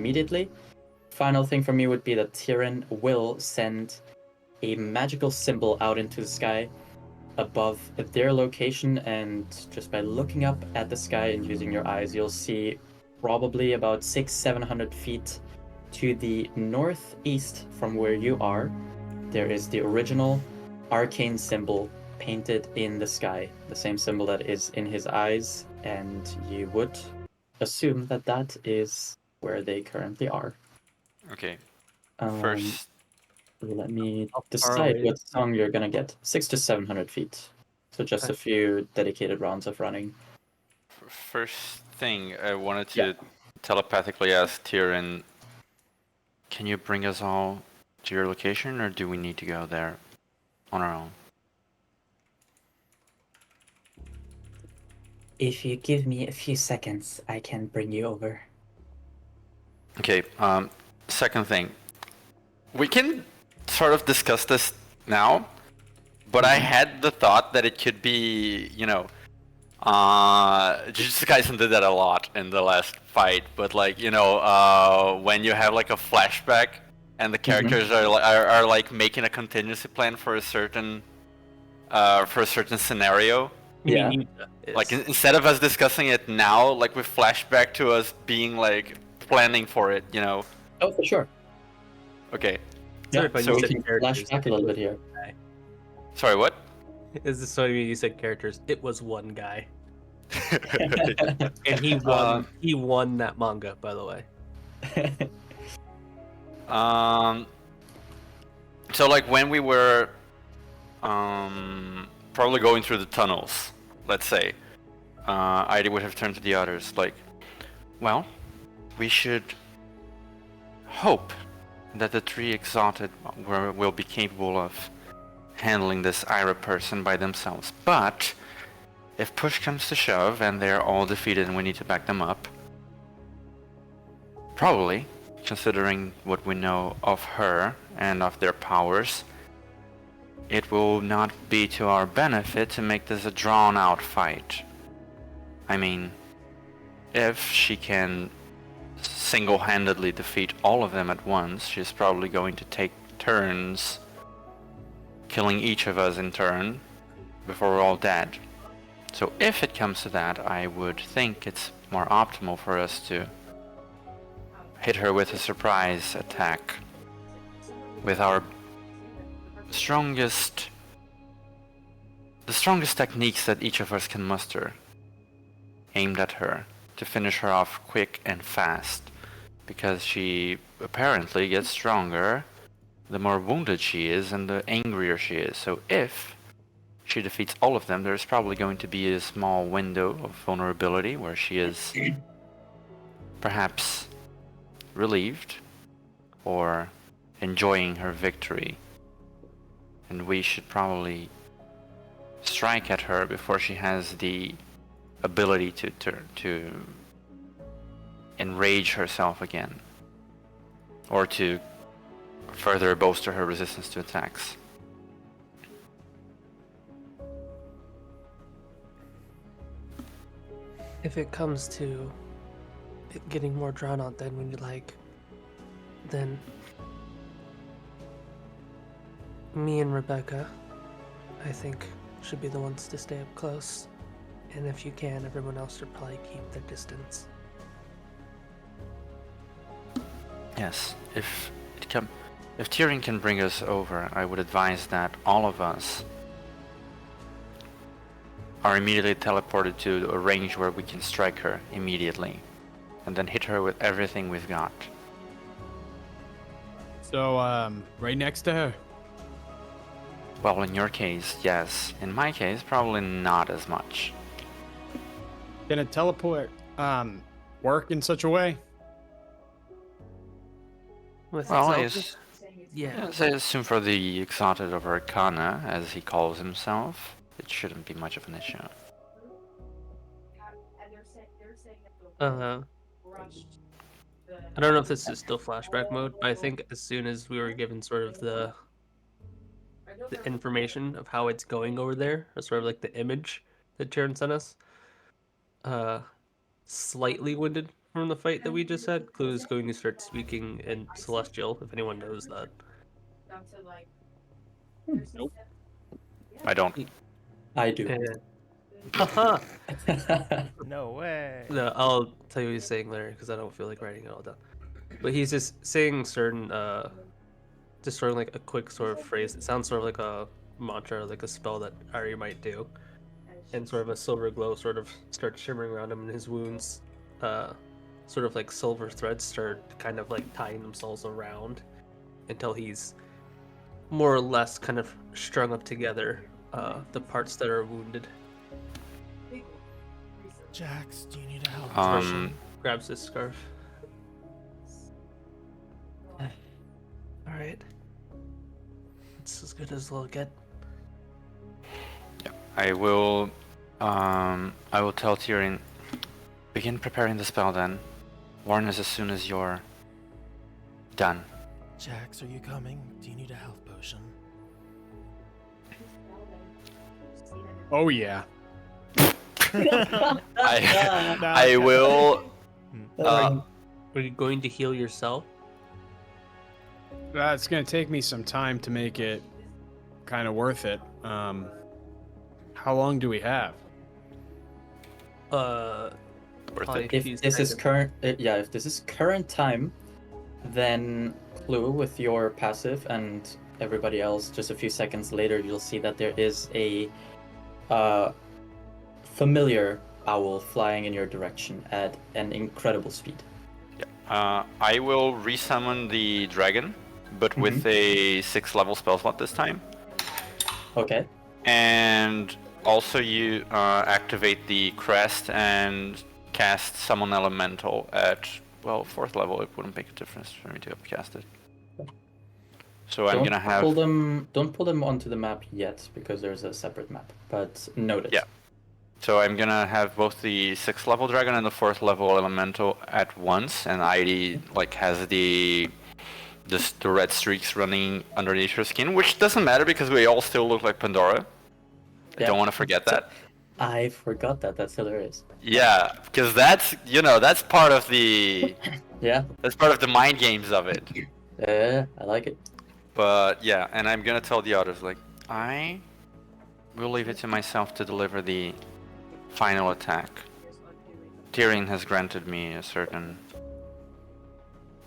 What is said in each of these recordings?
immediately. Final thing for me would be that Tyrion will send a magical symbol out into the sky above their location, and just by looking up at the sky and using your eyes, you'll see probably about 600-700 feet to the northeast from where you are. There is the original arcane symbol painted in the sky, the same symbol that is in his eyes, and you would assume that that is where they currently are. Okay. Um, First, Let me How far decide away what is- song you're gonna get. 600 to 700 feet. So just a few dedicated rounds of running. first thing I wanted to Yeah. telepathically ask Tyrion, can you bring us all to your location, or do we need to go there on our own? If you give me a few seconds, I can bring you over. Okay, second thing. We can sort of discuss this now, but I had the thought that it could be, Jujutsu Kaisen did that a lot in the last fight, but like, when you have like a flashback and the characters are like making a contingency plan for a certain scenario. You Yeah. mean Like instead of us discussing it now, like we flashback to us being like planning for it, Oh, for sure. Okay. Yeah, Sorry, so you we said can characters. flash back a little bit here. Sorry, what? Is this what you said? Characters. It was one guy, and he won. He won that manga, by the way. So like when we were probably going through the tunnels, let's say, Heidi would have turned to the others like, well, we should hope that the three exalted will be capable of handling this Ira person by themselves. But if push comes to shove and they're all defeated and we need to back them up, probably, considering what we know of her and of their powers, it will not be to our benefit to make this a drawn-out fight. I mean, if she can single-handedly defeat all of them at once, she's probably going to take turns killing each of us in turn before we're all dead. So if it comes to that, I would think it's more optimal for us to hit her with a surprise attack with our the strongest techniques that each of us can muster, aimed at her to finish her off quick and fast, because she apparently gets stronger the more wounded she is and the angrier she is. So if she defeats all of them, there's probably going to be a small window of vulnerability where she is perhaps relieved or enjoying her victory. And we should probably strike at her before she has the ability to enrage herself again, or to further bolster her resistance to attacks. If it comes to it getting more drawn out than we like, then me and Rebecca, I think, should be the ones to stay up close. And if you can, everyone else should probably keep their distance. Yes, if Tyrion can bring us over, I would advise that all of us are immediately teleported to a range where we can strike her immediately, and then hit her with everything we've got. So, right next to her. Well, in your case, yes. In my case, probably not as much. Can a teleport work in such a way? With Well, exalted? Yeah. I assume for the Exalted of Arcana, as he calls himself, it shouldn't be much of an issue. I don't know if this is still flashback mode, but I think as soon as we were given sort of the information of how it's going over there, or sort of like the image that Tyrion sent us, slightly wounded from the fight that we just had, Clue is going to start speaking in Celestial, if anyone knows that. Nope. I don't. I do. And... Haha! No way. No, I'll tell you what he's saying later, because I don't feel like writing it all down. But he's just saying certain, just sort of like a quick sort of phrase. It sounds sort of like a mantra, like a spell that Ari might do. And sort of a silver glow sort of starts shimmering around him, and his wounds, sort of like silver threads start kind of like tying themselves around until he's more or less kind of strung up together, the parts that are wounded. Jax, do you need help? Grabs his scarf. Alright. It's as good as they'll get. I will tell Tyrion, begin preparing the spell then. Warn us as soon as you're done. Jax, are you coming? Do you need a health potion? Oh yeah. I will. Are you going to heal yourself? It's gonna take me some time to make it kind of worth it. How long do we have? Worth Probably it. If this is current, if this is current time, then Clue with your passive and everybody else, just a few seconds later, you'll see that there is a familiar owl flying in your direction at an incredible speed. I will resummon the dragon, but with a 6th level spell slot this time. Okay. And also you activate the crest and cast Summon Elemental at, well, 4th level. It wouldn't make a difference for me to upcast it. So I'm gonna have... Don't pull them onto the map yet, because there's a separate map, but noted. Yeah. So I'm gonna have both the 6th level dragon and the 4th level elemental at once, and ID like has the red streaks running underneath her skin, which doesn't matter because we all still look like Pandora. I don't want to forget that. I forgot that. That's hilarious. Yeah, because that's part of the that's part of the mind games of it. I like it. But yeah, and I'm gonna tell the others like I will leave it to myself to deliver the final attack. Tyrion has granted me a certain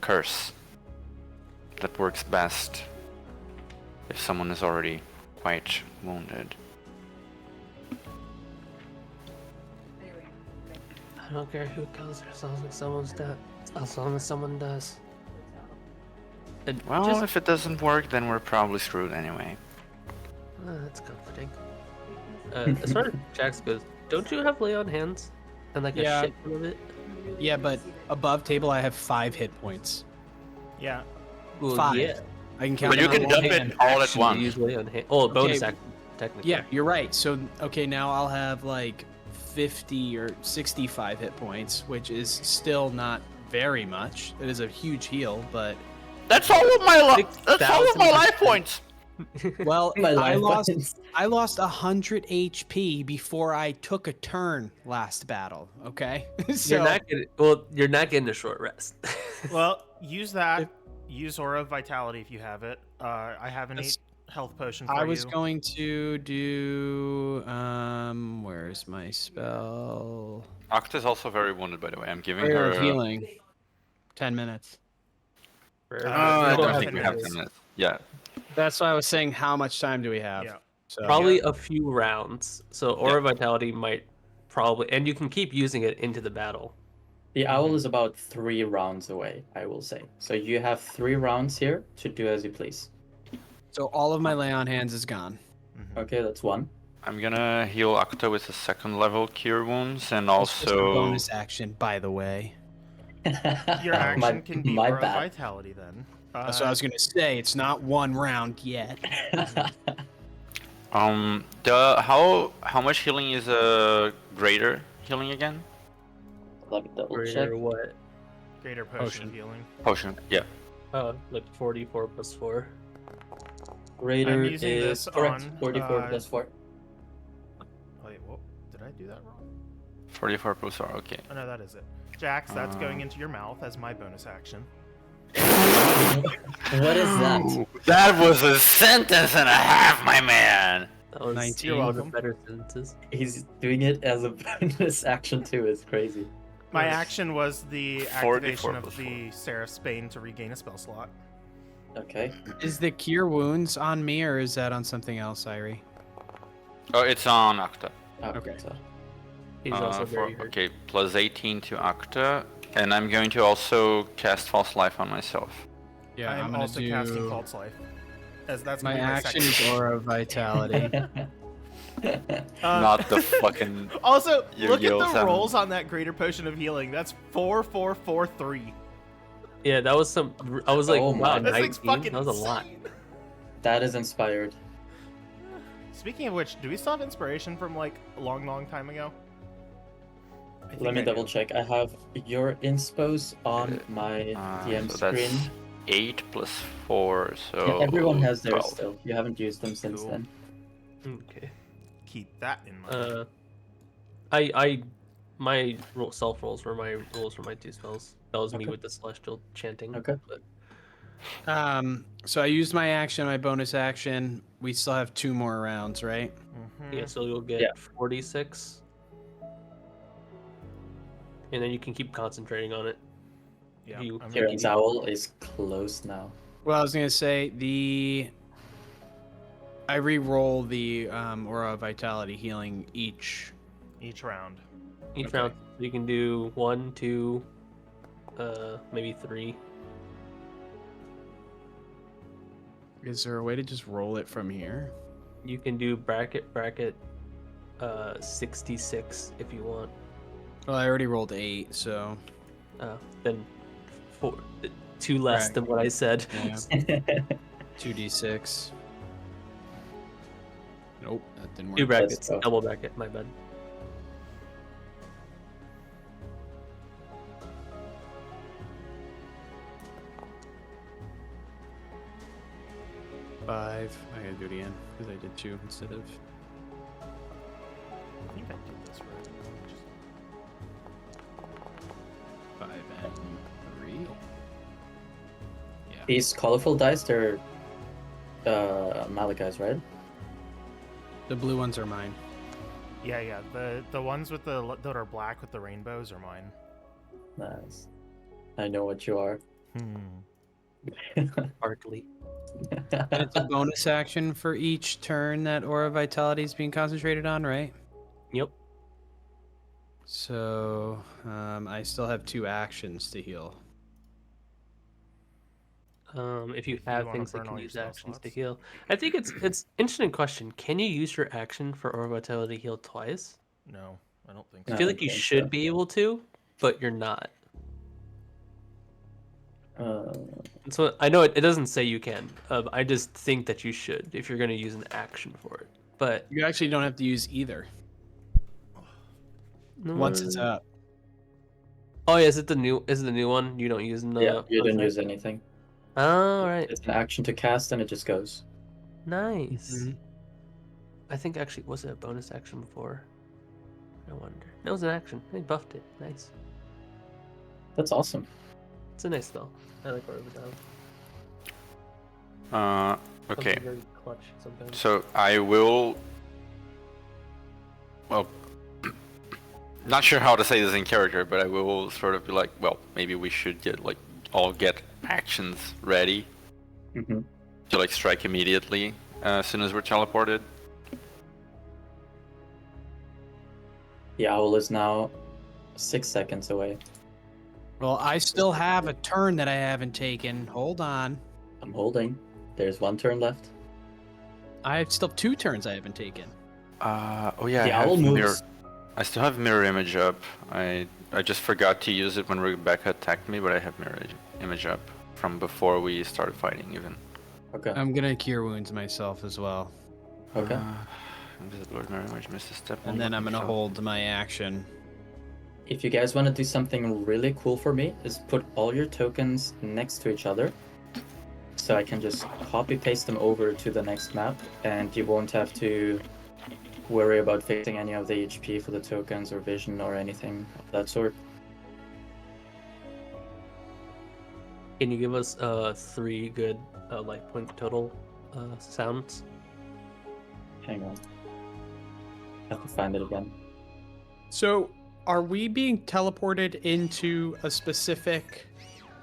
curse that works best if someone is already quite wounded. I don't care who kills her as long as someone's dead. As long as someone does. And Well, if it doesn't work, then we're probably screwed anyway. That's comforting. as far as Jax goes, don't you have lay on hands? And like Yeah. a shit ton of it? Yeah, but above table I have 5 hit points. Yeah. Well, 5. yeah. I can count. But you them can on dump one it hand. all at Action once. Usually on hand. Oh, bonus Okay. action, technically. Yeah, you're right. So okay, now I'll have like 50 or 65 hit points, which is still not very much. It is a huge heal, but That's all of my that's all of my 6,000%. life points. well, My I life lost 100 HP before I took a turn last battle. Okay, so You're not getting a short rest. Well, use that. Use Aura of Vitality if you have it. I have an 8 health potion for you. I was going to do where's my spell? Octa is also very wounded, by the way. I'm giving Prayer her. of healing. 10 minutes. I don't have think we have 10 minutes. Yeah. That's why I was saying how much time do we have? Yeah. So Probably a few rounds. So Aura Vitality might probably, and you can keep using it into the battle. The owl is about 3 rounds away, I will say. So you have 3 rounds here to do as you please. So all of my lay on hands is gone. Okay, that's 1. I'm gonna heal Octa with a 2nd level cure wounds and It's just a also. bonus action, by the way. Your action can be my Aura of bad. Vitality then. That's what I was gonna say. It's not 1 round yet. How much healing is a greater healing again? Let me double check. Or what? Greater potion Potion. of healing. Potion. Yeah. Like 44 plus 4. Greater I'm using is this correct. on, 44 plus 4. Wait, what? Did I do that wrong? 44 plus 4. Okay. Oh no, that is it. Jax, that's going into your mouth as my bonus action. What is that? That was a sentence and a half, my man. That was 19. You're one of the welcome. better sentences. He's doing it as a bonus action too. It's crazy. My action was the 44 activation of plus the Seraph's Bane to regain a spell slot. Okay. Is the cure wounds on me or is that on something else, Irie? Oh, it's on Octa. Okay. So He's also very hurt. Okay, plus 18 to Octa. And I'm going to also cast False Life on myself. Yeah, I'm gonna also do... casting False Life. As that's My gonna be action second. is Aura of Vitality. Not the fucking... Also, Your look at Yale the sound. rolls on that Greater Potion of Healing. That's 4, 4, 4, 3. Yeah, that was some. I was like, Oh wow, my. That thing's 19? fucking That was a lot. insane. that is inspired. Speaking of which, do we still have inspiration from like a long, long time ago? I think Let me I double do. check. I have your inspos on my DM so that's screen. 8 plus 4, so... Yeah, everyone has theirs 12. still. You haven't used them since Cool. then. Okay. Keep that in mind. My self rolls were my rolls for my 2 spells. That was me Okay. with the celestial chanting. Okay. But So I used my action, my bonus action. We still have 2 more rounds, right? Mhm. yeah, so you'll get Yeah. 46, and then you can keep concentrating on it. Yeah, You- I'm Here, gonna keep- Owl is close now. Well, I was gonna say I re-roll the Aura of Vitality healing each. each round. Each Okay. round you can do 1, 2, maybe 3. Is there a way to just roll it from here? You can do bracket 66 if you want. Well, I already rolled 8, so Then 2 less Right. than what I said. yeah, 2d6. Nope, that didn't work. 2 brackets, go. double bracket. My bad. Five. I gotta do it again because I did 2 instead of. I think I did this right. Just- 5 and 3. Yeah. These colorful dice, they're Malachi's, right? The blue ones are mine. Yeah. The ones with that are black with the rainbows are mine. Nice. I know what you are. Sparkly. And it's a bonus action for each turn that Aura Vitality is being concentrated on, right? Yep. So I still have 2 actions to heal. If you you have wanna things that burn can all your use spell actions to slots. heal, I think it's interesting question. Can you use your action for Aura Vitality heal twice? No, I don't think I so. feel I like you think should so. be able to, but you're not. And so I know it doesn't say you can. I just think that you should if you're going to use an action for it. But You actually don't have to use either once it's up. Oh yeah, is it the new one? You don't use in the Yeah, you don't contract? use anything. Oh right. It's an action to cast and it just goes. Nice. Mhm. I think actually was it a bonus action before? I wonder. No, it was an action. They buffed it. Nice. That's awesome. It's a nice spell. I like Aura Vitality. Okay. Something very clutch sometimes. So I will. Well, not sure how to say this in character, but I will sort of be like, well, maybe we should all get actions ready Mm-hmm. to strike immediately as soon as we're teleported. The owl is now 6 seconds away. Well, I still have a turn that I haven't taken. Hold on. I'm holding. There's 1 turn left. I have still 2 turns I haven't taken. Oh yeah, The I have owl moves. I still have mirror image up. I just forgot to use it when Rebecca attacked me, but I have mirror image up from before we started fighting even. Okay. I'm gonna cure wounds myself as well. Okay. Visit Lord mirror image, missed a step. And then I'm gonna So- hold my action. If you guys want to do something really cool for me, is put all your tokens next to each other. So I can just copy paste them over to the next map, and you won't have to worry about fixing any of the HP for the tokens or vision or anything of that sort. Can you give us 3 good life point total sounds? Hang on. I have to find it again. So, are we being teleported into a specific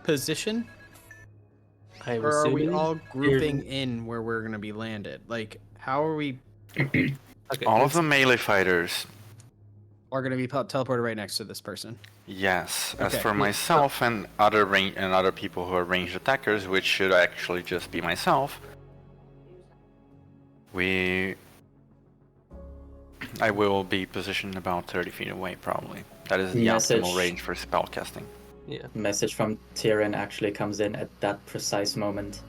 position? I'm Or are we assuming all grouping you're- in where we're going to be landed? Like, how are we Okay, All of let's- the melee fighters. are going to be teleported right next to this person? Yes. As Okay. for myself and other people who are ranged attackers, which should actually just be myself, I will be positioned about 30 feet away, probably. That is the Message. optimal range for spellcasting. Yeah. Message from Tyrion actually comes in at that precise moment.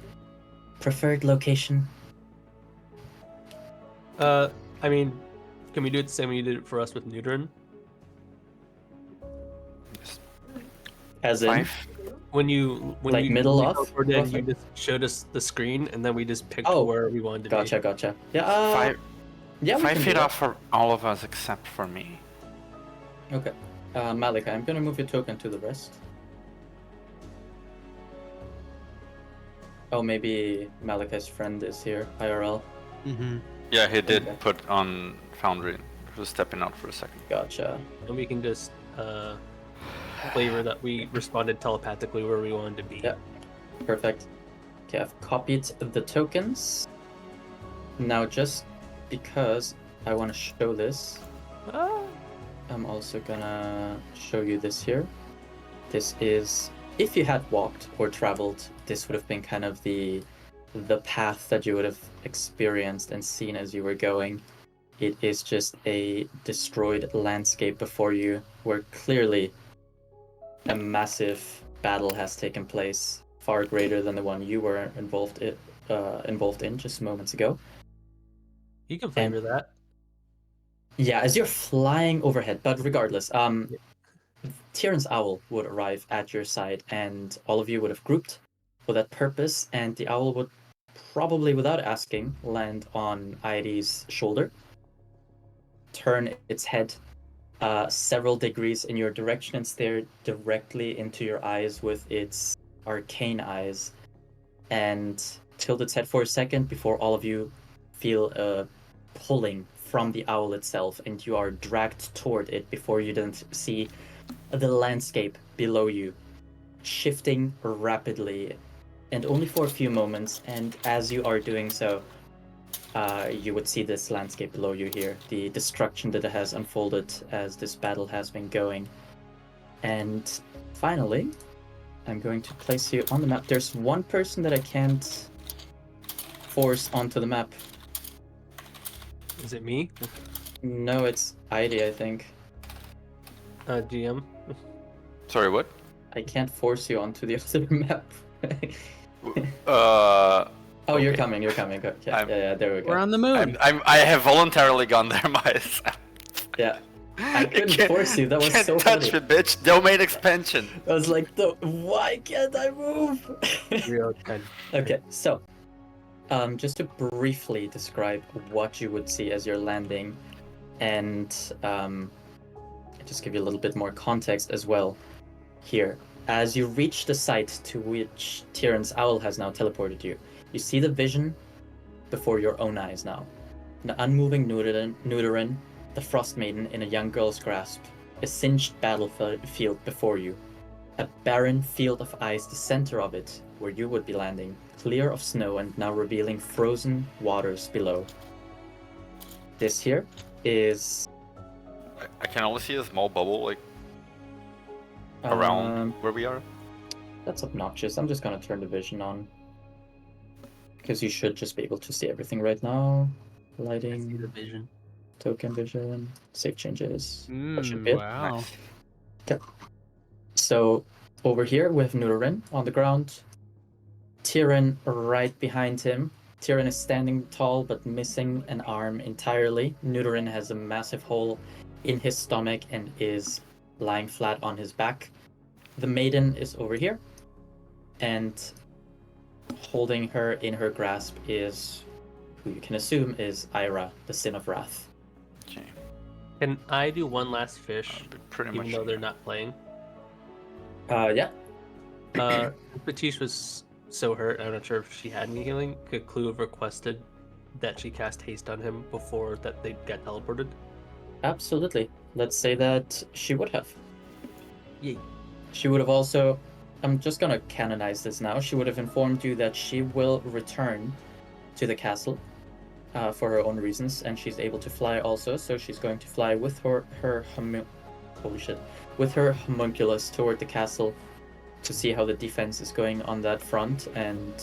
Preferred location? I mean, can we do it the same way you did it for us with Neutron? As in, Five. When you Like middle you off, teleported in, you roughly? just showed us the screen, and then we just picked Oh, where we wanted to gotcha, be. gotcha. Yeah, yeah, we 5 can do feet that. off for all of us except for me. Okay. Malika, I'm gonna move your token to the rest. Oh, maybe Malika's friend is here, IRL. Mm-hmm. Yeah, he did Okay. put on Foundry. He was stepping out for a second. Gotcha. And we can just flavor that we responded telepathically where we wanted to be. Yeah. Perfect. Okay, I've copied the tokens. Now, just because I want to show this, I'm also gonna show you this here. This is, if you had walked or traveled, this would have been kind of the path that you would have experienced and seen as you were going. It is just a destroyed landscape before you, where clearly a massive battle has taken place, far greater than the one you were involved in just moments ago. You can flavor that. Yeah, as you're flying overhead, but regardless, Tyrion's owl would arrive at your side, and all of you would have grouped for that purpose, and the owl would probably, without asking, land on Ides' shoulder, turn its head several degrees in your direction, and stare directly into your eyes with its arcane eyes, and tilt its head for a second before all of you feel a pulling from the owl itself, and you are dragged toward it before you didn't see the landscape below you shifting rapidly, and only for a few moments. And as you are doing so, you would see this landscape below you here, the destruction that has unfolded as this battle has been going. And finally, I'm going to place you on the map. There's one person that I can't force onto the map. Is it me? No, it's Heidi, I think. GM? Sorry, what? I can't force you onto the other map. Oh, you're Okay. coming. Yeah, there we go. We're on the moon. I have voluntarily gone there myself. Yeah. I You couldn't can't- force you. That was can't so touch funny. me, bitch. Domain expansion. I was like, why can't I move? Real 10. Okay, so just to briefly describe what you would see as you're landing, and just give you a little bit more context as well here. As you reach the site to which Tyrion's owl has now teleported you, you see the vision before your own eyes now. An unmoving Neuterin, the Frost Maiden in a young girl's grasp, a singed battlefield before you, a barren field of ice, the center of it, where you would be landing, clear of snow and now revealing frozen waters below. This here is I can only see a small bubble like around where we are. That's obnoxious. I'm just gonna turn the vision on, because you should just be able to see everything right now. I see the Lighting, vision. token vision, save changes. That should be it. Wow. So over here we have Nurin on the ground. Tyrion right behind him. Tyrion is standing tall but missing an arm entirely. Nurin has a massive hole in his stomach and is lying flat on his back. The maiden is over here, and holding her in her grasp is who you can assume is Ira, the Sin of Wrath. Okay. Can I do one last fish, Pretty even much. though they're not playing? Yeah. Batiste was so hurt, I'm not sure if she had any healing. Could Clue have requested that she cast haste on him before that they got teleported? Absolutely. Let's say that she would have. Yay. She would have also. I'm just gonna canonize this now. She would have informed you that she will return to the castle for her own reasons, and she's able to fly also. So she's going to fly with with her homunculus toward the castle to see how the defense is going on that front, and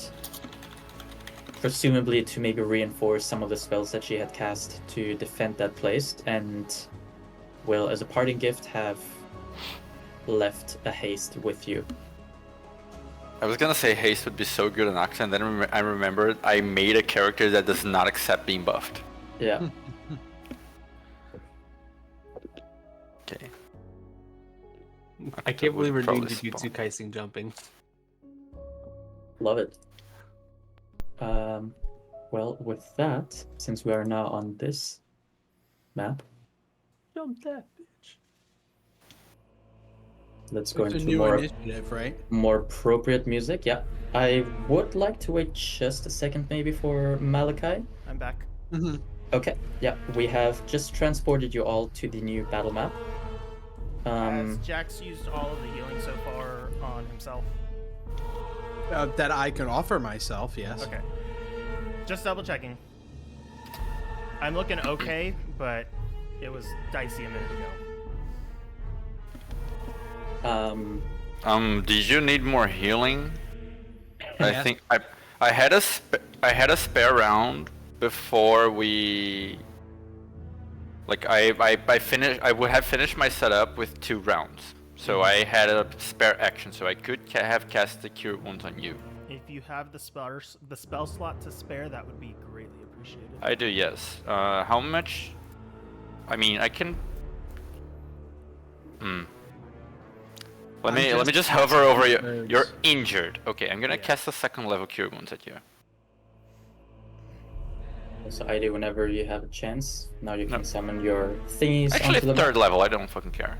presumably to maybe reinforce some of the spells that she had cast to defend that place, and will, as a parting gift, have left a haste with you. I was gonna say haste would be so good in Oxa, and then I remembered I made a character that does not accept being buffed. Yeah. Okay. I can't believe we're doing Probably Jujutsu spawn. Kaisen jumping. Love it. Well, with that, since we are now on this map, Jump that bitch. let's go It's a into new more initiative, right? appropriate music. Yeah, I would like to wait just a second, maybe for Malachi. I'm back. Mm-hmm. Okay. Yeah, we have just transported you all to the new battle map. Has Jax used all of the healing so far on himself? That I can offer myself, yes. Okay. Just double checking. I'm looking okay, but it was dicey a minute ago. Did you need more healing? I Yeah. think I had a spare round before we. Like I would have finished my setup with 2 rounds, so I had a spare action, so I could have cast the cure wounds on you. If you have the spell slot to spare, that would be greatly appreciated. I do, yes. How much? I mean, I can. Let me just hover over you. words. You're injured. Okay, I'm gonna Yeah. cast a 2nd level cure wounds at you. So I do whenever you have a chance. Now you can No. summon your thingies Actually, onto the 3rd map. level. I don't fucking care.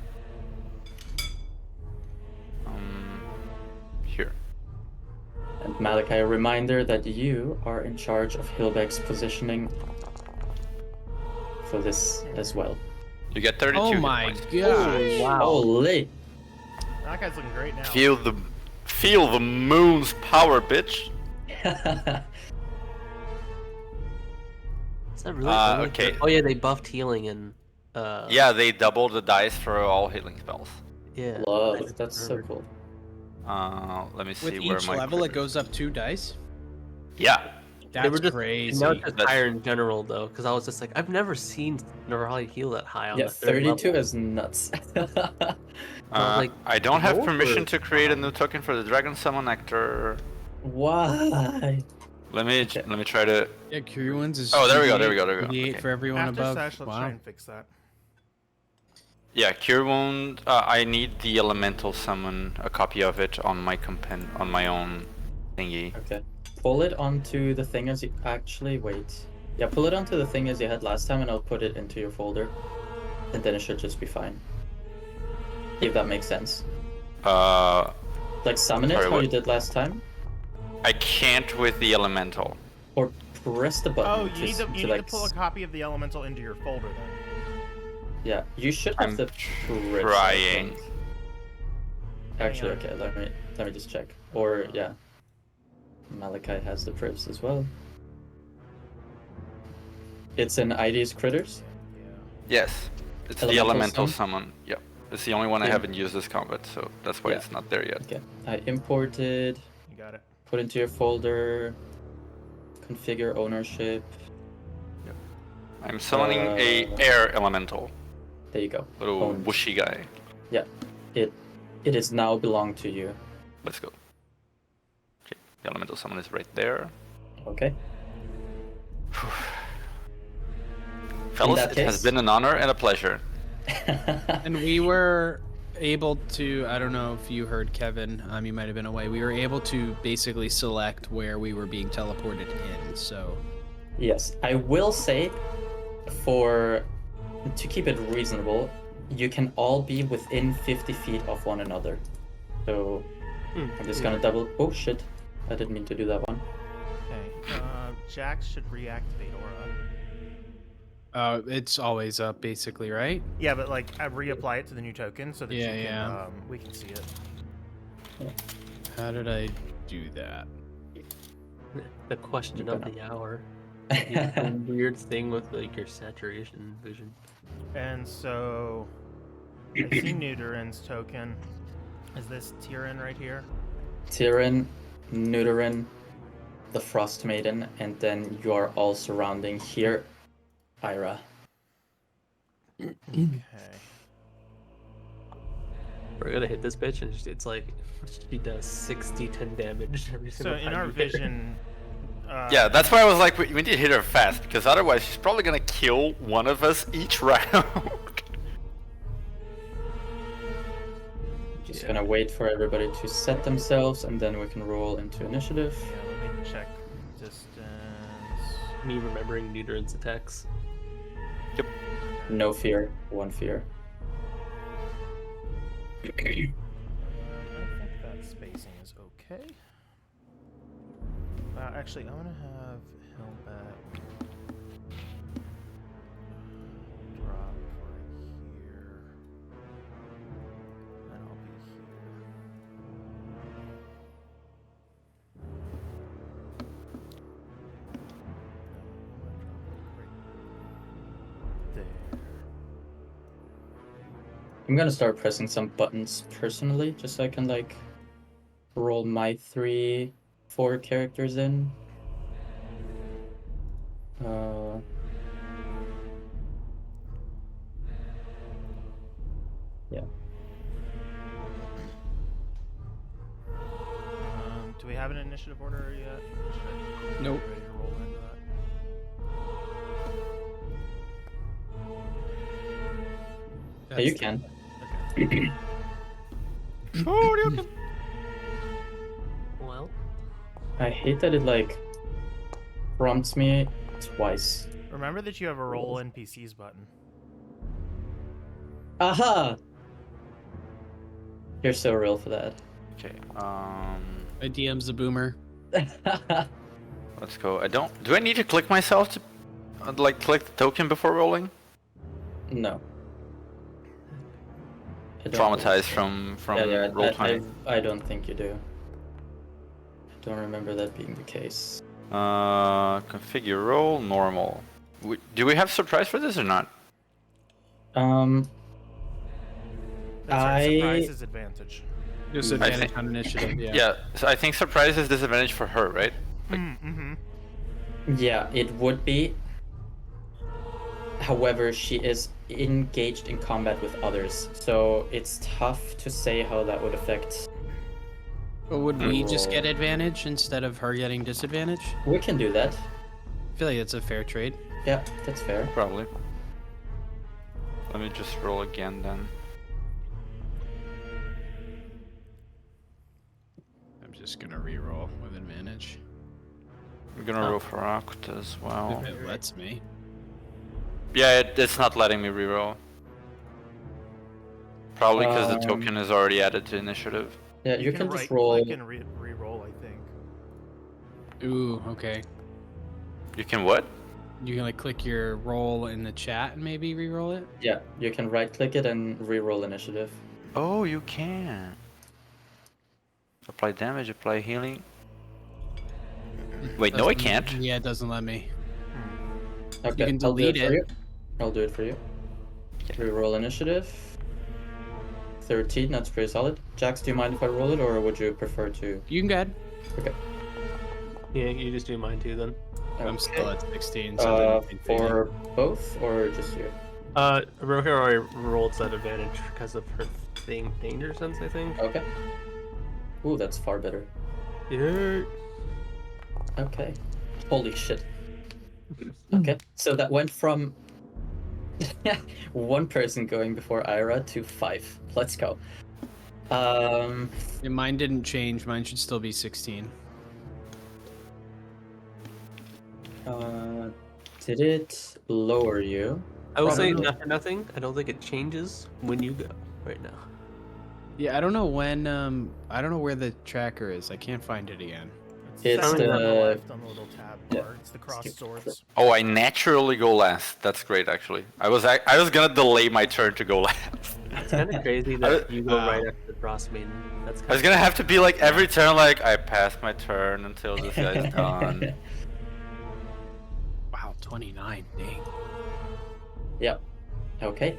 Here. And Malachi, a reminder that you are in charge of Hilbeck's positioning for this as well. You get 32 Oh hit my points. gosh. Wow. Holy! That guy's looking great now. Feel the moon's power, bitch. Is that really? Okay. Oh yeah, they buffed healing and. Yeah, they double the dice for all healing spells. Yeah. Love, that's so cool. Let me see With where each my level, it critters- goes up 2 dice. Yeah. That's They were just, crazy. Now it's just That's- higher in general though, because I was just like, I've never seen Nirali heal that high on Yeah, the 3rd 32 level. is nuts. like, I don't have lower. permission to create a new token for the Dragon Summon Nectar. Why? Let me try to. Yeah, Cure Wounds is. Oh, there we go, 88 Okay. for everyone After above. Sash, let's Wow. try and fix that. Yeah, Cure Wound. I need the Elemental Summon, a copy of it on my on my own thingy. Okay. Pull it onto the thing as you actually wait. Yeah, pull it onto the thing as you had last time, and I'll put it into your folder, and then it should just be fine. If that makes sense. Like summon it Sorry, how what? you did last time, I can't with the Elemental. or press the button. Oh, you need to like pull a copy of the elemental into your folder then. Yeah, you should have I'm the press, I trying. think. Actually, Hang on. okay, let me just check. Or yeah, Malachi has the privs as well. It's in ID's critters. Yes, it's the Elemental Elemental Summon? Summon. Yep, it's the only one I Yeah. haven't used this combat, so that's why Yeah. it's not there yet. Okay, I imported, You got it. put into your folder, configure ownership. I'm summoning a Uh, Air Elemental, There you go. little Owned. whooshy guy. Yeah, it is now belong to you. Let's go. Okay, the Elemental Summon is right there. Okay. Fellas, that it has case- been an honor and a pleasure. And we were able to, I don't know if you heard Kevin, you might have been away. We were able to basically select where we were being teleported in, so. Yes, I will say, to keep it reasonable, you can all be within 50 feet of one another. So I'm just gonna double. Oh shit! I didn't mean to do that one. Okay. Jax should reactivate aura. It's always up, basically, right? Yeah, but like I reapply it to the new token so that Yeah, you can yeah. we can see it. How did I do that? The question You're of gonna- the hour. The weird thing with like your saturation vision. And so I see Neuterin's token. Is this Tyrion right here? Tyrion, Neuterin, the Frost Maiden, and then you are all surrounding here, Ira. Okay. We're gonna hit this bitch, and it's like she does 60-10 damage every So single in time our you hit her. vision, Yeah, that's why I was like, we need to hit her fast, because otherwise she's probably gonna kill one of us each round. Just Yeah. gonna wait for everybody to set themselves, and then we can roll into initiative. yeah, let me check distance. Me remembering Neuterin's attacks. No fear, one fear. I think that spacing is okay. Actually, I want to have Hellbat drop right here. And I'll be here. There. I'm gonna start pressing some buttons personally, just so I can like roll my 4 characters in. Yeah. Do we have an initiative order yet? Should I Nope. be ready to roll into that? Yeah, you can. Okay. Well, I hate that it like prompts me twice. Remember that you have a roll NPCs button. Aha! You're so real for that. Okay, My DM's a boomer. let's go. Do I need to click myself to, like, click the token before rolling? No. I don't Traumatized think so. from Yeah, roll 20. I don't think you do. I don't remember that being the case. Configure roll, normal. Do we have surprise for this or not? That's right, I- surprise is advantage. Just I advantage think- on initiative, yeah. Yeah, so I think surprise is disadvantage for her, right? Mm-hmm. Yeah, it would be. However, she is engaged in combat with others, so it's tough to say how that would affect. But would we just Roll. get advantage instead of her getting disadvantage? We can do that. I feel like it's a fair trade. Yeah, that's fair. Probably. Let me just roll again then. I'm just gonna re-roll with advantage. I'm gonna roll for Oct as well. If it lets me. Yeah, it's not letting me reroll. Probably because the Um, token is already added to initiative. Yeah, you can just right roll. click and re-roll, I think. Ooh, okay. You can what? You can like click your roll in the chat and maybe re-roll it? Yeah, you can right click it and re-roll initiative. Oh, you can. Apply damage, apply healing. Wait, no, I Doesn't- can't. Yeah, it doesn't let me. Okay, can I'll do delete for it. you. I'll do it for you. Re-roll initiative. 13, that's pretty solid. Jax, do you mind if I roll it, or would you prefer to? You can go ahead. Okay. yeah, you just do mine too then. I'm still at 16, so then you can fade it. For both, or just you? Rohir already rolled that advantage because of her thing, danger sense, I think. Okay. Ooh, that's far better. Yeah. Okay. Holy shit. Okay, so that went from one person going before Ira to 5. Let's go. Yeah, mine didn't change. Mine should still be 16. Did it lower you? I will say, Probably. not for nothing, I don't think it changes when you go right now. Yeah, I don't know when. I don't know where the tracker is. I can't find it again. It's second on the the- left on the little tab Yeah. bar. It's the crossed swords. Oh, I naturally go last. That's great, actually. I was gonna delay my turn to go last. It's kind of crazy that you go right after the Frost Maiden. That's I was gonna have to be like every turn, like I pass my turn until this guy's done. Wow, 29. Dang. Yep. Okay.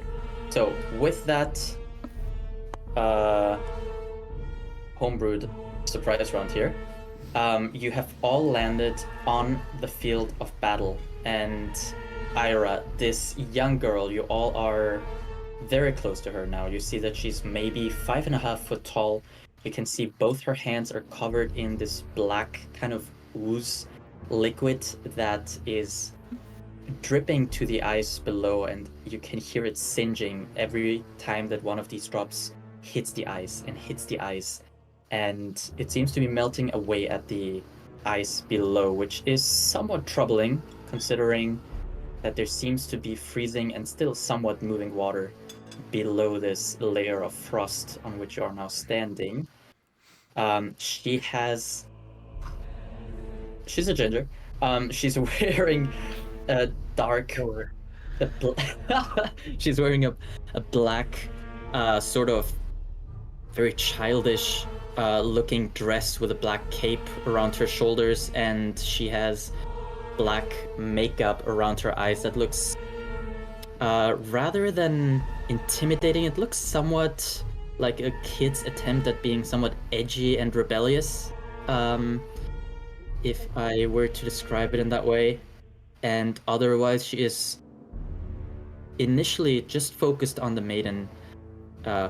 So with that homebrewed surprise round here, you have all landed on the field of battle, and Ira, this young girl, you all are very close to her now. You see that she's maybe 5.5 foot tall. You can see both her hands are covered in this black kind of ooze liquid that is dripping to the ice below, and you can hear it singeing every time that one of these drops hits the ice and hits the ice. And it seems to be melting away at the ice below, which is somewhat troubling considering that there seems to be freezing and still somewhat moving water below this layer of frost on which you are now standing. She's a ginger. She's wearing a dark she's wearing a black sort of very childish looking dress with a black cape around her shoulders, and she has black makeup around her eyes that looks rather than intimidating, it looks somewhat like a kid's attempt at being somewhat edgy and rebellious, if I were to describe it in that way. And otherwise, she is initially just focused on the maiden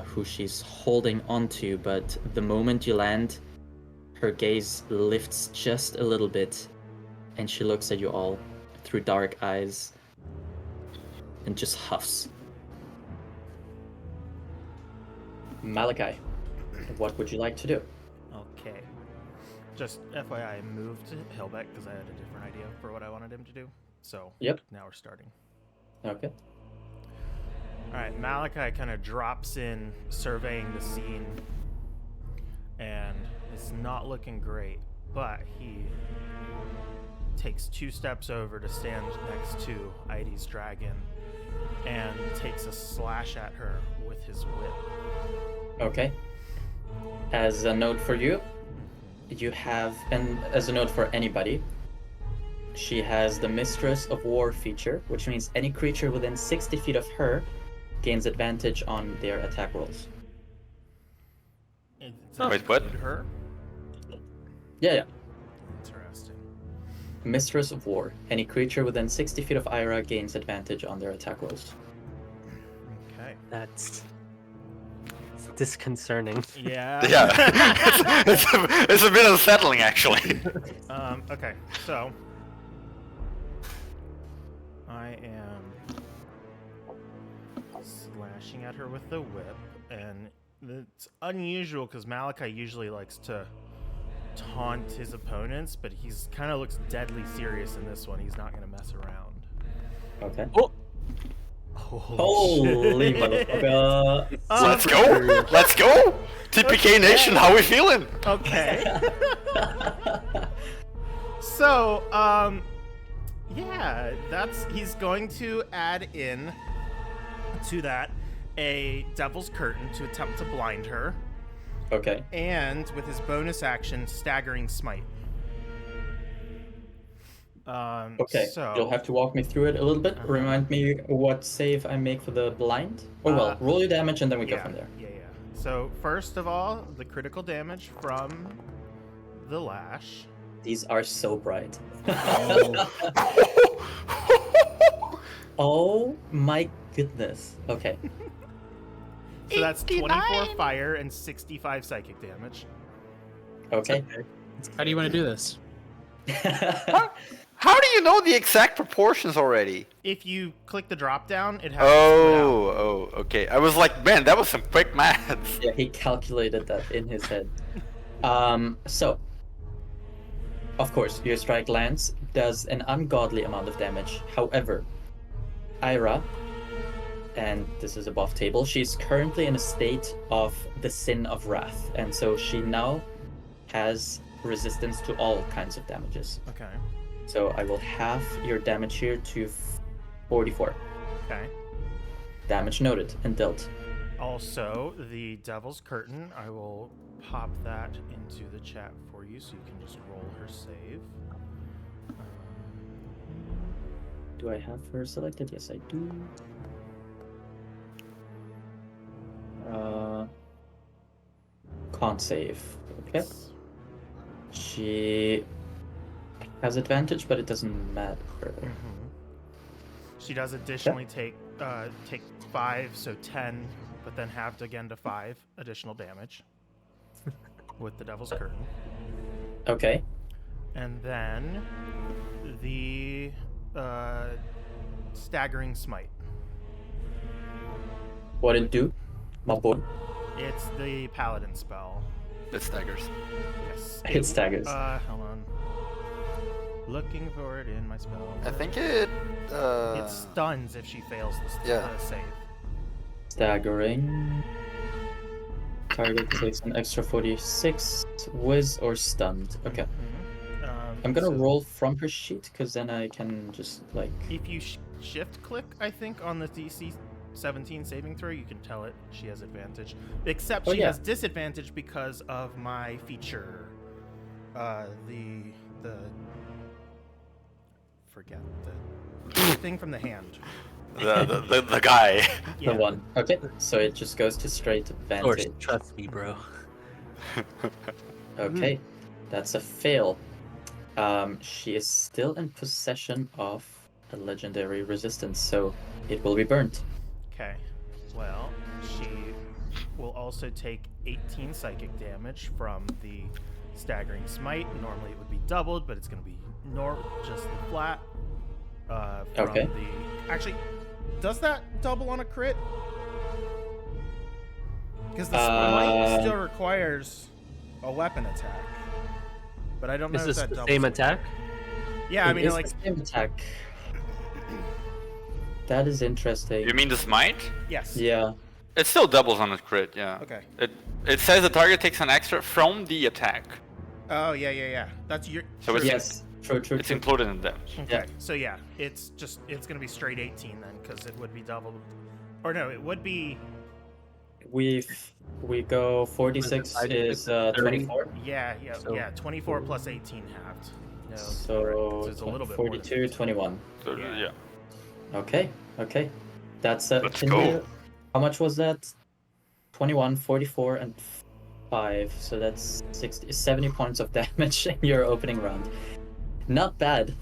who she's holding onto, but the moment you land, her gaze lifts just a little bit, and she looks at you all through dark eyes and just huffs. Malachi, what would you like to do? Okay. Just FYI, I moved Hillbeck because I had a different idea for what I wanted him to do. So Yep. now we're starting. Okay. All right, Malachi kind of drops in, surveying the scene, and it's not looking great, but he takes 2 steps over to stand next to Ides dragon and takes a slash at her with his whip. Okay. As a note for you, you have, and as a note for anybody, she has the Mistress of War feature, which means any creature within 60 feet of her gains advantage on their attack rolls. Wait, what? Her? Yeah. Interesting. Mistress of War. Any creature within 60 feet of Ira gains advantage on their attack rolls. Okay. That's disconcerting. Yeah. Yeah, it's a bit unsettling, actually. Okay, so I am slashing at her with the whip, and it's unusual because Malachi usually likes to taunt his opponents, but he's kind of looks deadly serious in this one. He's not going to mess around. Okay. Oh! Holy motherfucker. Let's go! Let's go! TPK Nation, how we feeling? Okay. So, yeah, he's going to add in to that a Devil's Curtain to attempt to blind her, Okay. and with his bonus action, Staggering Smite. Okay. So You'll have to walk me through it a little bit. Remind me what save I make for the blind. Oh well, roll your damage and then we go from there. Yeah. So first of all, the critical damage from the lash. These are so bright. Oh my goodness. Okay. So that's 24 fire and 65 psychic damage. Okay. How do you want to do this? How do you know the exact proportions already? If you click the drop down, it has to split out. Oh, okay. I was like, man, that was some quick maths. Yeah, he calculated that in his head. So, of course, your strike lands, does an ungodly amount of damage. However, Ira, and this is above table. She's currently in a state of the sin of wrath, and so she now has resistance to all kinds of damages. Okay. So I will half your damage here to 44. Okay. Damage noted and dealt. Also, the Devil's Curtain, I will pop that into the chat for you so you can just roll her save. Do I have her selected? Yes, I do. Can't save. Okay. She has advantage, but it doesn't matter. She does additionally take 5, so 10, but then halved again to 5 additional damage with the Devil's Curtain. Okay. And then the Staggering Smite. What it do, my boy? It's the Paladin spell. It staggers. Yes. It staggers. Hold on. Looking for it in my spell. I think it. It stuns if she fails the save. Staggering. Target takes an extra 46. Whiz or stunned. Okay. I'm gonna roll from her sheet because then I can just like. If you shift click, I think, on the DC 17 saving throw, you can tell it she has advantage. Except she has disadvantage because of my feature. Forget the thing from the hand. The guy. The one. Okay, so it just goes to straight advantage. Trust me, bro. Okay, that's a fail. She is still in possession of a legendary resistance, so it will be burnt. Okay. Well, she will also take 18 psychic damage from the Staggering Smite. Normally it would be doubled, but it's going to be just the flat. Okay. Actually, does that double on a crit? Because the Smite still requires a weapon attack. But I don't know Is if this that the doubles. same attack? Yeah, I mean, It like, is the same attack. That is interesting. You mean the smite? yes. Yeah. It still doubles on a crit, yeah. Okay. It says the target takes an extra from the attack. Oh, yeah. That's your. So it's Yes. True. it's included in the damage. Okay. Yeah. So yeah, it's gonna be straight 18 then, because it would be doubled. Or no, it would be. We go 46 is 24. Yeah. So- 24 plus 18 halved. No. So it's a little bit more than 42, 21. So, Yeah. yeah. Okay. That's Let's can go. you- how much was that? 21, 44, and 5. So that's 70 points of damage in your opening round. Not bad.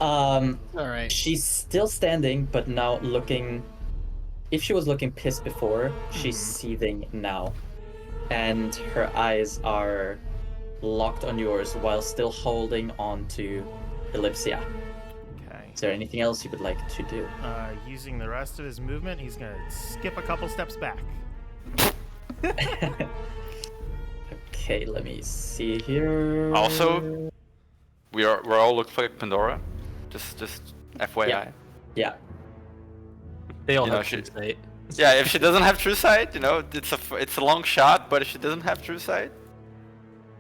All right. She's still standing, but now looking. If she was looking pissed before, she's seething now. And her eyes are locked on yours while still holding on to Ellipsia. Okay. Is there anything else you would like to do? Using the rest of his movement, he's gonna skip a couple steps back. Okay, let me see here. Also, we're all looking like Pandora. Just FYI. Yeah. They all You know, have she- insight. Yeah, if she doesn't have true sight, it's a long shot. But if she doesn't have true sight,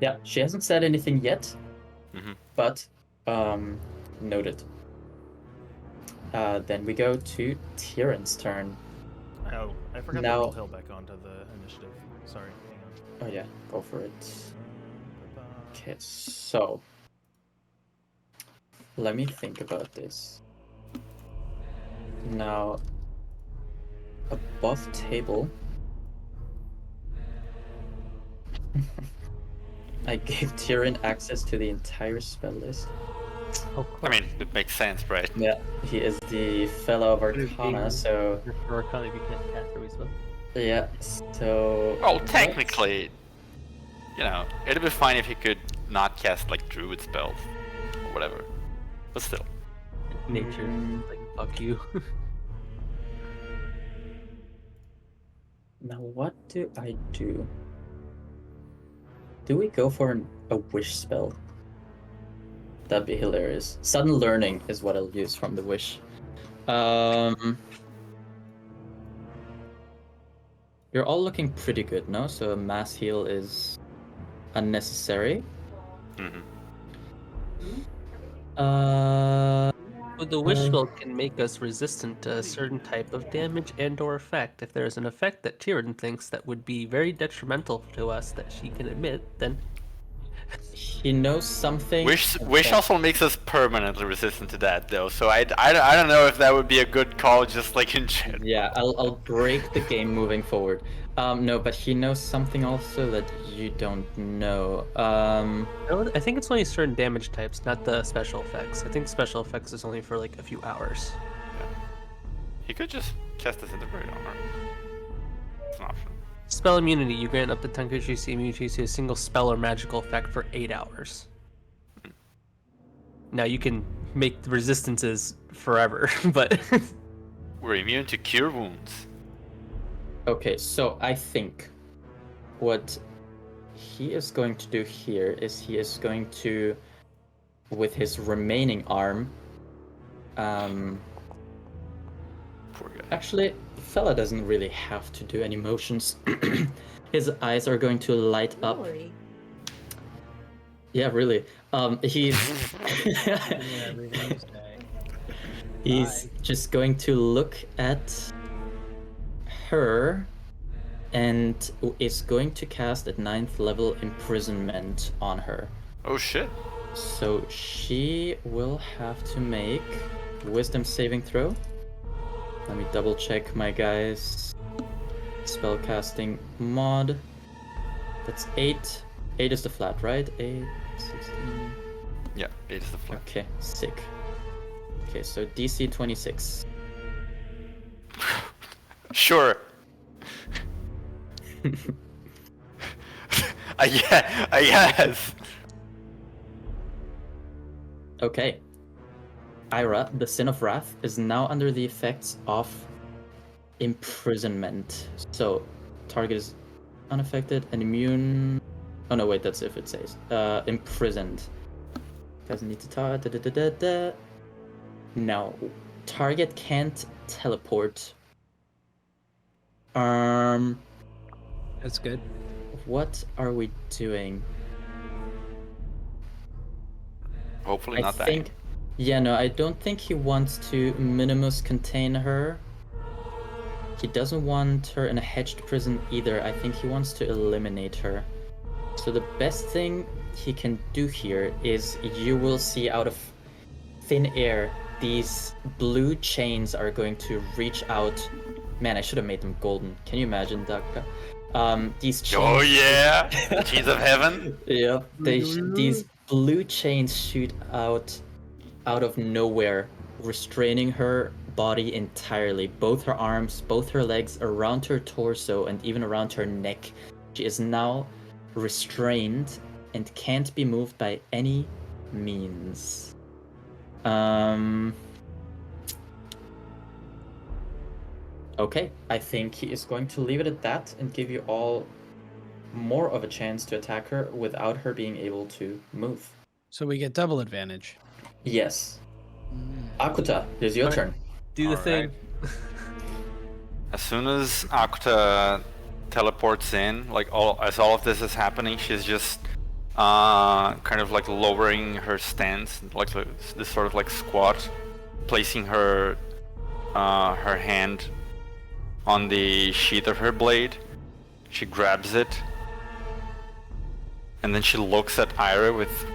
Yeah, she hasn't said anything yet, Mhm. but noted. Then we go to Tyrion's turn. Oh, I forgot Now- to roll Hill back onto the initiative. Sorry, hang on. Oh yeah, go for it. Okay, so let me think about this. Now, above table, I gave Tyrion access to the entire spell list. Oh, I mean, it makes sense, right? Yeah, he is the Fellow of Arcana, so for Arcana, if you can't cast every spell. yeah, so... Well, technically, it'd be fine if he could not cast like druid spells or whatever. But still. Nature, like, fuck you. Now, what do I do? Do we go for a wish spell? That'd be hilarious. Sudden learning is what I'll use from the wish. You're all looking pretty good, no? So a mass heal is unnecessary. Mm-hmm. Well, the wish spell can make us resistant to a certain type of damage and/or effect. If there is an effect that Tyrion thinks that would be very detrimental to us that she can admit, then He knows something. Wish also makes us permanently resistant to that, though. So I don't know if that would be a good call, just like in general. Yeah, I'll break the game moving forward. No, but he knows something also that you don't know. I think it's only certain damage types, not the special effects. I think special effects is only for like a few hours. He could just cast Disintegrate on her. It's an option. Spell immunity. You grant up to 10 creatures immunity to a single spell or magical effect for 8 hours. Now you can make the resistances forever, but We're immune to cure wounds. Okay, so I think what he is going to do here is he is going to, with his remaining arm, Poor guy. actually, fella doesn't really have to do any motions. His eyes are going to light up. Really? Yeah, really. He's he's just going to look at her and is going to cast at 9th level imprisonment on her. Oh shit. So she will have to make wisdom saving throw. Let me double check my guy's spellcasting mod. That's 8. 8 is the flat, right? 8, 16. Yeah, 8 is the flat. Okay, sick. Okay, so DC 26. Sure. Yes. Okay. Ira, the Sin of Wrath, is now under the effects of imprisonment. So, target is unaffected and immune. Oh no, wait, that's if it says. Imprisoned. Doesn't need to talk. No. Target can't teleport. That's good. What are we doing? Hopefully I not that. think. Yeah, no, I don't think he wants to minimus contain her. He doesn't want her in a hedged prison either. I think he wants to eliminate her. So the best thing he can do here is you will see out of thin air these blue chains are going to reach out. Man, I should have made them golden. Can you imagine, Daka? These chains. Oh yeah, Chains of Heaven. Yep. These blue chains shoot out of nowhere, restraining her body entirely. Both her arms, both her legs, around her torso, and even around her neck. She is now restrained and can't be moved by any means. Okay, I think he is going to leave it at that and give you all more of a chance to attack her without her being able to move. So we get double advantage. Yes. Akuta, it's your turn. do the All thing. As soon as Akuta teleports in, like as all of this is happening, she's just kind of like lowering her stance, like this sort of like squat, placing her her hand on the sheath of her blade. She grabs it, and then she looks at Ira with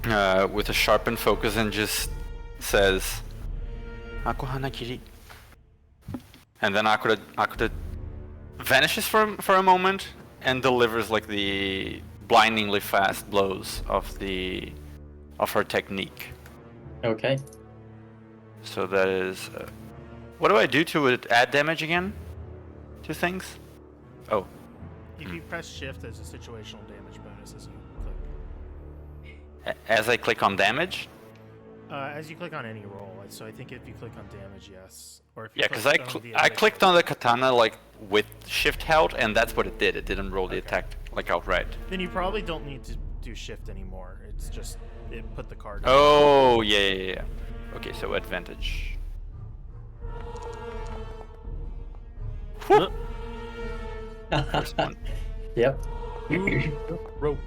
a sharpened focus and just says, "Ako hanakiri." And then Akuta vanishes for a moment and delivers like the blindingly fast blows of her technique. Okay. So that is. What do I do to it? Add damage again? Two things? Oh. If you press shift, there's a situational damage bonus as you click. As I click on damage? As you click on any roll. So I think if you click on damage, yes. Or if you Yeah, because click on the I attack clicked on the katana like with shift held, and that's what it did. It didn't roll the Okay. attack like outright. Then you probably don't need to do shift anymore. It's just it put the card. Oh yeah. Okay, so advantage. Whew. First one. Yep. Rope.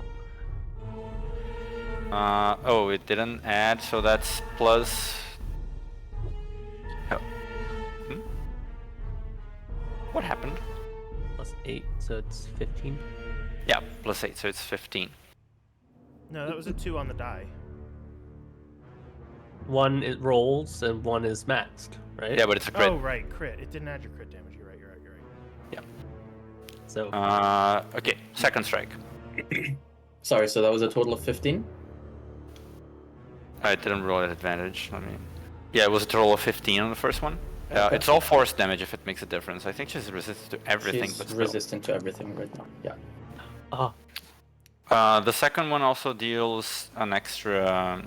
Oh, it didn't add, so that's plus. Oh. Hmm? What happened? Plus 8, so it's 15. Yeah, plus 8, so it's 15. No, that was a 2 on the die. One it rolls and one is maxed, right? Yeah, but it's a crit. Oh, right, crit. It didn't add your crit damage. You're right. So Okay, second strike. Sorry, so that was a total of 15? I didn't roll at advantage. I mean, yeah, it was a total of 15 on the first one. Okay. It's all force damage if it makes a difference. I think she's resistant to everything, She's but still. resistant to everything right now. Yeah. The second one also deals an extra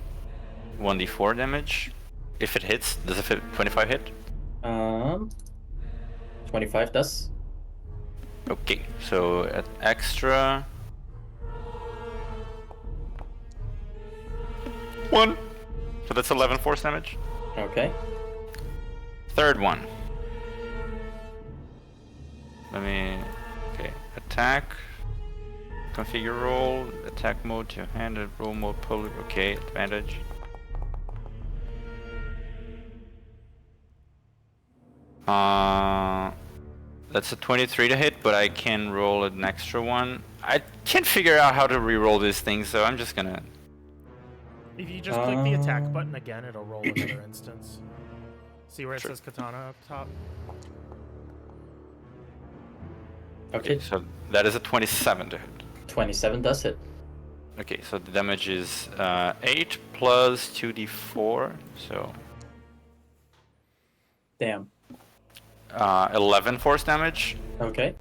1d4 damage. If it hits, does a 25 hit? 25 does. Okay, so at extra 1. So that's 11 force damage. Okay. Third one. Okay, attack. Configure roll. Attack mode, two-handed. Roll mode, public. Okay, advantage. That's a 23 to hit, but I can roll an extra one. I can't figure out how to re-roll these things, so I'm just gonna. If you just click the attack button again, it'll roll another instance. See where it Sure. says katana up top? Okay. So that is a 27 to hit. 27 does hit. Okay, so the damage is 8 plus 2d4, so Damn. 11 force damage. Okay.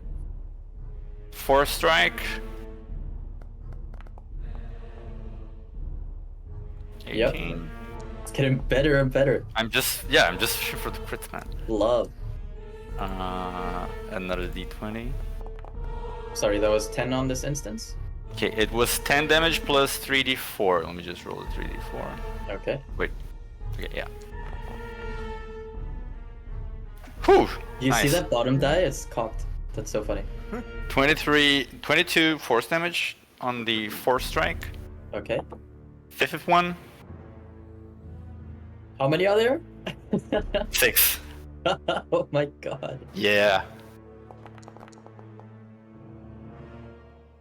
Fourth strike. 18. Yep. It's getting better and better. I'm just shooting for the crit, man. Love. Another d20. Sorry, that was 10 on this instance? Okay, it was 10 damage plus 3d4. Let me just roll the 3d4. Okay. Wait. Okay, yeah. Whew! You Nice. see that bottom die? It's cocked. That's so funny. 22 force damage on the fourth strike. Okay. Fifth one, How many are there? 6. Oh my god. Yeah.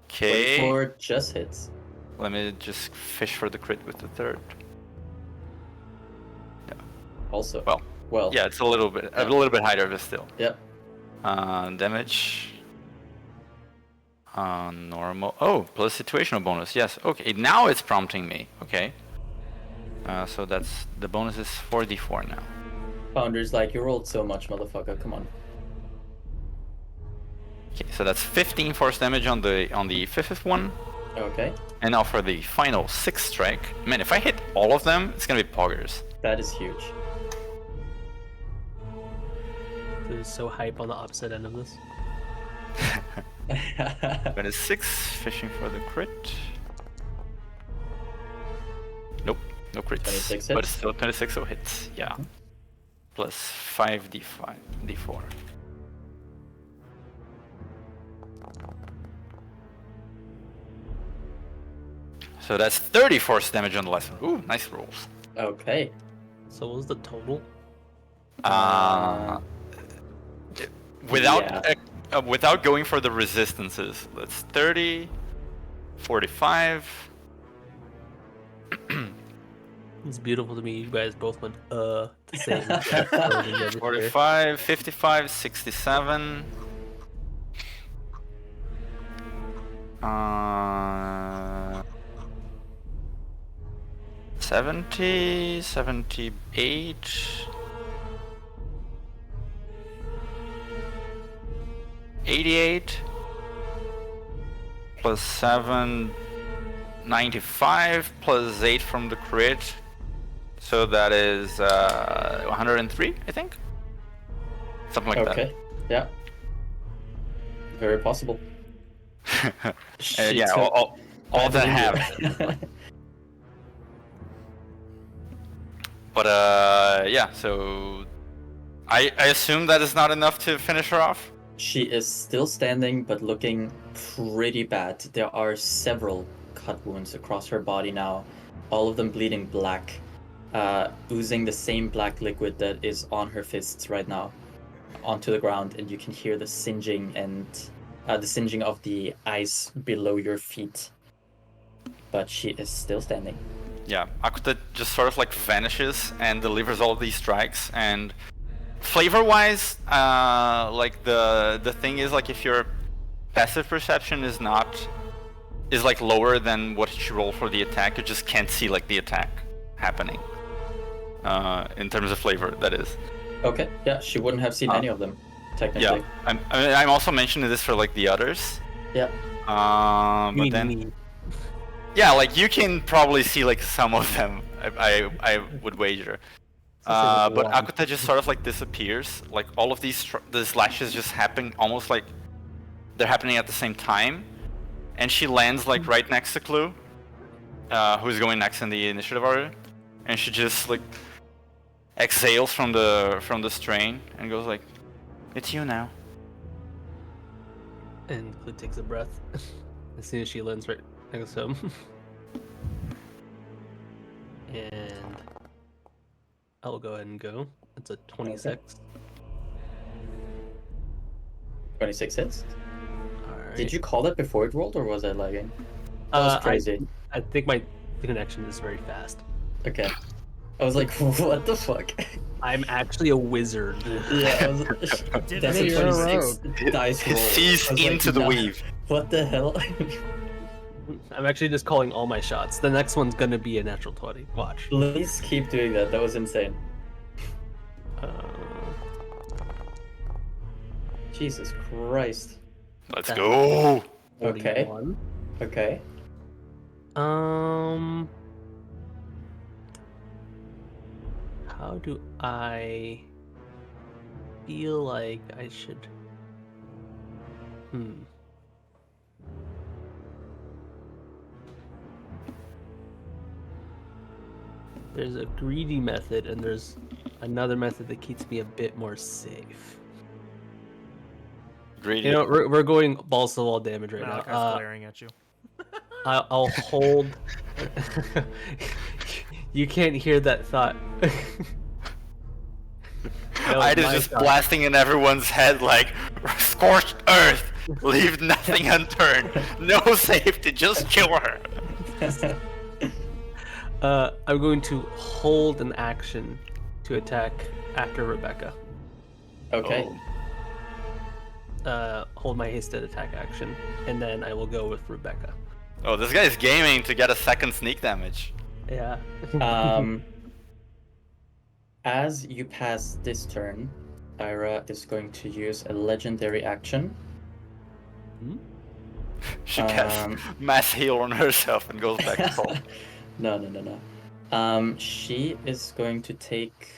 Okay. 24 just hits. Let me just fish for the crit with the third. Also. Well, Well. yeah, it's a little bit higher, but still. Yep. Damage. Normal. Oh, plus situational bonus. Yes. Okay. Now it's prompting me. Okay. So that's the bonus is 4d4 now. Founder's like, you rolled so much, motherfucker. Come on. Okay. So that's 15 force damage on the fifth one. Okay. And now for the final 6th strike. Man, if I hit all of them, it's gonna be poggers. That is huge. Who's so hype on the opposite end of this? 26, fishing for the crit. Nope, no crits. 26 But hits? it's still 26, so hits, yeah. Plus 5d5, d4. So that's 30 force damage on the last one. Ooh, nice rolls. Okay. So what was the total? Without yeah. without going for the resistances, that's 30, 45. It's beautiful to me. You guys both went the same. Yeah, 45, 55, 67. 70, 78. 88 plus 7, 95 plus 8 from the crit. So that is 103, I think? Something like Okay. Yeah. Very possible. that. Shit, Yeah, so- all that have. But yeah, so I assume that is not enough to finish her off. She is still standing, but looking pretty bad. There are several cut wounds across her body now, all of them bleeding black, oozing the same black liquid that is on her fists right now onto the ground, and you can hear the singeing and the singeing of the ice below your feet. But she is still standing. Yeah, Akuta just sort of like vanishes and delivers all these strikes. And flavor-wise, like the thing is, like, if your passive perception is like lower than what you roll for the attack, you just can't see like the attack happening. In terms of flavor, that is. Okay, yeah, she wouldn't have seen any of them, technically. Yeah, I'm also mentioning this for like the others. Yeah. But then, yeah, like you can probably see like some of them. I would wager. But Akuta just sort of like disappears. Like all of these slashes just happen almost like they're happening at the same time, and she lands like right next to Clue, who's going next in the initiative order, and she just like exhales from the strain and goes like, "It's you now." And Clue takes a breath as soon as she lands right next to him. And I'll go ahead and go. It's a 26. 26 hits. Alright. Did you call it before it rolled, or was I lagging? That was crazy. I think my connection is very fast. Okay. I was like, what the fuck? I'm actually a wizard. Yeah, I was that's a You're a 26 dice roll. Sees I was like, into the nah, weave. What the hell? I'm actually just calling all my shots. The next one's gonna be a natural 20. Watch. Please keep doing that. That was insane. Jesus Christ. Let's go. Okay. 41. Okay. How do I feel like I should? There's a greedy method, and there's another method that keeps me a bit more safe. Greedy. You know, we're going balls to the wall damage right Malachi's now. glaring at you. I'll hold. You can't hear that thought. Ida is just blasting in everyone's head like, scorched earth, leave nothing unturned, no safety, just kill her. I'm going to hold an action to attack after Rebecca. Okay. Hold my hasted attack action, and then I will go with Rebecca. Oh, this guy's gaming to get a second sneak damage. Yeah. As you pass this turn, Ira is going to use a legendary action. She casts mass heal on herself and goes back to full. No. She is going to take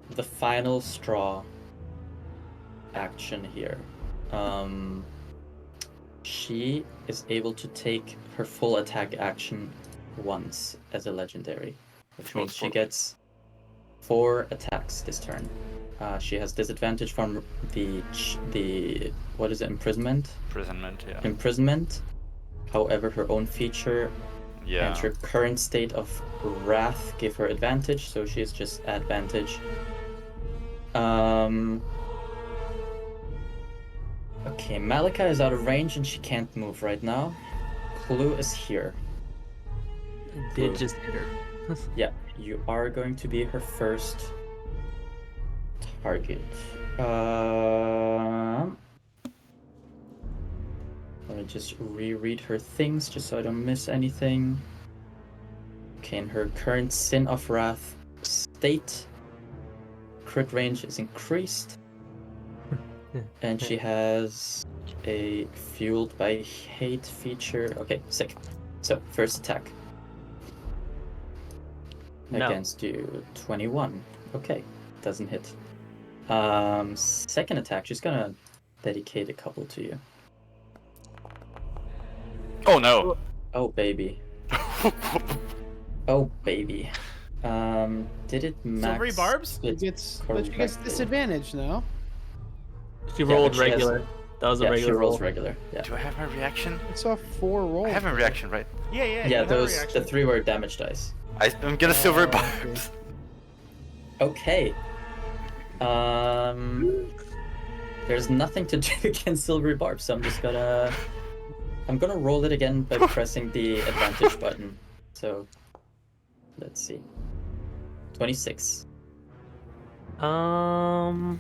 the final straw action here. She is able to take her full attack action once as a legendary, which means she gets 4 attacks this turn. She has disadvantage from the what is it, imprisonment? Imprisonment, yeah. Imprisonment. However, her own feature and her current state of wrath give her advantage, so she is just advantage. Okay, Malika is out of range and she can't move right now. Clue is here. Did just hit her. Yeah, you are going to be her first target. Let me just reread her things just so I don't miss anything. Okay, in her current Sin of Wrath state, crit range is increased. And she has a Fueled by Hate feature. Okay, sick. So, first attack. No. Against you, 21. Okay, doesn't hit. Second attack, she's gonna dedicate a couple to you. Oh no. Oh, baby. Oh, baby. Did it max? Silvery barbs? it But she gets correctly? disadvantage, no? She Yeah, rolled but she has- regular. That was a Yeah, she regular rolls roll. regular. Yeah. Do I have my reaction? It's a 4 roll. I have my reaction, right? Yeah, yeah. you Yeah, have a those reaction. the 3 were damage dice. I'm gonna silver okay. barbs. Okay. There's nothing to do against Silvery Barb, so I'm gonna roll it again by pressing the advantage button. So let's see. 26. Hold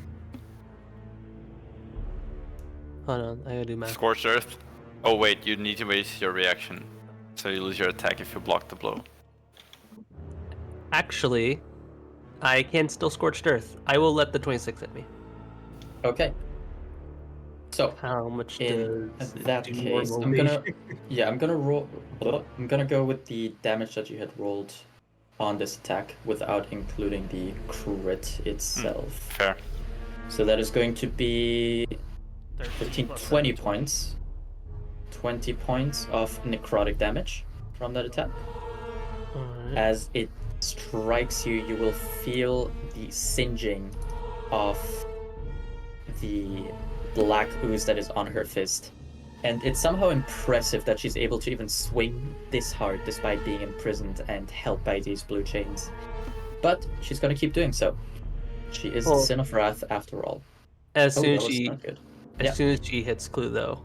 on, I gotta do math. Scorched Earth. Oh wait, you need to waste your reaction, so you lose your attack if you block the blow. Actually, I can still Scorched Earth. I will let the 26 hit me. Okay. So How much in does it that do case, I'm normally? gonna go with the damage that you had rolled on this attack without including the crit itself. Fair. So that is going to be 13 plus 20 7, points. 20 points of necrotic damage from that attack. Alright. As it strikes you, you will feel the singeing of the black ooze that is on her fist. And it's somehow impressive that she's able to even swing this hard despite being imprisoned and held by these blue chains. But she's gonna keep doing so. She is Well, Sin of Wrath after all. As Oh, soon that as was she not good. As Yeah. soon as she hits Clue, though,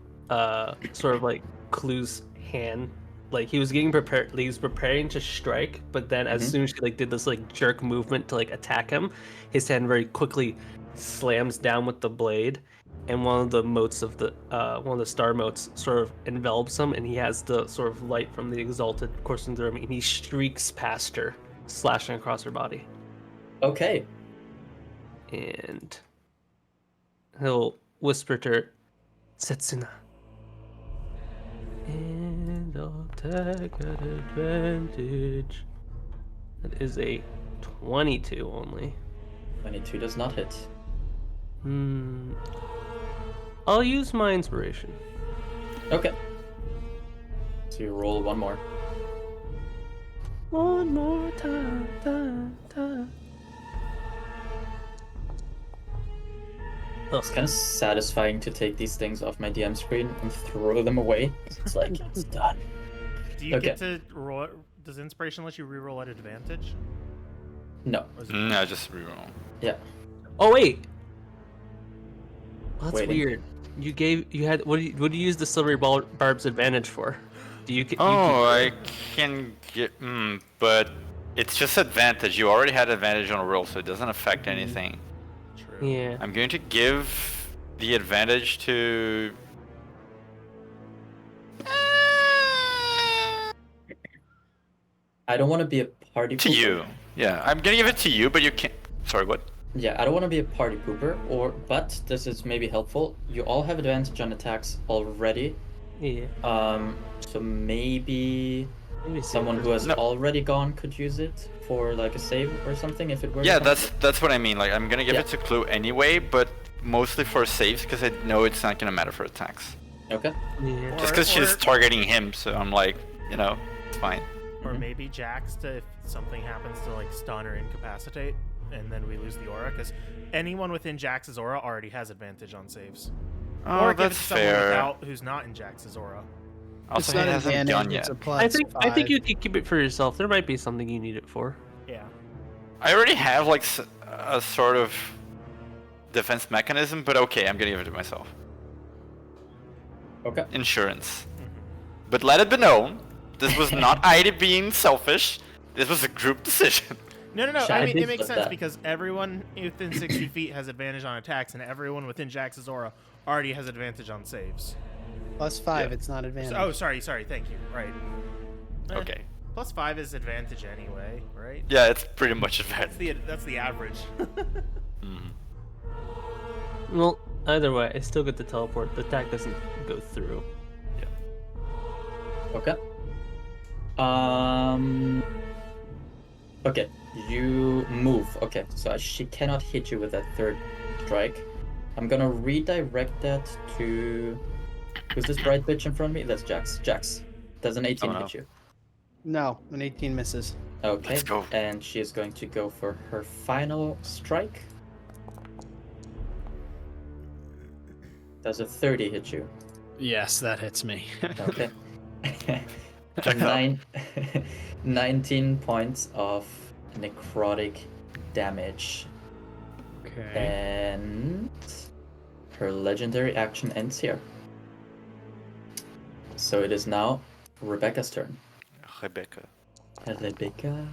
sort of like Clue's hand, like he was getting prepared, he was preparing to strike, but then as Mhm. soon as she like did this like jerk movement to like attack him, his hand very quickly slams down with the blade, and one of the motes of the one of the star motes sort of envelops him, and he has the sort of light from the exalted coursing through him, and he streaks past her, slashing across her body, Okay. and he'll whisper to her, Setsuna. And I'll attack at advantage. That is a 22 only. 22 does not hit. I'll use my inspiration. Okay. So you roll one more. One more time. It's kind of satisfying to take these things off my DM screen and throw them away. It's like, it's done. Do you get Okay. to roll? Does inspiration let you reroll at advantage? No. Or is it- No, just reroll. Yeah. Oh wait. Well, that's Waiting. weird. You had what do you use the silvery barb's advantage for? Do you? Oh, I can get. But it's just advantage. You already had advantage on a roll, so it doesn't affect anything. True. Yeah. I'm going to give the advantage to. I don't want to be a party To pooper. you. Yeah, I'm gonna give it to you, but you can't. Sorry, what? Yeah, I don't want to be a party pooper, but this is maybe helpful. You all have advantage on attacks already. Yeah. So maybe Maybe someone who has No. already gone could use it for like a save or something if it were. to Yeah, come that's what I mean. Like, I'm gonna give Yeah. it to Clue anyway, but mostly for saves because I know it's not gonna matter for attacks. through. Okay. Yeah. Just because she's targeting him, so I'm like, it's fine. Or maybe Jax to if something happens to like stun or incapacitate, and then we lose the aura, because anyone within Jax's aura already has advantage on saves. Oh, or give it that's to someone fair. without who's not in Jax's aura. It's Also, not he hasn't advantage, gone it's yet. a plus I think 5. you can keep it for yourself. There might be something you need it for. Yeah. I already have like a sort of defense mechanism, but okay, I'm gonna give it to myself. Okay. Insurance. But let it be known, this was not Ida being selfish. This was a group decision. No. Shit, I I mean, did it makes flip sense that. because everyone within 60 feet has advantage on attacks, and everyone within Jax's aura already has advantage on saves. Plus 5, Yeah. it's not advantage. Oh, sorry. Thank you. Right. Okay. Plus 5 is advantage anyway, right? Yeah, it's pretty much advantage. That's the average. Well, either way, I still get to teleport. The attack doesn't go through. Okay. Okay, you move. Okay, so she cannot hit you with that third strike. I'm gonna redirect that to. Who's this bright bitch in front of me? That's Jax. Jax. Does an 18 Oh, no. hit you? No, an 18 misses. Okay. Let's go. And she is going to go for her final strike. Does a 30 hit you? Yes, that hits me. Okay. Checks out. 19 points of necrotic damage. Okay. And her legendary action ends here. So it is now Rebecca's turn. Rebecca. Rebecca.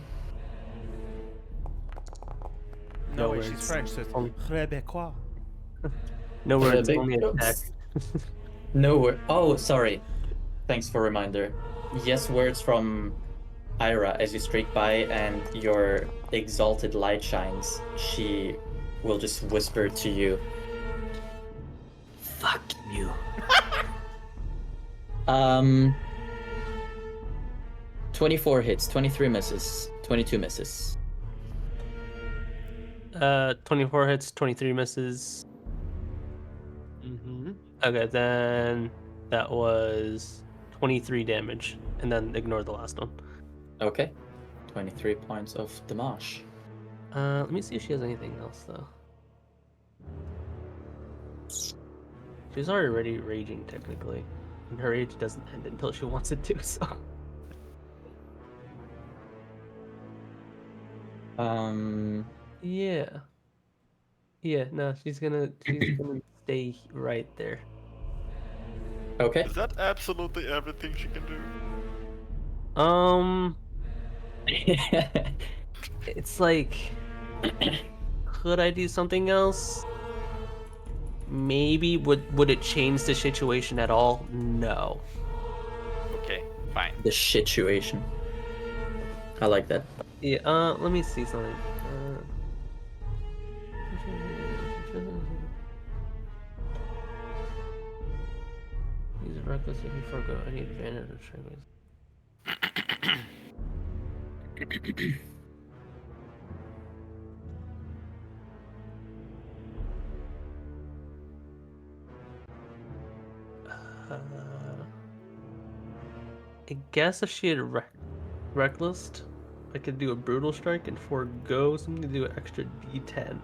No, No wait, she's words. French, so it's Rebecca. No words, only Rebecca. attack. No word. Oh, sorry. Thanks for reminder. Yes, words from Ira as you streak by and your exalted light shines. She will just whisper to you. Fuck you. 24 hits, 23 misses, 22 misses. 24 hits, 23 misses. Mm-hmm. Okay, then that was 23 damage, and then ignore the last one. Okay. 23 points of damage. Let me see if she has anything else though. She's already raging technically, and her rage doesn't end until she wants it to. So yeah, no, she's gonna stay right there. Okay. Is that absolutely everything she can do? It's like, could I do something else? Maybe. Would it change the situation at all? No. Okay, fine. The situation. I like that. Yeah. Let me see something. Use reckless if you forgo any advantage of triggers. I guess if she had reckless, I could do a brutal strike and forego something to do an extra D10.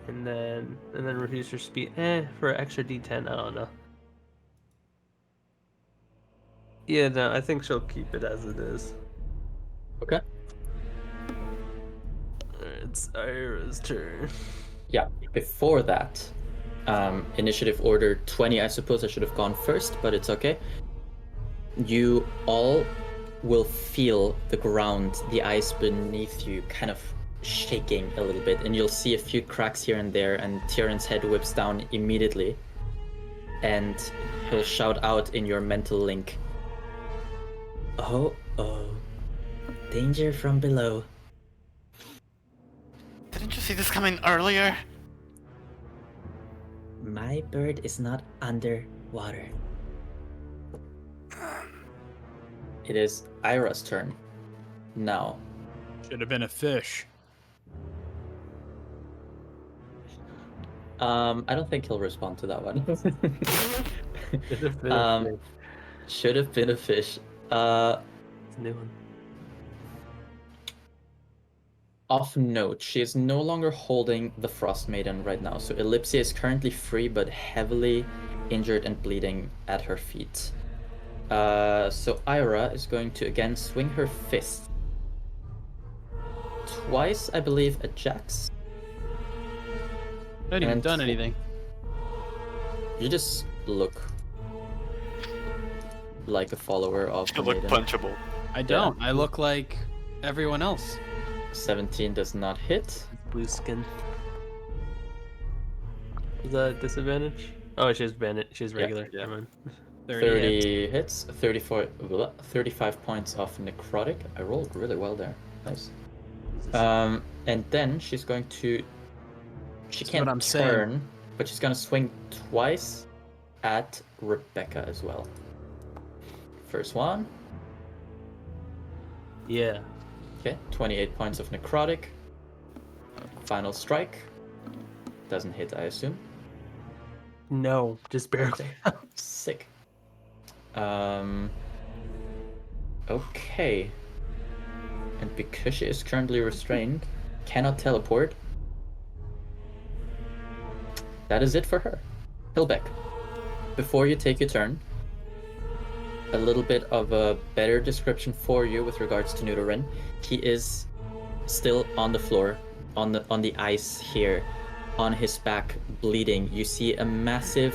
And then reduce her speed. For an extra D10, I don't know. Yeah, no, I think she'll keep it as it is. Okay. It's Ira's turn. Yeah. Before that, initiative order 20. I suppose I should have gone first, but it's okay. You all will feel the ground, the ice beneath you kind of shaking a little bit, and you'll see a few cracks here and there, and Tyrion's head whips down immediately, and he'll shout out in your mental link, "Oh, danger from below." Didn't you see this coming earlier? My bird is not underwater. It is Ira's turn. Now. Should have been a fish. I don't think he'll respond to that one. Should have been a fish. Should have been a fish. It's a new one. Of note, she is no longer holding the Frost Maiden right now, so Ellipsia is currently free but heavily injured and bleeding at her feet. So Ira is going to again swing her fist. Twice, I believe, at Jax. I haven't even And done anything. You just look like a follower of You the look Maiden. punchable. I don't. I look like everyone else. 17 does not hit. Blue skin. Is that a disadvantage? Oh, she has bandit. She has regular. yeah. Never mind. 30 hits, 35 points of necrotic. I rolled really well there. Nice. And then she's going to. She That's can't what I'm saying. turn, but she's going to swing twice at Rebecca as well. First one. Yeah. Okay, 28 points of necrotic. Final strike. Doesn't hit, I assume. No, just barely. Sick. Okay. And because she is currently restrained, cannot teleport, that is it for her. Hilbeck, before you take your turn, a little bit of a better description for you with regards to Nudorin. He is still on the floor, on the ice here, on his back, bleeding. You see a massive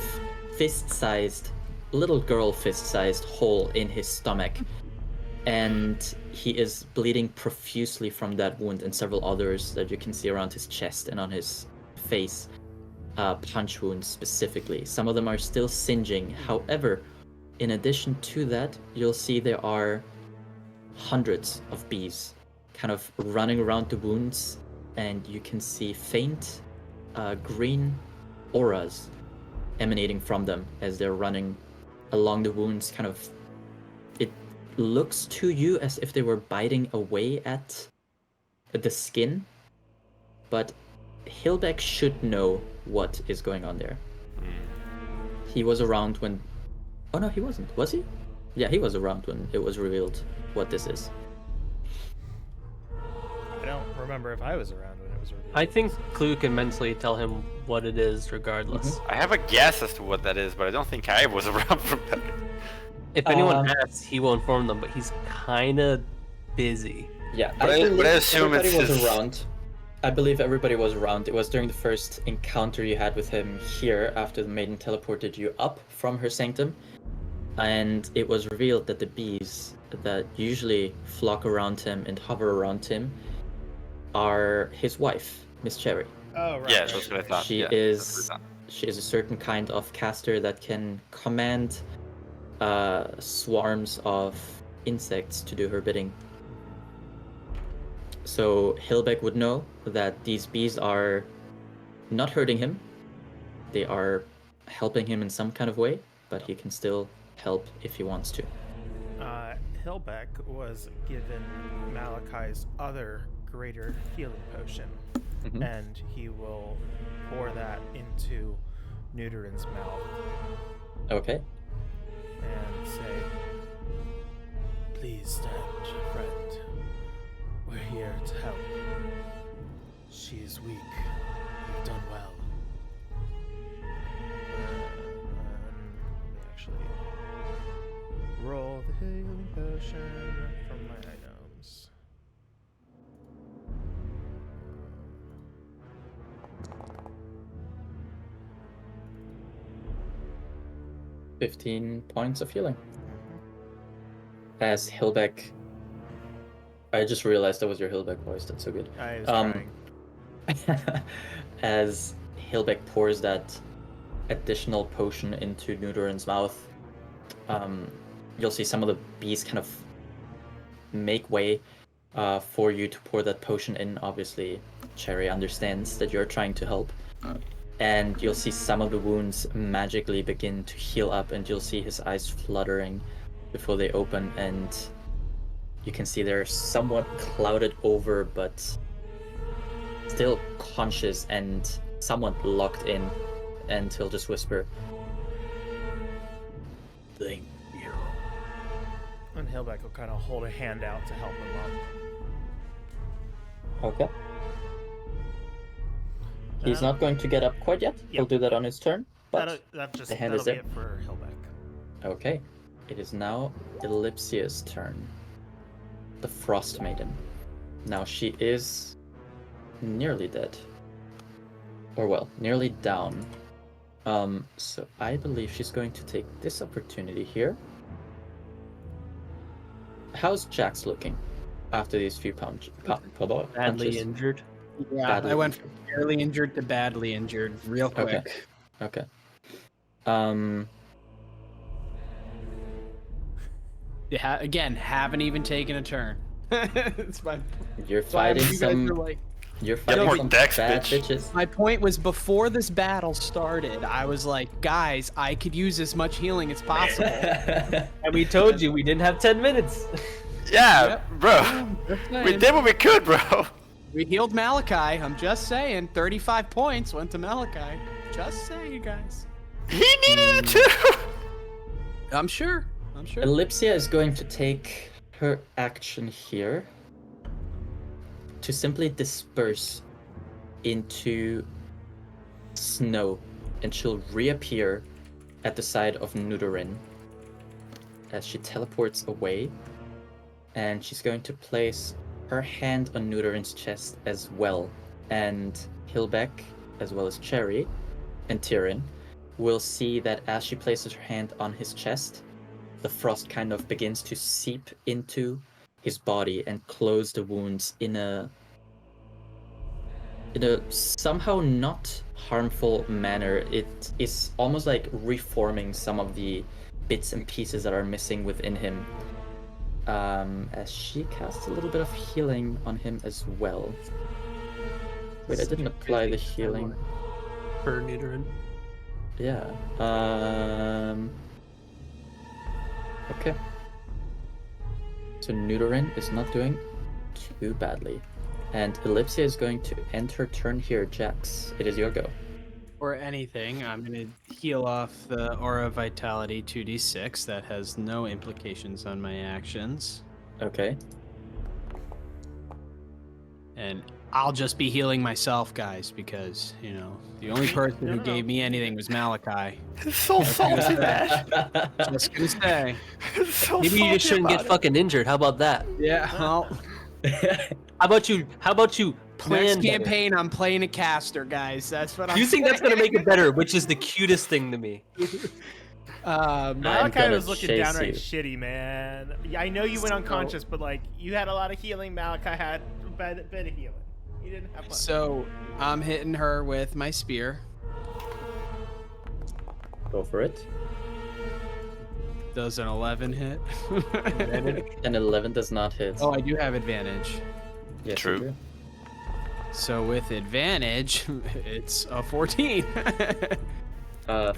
fist-sized, little girl fist-sized hole in his stomach. And he is bleeding profusely from that wound and several others that you can see around his chest and on his face. Punch wounds specifically. Some of them are still singeing. However, in addition to that, you'll see there are hundreds of bees kind of running around the wounds, and you can see faint green auras emanating from them as they're running along the wounds. Kind of, it looks to you as if they were biting away at the skin, but Hilbeck should know what is going on there. He was around when... Oh no, he wasn't. Was he? Yeah, he was around when it was revealed what this is. I don't remember if I was around when it was revealed. I think Clue can mentally tell him what it is regardless. I have a guess as to what that is, but I don't think I was around for that. If anyone asks, he will inform them, but he's kind of busy. Yeah, But I assume everybody it's was his- around. I believe everybody was around. It was during the first encounter you had with him here after the maiden teleported you up from her sanctum. And it was revealed that the bees that usually flock around him and hover around him are his wife, Miss Cherry. Oh, right. Yeah, right, that's what I right. thought. She yeah, is that's what I thought. she is a certain kind of caster that can command swarms of insects to do her bidding. So Hilbeck would know that these bees are not hurting him. They are helping him in some kind of way, but he can still help if he wants to. Hilbeck was given Malachi's other greater healing potion, Mhm. and he will pour that into Nudorin's mouth Okay. and say, "Please stand, friend. We're here to help. She is weak. You've done well." Let me actually roll the healing potion from my items. – 15 points of healing. As Hilbeck... I just realized that was your Hilbeck voice. That's so good. I was trying. As Hilbeck pours that additional potion into Nudorin's mouth, you'll see some of the bees kind of make way for you to pour that potion in. Obviously, Cherry understands that you're trying to help. And you'll see some of the wounds magically begin to heal up, and you'll see his eyes fluttering before they open, and you can see they're somewhat clouded over, but still conscious and somewhat locked in, and he'll just whisper, "Thank you." And Hilbeck will kind of hold a hand out to help him up. Okay. He's not going to get up quite yet. He'll Yep. do that on his turn, but the hand is that'll be there. it for Hilbeck. Okay. It is now Ellipsia's turn. The Frost Maiden. Now she is nearly dead. Or well, nearly down. So I believe she's going to take this opportunity here. How's Jax looking after these few punches? Badly injured. Yeah, Badly I went from barely injured to badly injured real quick. Okay. Yeah, again, haven't even taken a turn. It's my. You're Why fighting you guys some. are like, You're Get fighting more some dex, bad bitch. bitches. my point was before this battle started, I was like, guys, I could use as much healing as possible. And we told you we didn't have 10 minutes. Yeah, Yep. bro. Just We saying. did what we could, bro. We healed Malachi. I'm just saying, 35 points went to Malachi. Just saying, guys. He needed it too. I'm sure. Ellipsia is going to take her action here to simply disperse into snow and she'll reappear at the side of Nudorin as she teleports away. And she's going to place her hand on Nudorin's chest as well. And Hilbeck, as well as Cherry and Tyrion, will see that as she places her hand on his chest, the frost kind of begins to seep into his body and close the wounds in a somehow not harmful manner. It is almost like reforming some of the bits and pieces that are missing within him. As she casts a little bit of healing on him as well. Wait, I didn't apply the healing. For Nidoran. Yeah. Okay. So Nudorin is not doing too badly. And Ellipsia is going to end her turn here. Jax, it is your go. Or anything, I'm going to heal off the Aura Vitality 2d6. That has no implications on my actions. Okay. And I'll just be healing myself, guys, because, you know, the only person who gave me anything was Malachi. It's so salty, Bash. Just gonna say. It's so Maybe you just shouldn't get fucking injured. How about that? Yeah, well, How about you plan next better? campaign, I'm playing a caster, guys. That's what I'm Do you think that's gonna make it better? Which is the cutest thing to me. Malachi gonna was looking chase downright you. shitty, man. Yeah, I know you went unconscious, but like you had a lot of healing. Malachi had a bit of healing. He didn't have much. So I'm hitting her with my spear. Go for it. Does an 11 hit? An 11 does not hit. Oh, I do have advantage. Yes, True. you do. So with advantage, it's a 14.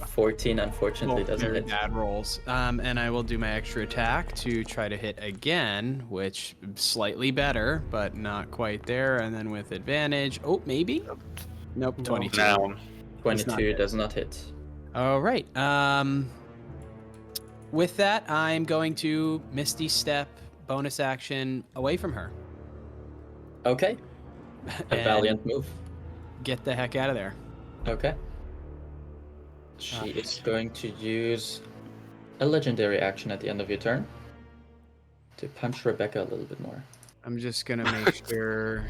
14 unfortunately doesn't Very hit. bad rolls. And I will do my extra attack to try to hit again, which slightly better, but not quite there. And then with advantage, oh, maybe? Nope, 22. No. 22 does not hit. All right. With that, I'm going to Misty Step, bonus action, away from her. Okay. A And valiant move. Get the heck out of there. Okay. She is going to use a legendary action at the end of your turn to punch Rebecca a little bit more. I'm just going to make sure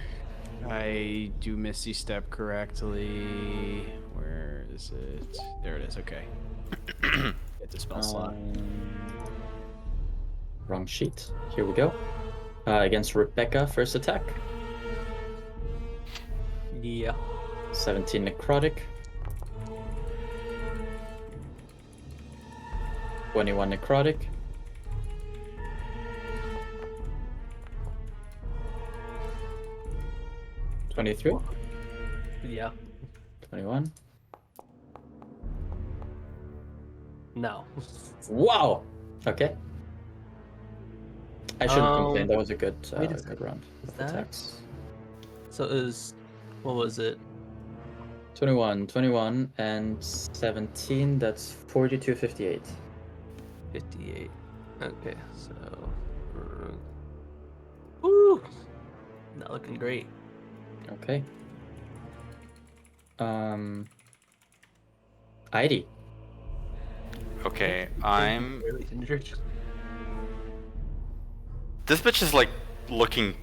I do Misty Step correctly. Where is it? There it is. Okay. Get the spell slot. Wrong sheet. Here we go. Against Rebecca, first attack. Yeah. 17 necrotic. 21 necrotic. $23. Yeah. 21. No. Wow! Okay. I shouldn't complain. That was a good, wait a good second. round Is of that- attacks. So it was, what was it? 21, and 17. That's 42, 58. 58. Okay, so. Woo! Not looking great. Okay. Heidi. Okay, I'm. Really injured. This bitch is like looking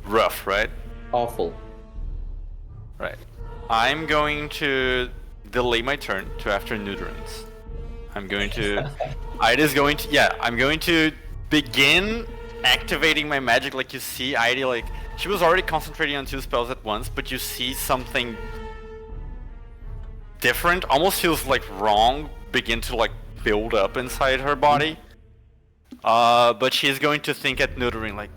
rough, right? Awful. Right. I'm going to delay my turn to after Nutrents. I'm going to. Ida's going to. Yeah, I'm going to begin activating my magic. Like you see, Ida, like she was already concentrating on 2 spells at once, but you see something different. Almost feels like wrong. Begin to like build up inside her body. But she's going to think at Nudorin like,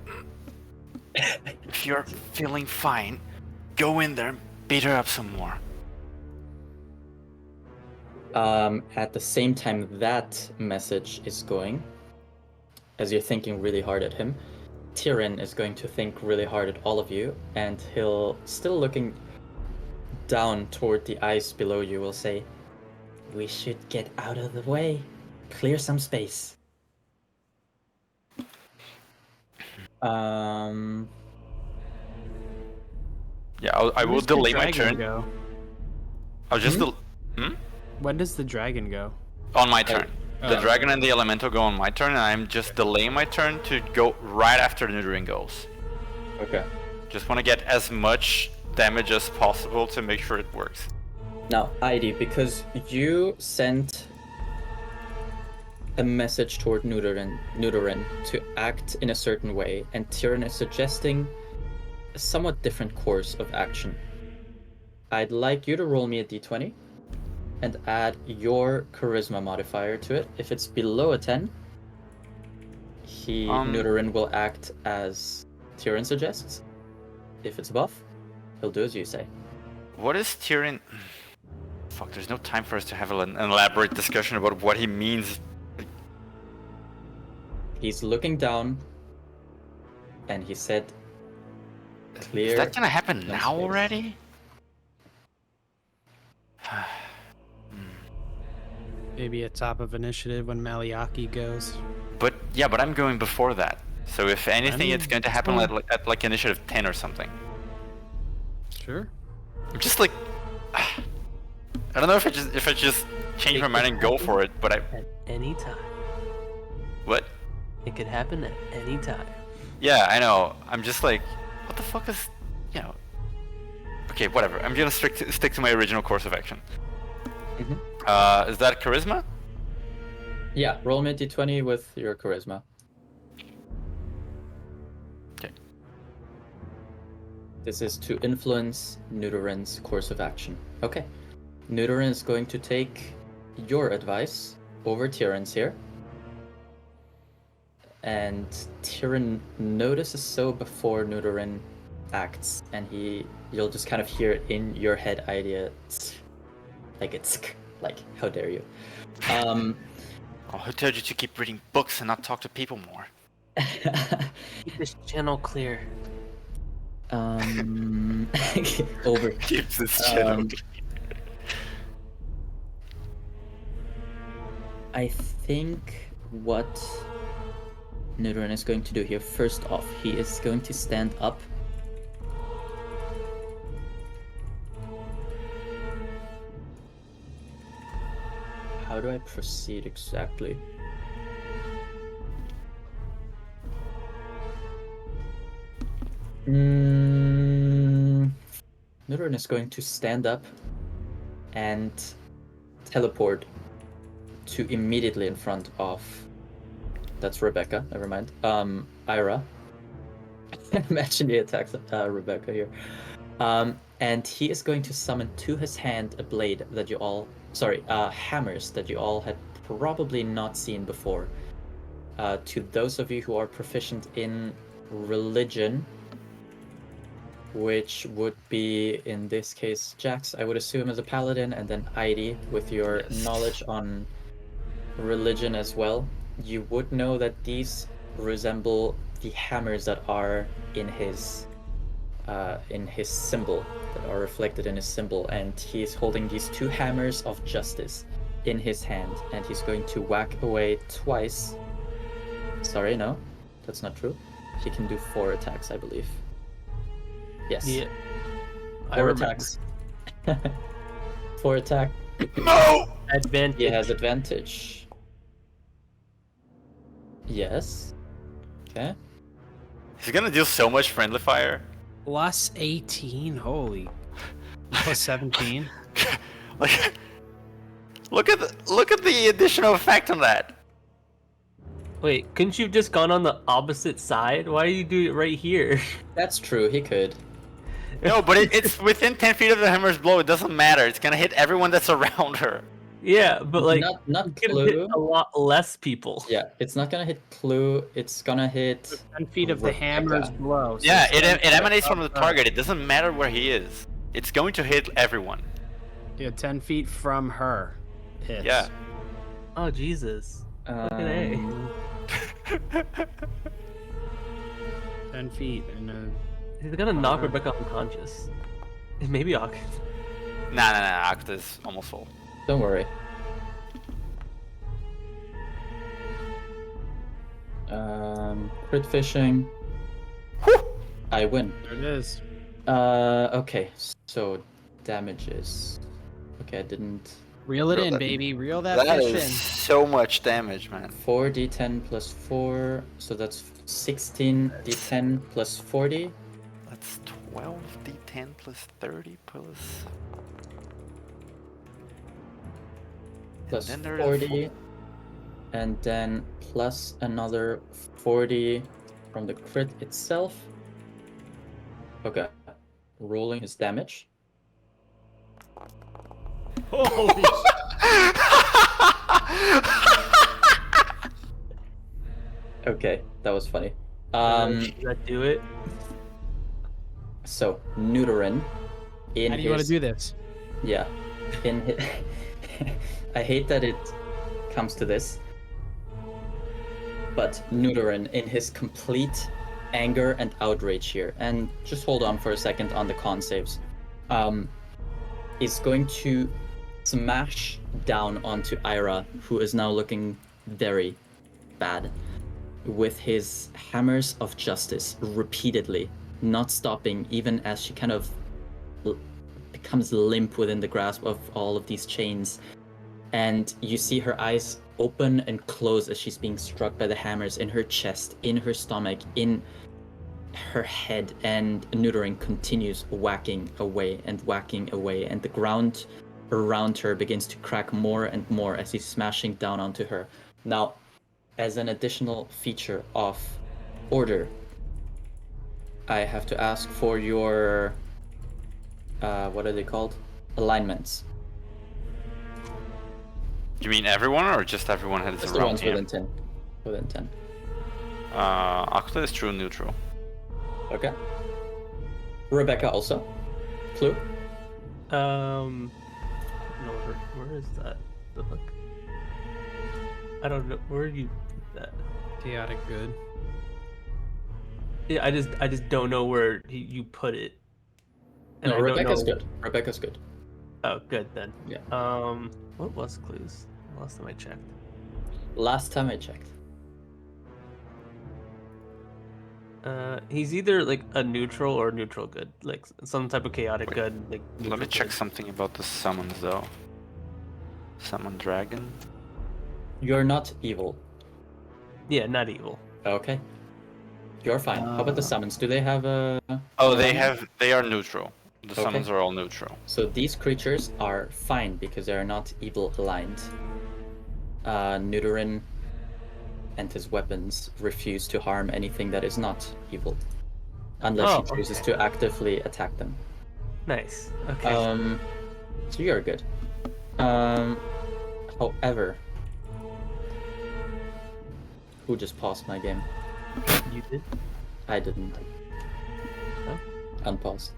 if you're feeling fine, go in there, beat her up some more. At the same time that message is going, as you're thinking really hard at him, Tyrion is going to think really hard at all of you, and he'll, still looking down toward the ice below you, will say, "We should get out of the way. Clear some space." Yeah, I will Where's the delay my dragon turn. go? I'll just When does the dragon go? On my turn. The Oh. dragon and the elemental go on my turn, and I'm just delaying my turn to go right after the neutering goes. Okay. Just want to get as much damage as possible to make sure it works. Now, Heidi, because you sent a message toward Neuterin to act in a certain way, and Tyrion is suggesting a somewhat different course of action. I'd like you to roll me a d20 and add your charisma modifier to it. If it's below a 10, Neuterin will act as Tyrion suggests. If it's above, he'll do as you say. What is Tyrion? Fuck, there's no time for us to have an elaborate discussion about what he means. He's looking down, and he said, "Clear." Is that gonna happen no now space. already? Maybe at top of initiative when Maliaki goes. But yeah, but I'm going before that. So if anything, mean, it's going to happen at like initiative 10 or something. Sure. I'm just like, I don't know if I just change my mind and go for it, but I At any time. what? It could happen at any time. Yeah, I know. I'm just like, what the fuck is, you know? Okay, whatever. I'm gonna stick to my original course of action. Mhm. Is that charisma? Yeah, roll me a d20 with your charisma. Okay. This is to influence Neuterin's course of action. Okay. Neuterin is going to take your advice over Tyrion's here. And Tyrion notices so before Neuterin acts, and you'll just kind of hear it in your head idea, like, how dare you? Oh, who told you to keep reading books and not talk to people more? Keep this channel clear. Over. Keeps this channel. I think what Neuterin is going to do here, first off, he is going to stand up. How do I proceed exactly? Neuterin is going to stand up and teleport to immediately in front of... That's Rebecca, never mind. Ira. Imagine he attacks Rebecca here. And he is going to summon to his hand a blade that you all... hammers that you all had probably not seen before. To those of you who are proficient in religion, which would be, in this case, Jax, I would assume, as a paladin, and then Heidi, with your knowledge on religion as well, you would know that these resemble the hammers that are in his symbol, that are reflected in his symbol, and he's holding these two hammers of justice in his hand, and he's going to whack away twice. Sorry, no, that's not true. He can do 4 attacks, I believe. Yes. Yeah. 4 attacks. 4 attack. No! Advantage. He has advantage. Yes. Okay. He's gonna deal so much friendly fire. Plus 18. Holy. Plus 17. Like, look at the additional effect on that. Wait, couldn't you have just gone on the opposite side? Why do you do it right here? That's true, he could. No, but it's within 10 feet of the hammer's blow. It doesn't matter. It's gonna hit everyone that's around her. Yeah, but like, not it could hit Clue. a lot less people. Yeah, it's not gonna hit Clue, it's gonna hit 10 feet of the Rebecca. hammer's blow. So Yeah, it's it emanates from the up, target. It doesn't matter where he is. It's going to hit everyone. Yeah, 10 feet from her. Hits. Yeah. Oh Jesus! Look at A. 10 feet and He's gonna knock Rebecca unconscious. Maybe Ock. Nah. Act is almost full. Don't worry. Crit fishing. I win. there it is. Okay, so damages. Okay, I didn't Reel it Reel in, that- baby. Reel that That fish is in. so much damage, man. 4d10 plus 4, so that's 16d10 plus 40. That's 12d10 plus 30 plus. Plus then there's a 40, and then plus another 40 from the crit itself. Okay, rolling his damage. Holy Okay, that was funny. Does that do it? So Neuterin, in How do you want to his do this? yeah, in his, I hate that it comes to this, but Neuterin, in his complete anger and outrage here, and just hold on for a second on the con saves, is going to smash down onto Ira, who is now looking very bad, with his hammers of justice repeatedly, not stopping even as she kind of becomes limp within the grasp of all of these chains. And you see her eyes open and close as she's being struck by the hammers in her chest, in her stomach, in her head, and Neuterin continues whacking away, and the ground around her begins to crack more and more as he's smashing down onto her. Now, as an additional feature of order, I have to ask for your what are they called? Alignments. You mean everyone, or just everyone has Just the around ones here? within 10. Within 10. Octa is true neutral. Okay. Rebecca also. Clue? No, where is that? The fuck? I don't know. Where do you put that? Chaotic good. Yeah, I just don't know where you put it. And No, I don't Rebecca's know. good. Rebecca's good. Oh, good then. Yeah. What was clues? Last time I checked. Last time I checked. He's either like a neutral or neutral good, like some type of chaotic Wait, good. Like Let me neutral check good. something about the summons though. Summon dragon. You're not evil. Yeah, not evil. Okay. You're fine. How about the summons? Do they have a... Oh, alignment? they are neutral. The Okay. summons are all neutral. So these creatures are fine because they are not evil aligned. Neuterin and his weapons refuse to harm anything that is not evil, unless Oh, she chooses okay. to actively attack them. Nice. Okay. So you're good. However, who just paused my game? You did. I didn't. Oh. Unpause.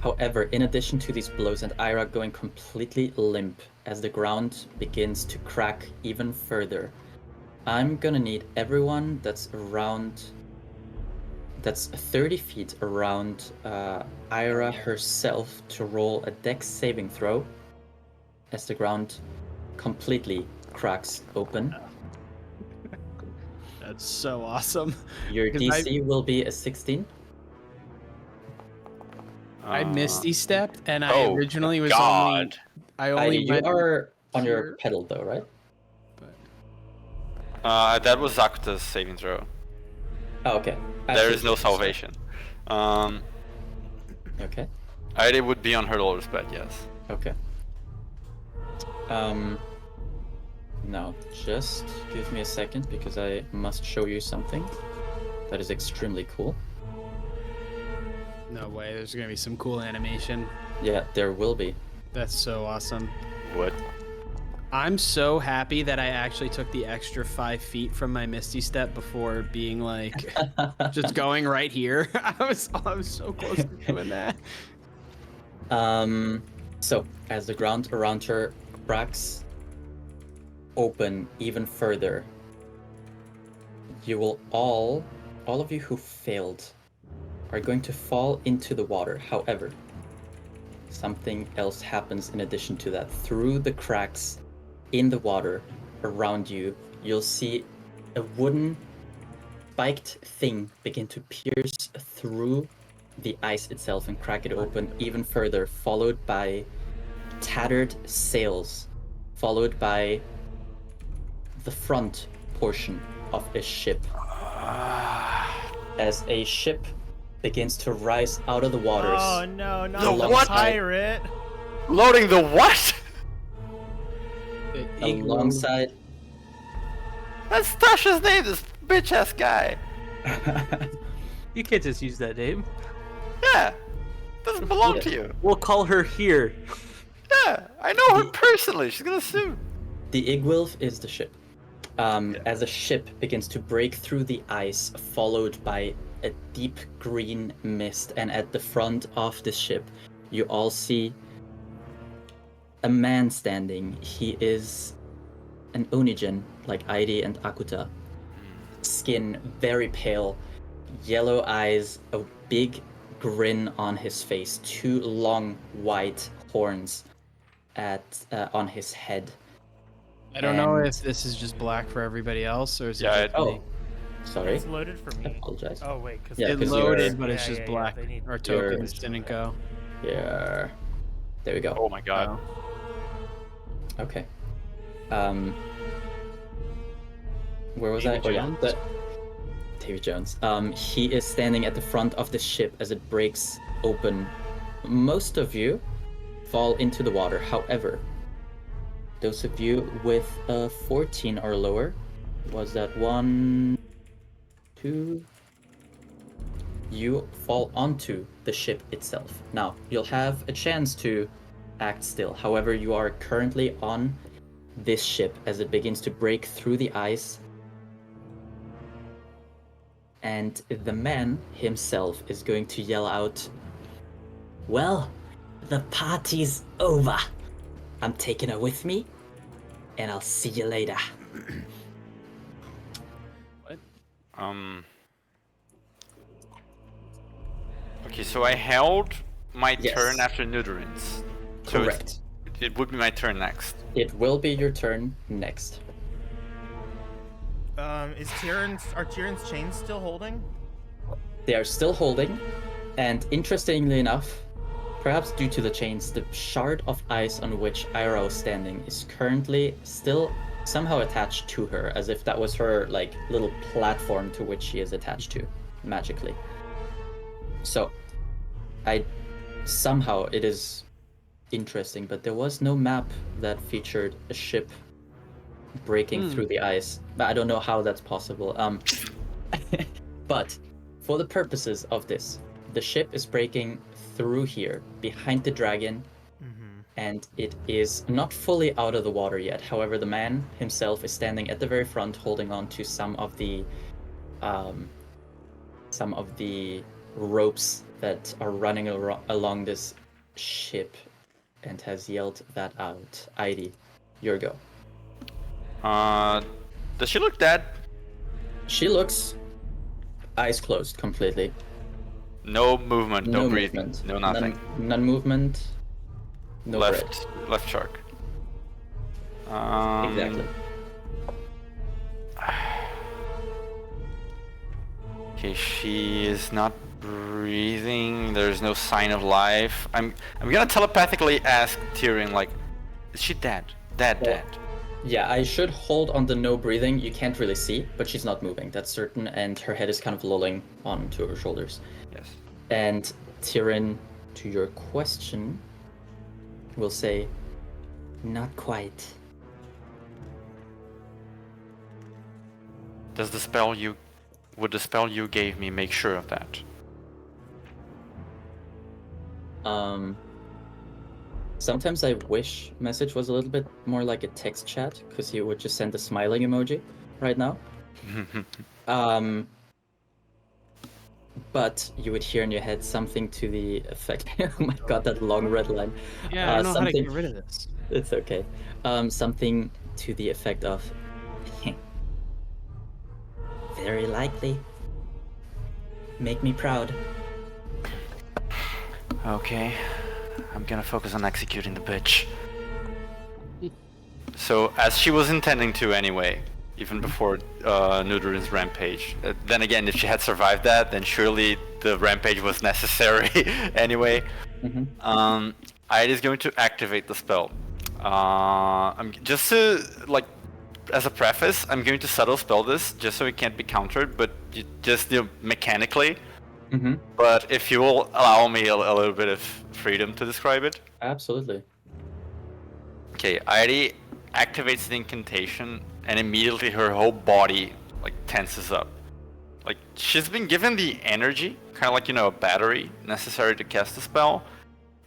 However, in addition to these blows and Ira going completely limp as the ground begins to crack even further, I'm gonna need everyone that's 30 feet around Ira herself to roll a dex saving throw as the ground completely cracks open. That's so awesome. Your 'Cause DC will be a 16. I Misty stepped, and I oh, originally was God. only. I only You went are on your here. pedal though, right? That was Octa's saving throw. Oh, okay. There is no Absolutely. salvation. Okay. It would be on her lower spell, yes. Okay. Now, just give me a second because I must show you something that is extremely cool. No way. There's gonna be some cool animation. Yeah, there will be. That's so awesome. What? I'm so happy that I actually took the extra 5 feet from my Misty step before being like just going right here. I was so close to doing that. So as the ground around her cracks open even further, you will all of you who failed are going to fall into the water. However, something else happens in addition to that. Through the cracks in the water around you, you'll see a wooden spiked thing begin to pierce through the ice itself and crack it open even further, followed by tattered sails, followed by the front portion of a ship. As a ship begins to rise out of the waters. Oh no, not The the what? pirate! Loading the what? Alongside. That's Tasha's name, this bitch ass guy. You can't just use that name. Yeah. Doesn't belong to you. We'll call her here. Yeah. I know her personally. She's gonna sue. The Igwilf is the ship. As a ship begins to break through the ice, followed by a deep green mist, and at the front of the ship, you all see a man standing. He is an Onigen, like Airi and Akuta. Skin very pale, yellow eyes, a big grin on his face, 2 long white horns on his head. I don't know And- if this is just black for everybody else, or is Yeah, it just me? Oh, sorry. It's loaded for I me. apologize. Oh wait, because Yeah, It 'cause you're- loaded, but it's Yeah, just yeah, black. they need- Our You're- tokens didn't go. Yeah. There we go. Oh my god. Oh. Okay. Where was Davy I? Oh yeah, Jones? Davy Jones. He is standing at the front of the ship as it breaks open. Most of you fall into the water. However, those of you with a 14 or lower, was that 1, 2? You fall onto the ship itself. Now, you'll have a chance to act still. However, you are currently on this ship as it begins to break through the ice. And the man himself is going to yell out, "Well, the party's over. I'm taking her with me, and I'll see you later." Okay, so I held my Yes. turn after Nuderins. So Correct. it would be my turn next. It will be your turn next. are Tyrion's chains still holding? They are still holding, and interestingly enough, perhaps due to the chains, the shard of ice on which Ira is standing is currently still somehow attached to her, as if that was her like little platform to which she is attached to magically. So, somehow it is interesting, but there was no map that featured a ship breaking through the ice. But I don't know how that's possible. But for the purposes of this, the ship is breaking through here behind the dragon, and it is not fully out of the water yet. However, the man himself is standing at the very front, holding on to some of the ropes that are running along this ship, and has yelled that out. Airi, your go. Does she look dead? She looks eyes closed completely. No movement, no breathing, movement, no nothing. None movement. No left shark. breath. Exactly. Okay, she is not breathing. There's no sign of life. I'm gonna telepathically ask Tyrion, like, is she dead? Dead. Yeah, I should hold on the no breathing. You can't really see, but she's not moving. That's certain, and her head is kind of lolling onto her shoulders. Yes. And Tyrion, to your question, will say, "Not quite." Would the spell you gave me make sure of that? Sometimes I wish message was a little bit more like a text chat, because you would just send a smiling emoji right now. But you would hear in your head something to the effect. Oh my god, that long red line. Yeah, I don't know how to something- get rid of this. It's okay. Something to the effect of, "Very likely. Make me proud." Okay, I'm gonna focus on executing the bitch. So, as she was intending to anyway, even before Nudarin's rampage. Then again, if she had survived that, then surely the rampage was necessary anyway. Mhm. Aidi's going to activate the spell. I'm just to like, as a preface, I'm going to subtle spell this just so it can't be countered, but just mechanically. Mm-hmm. But if you will allow me a little bit of freedom to describe it. Absolutely. Okay, Airi activates the incantation, and immediately her whole body like tenses up. Like she's been given the energy, kind of like a battery necessary to cast the spell,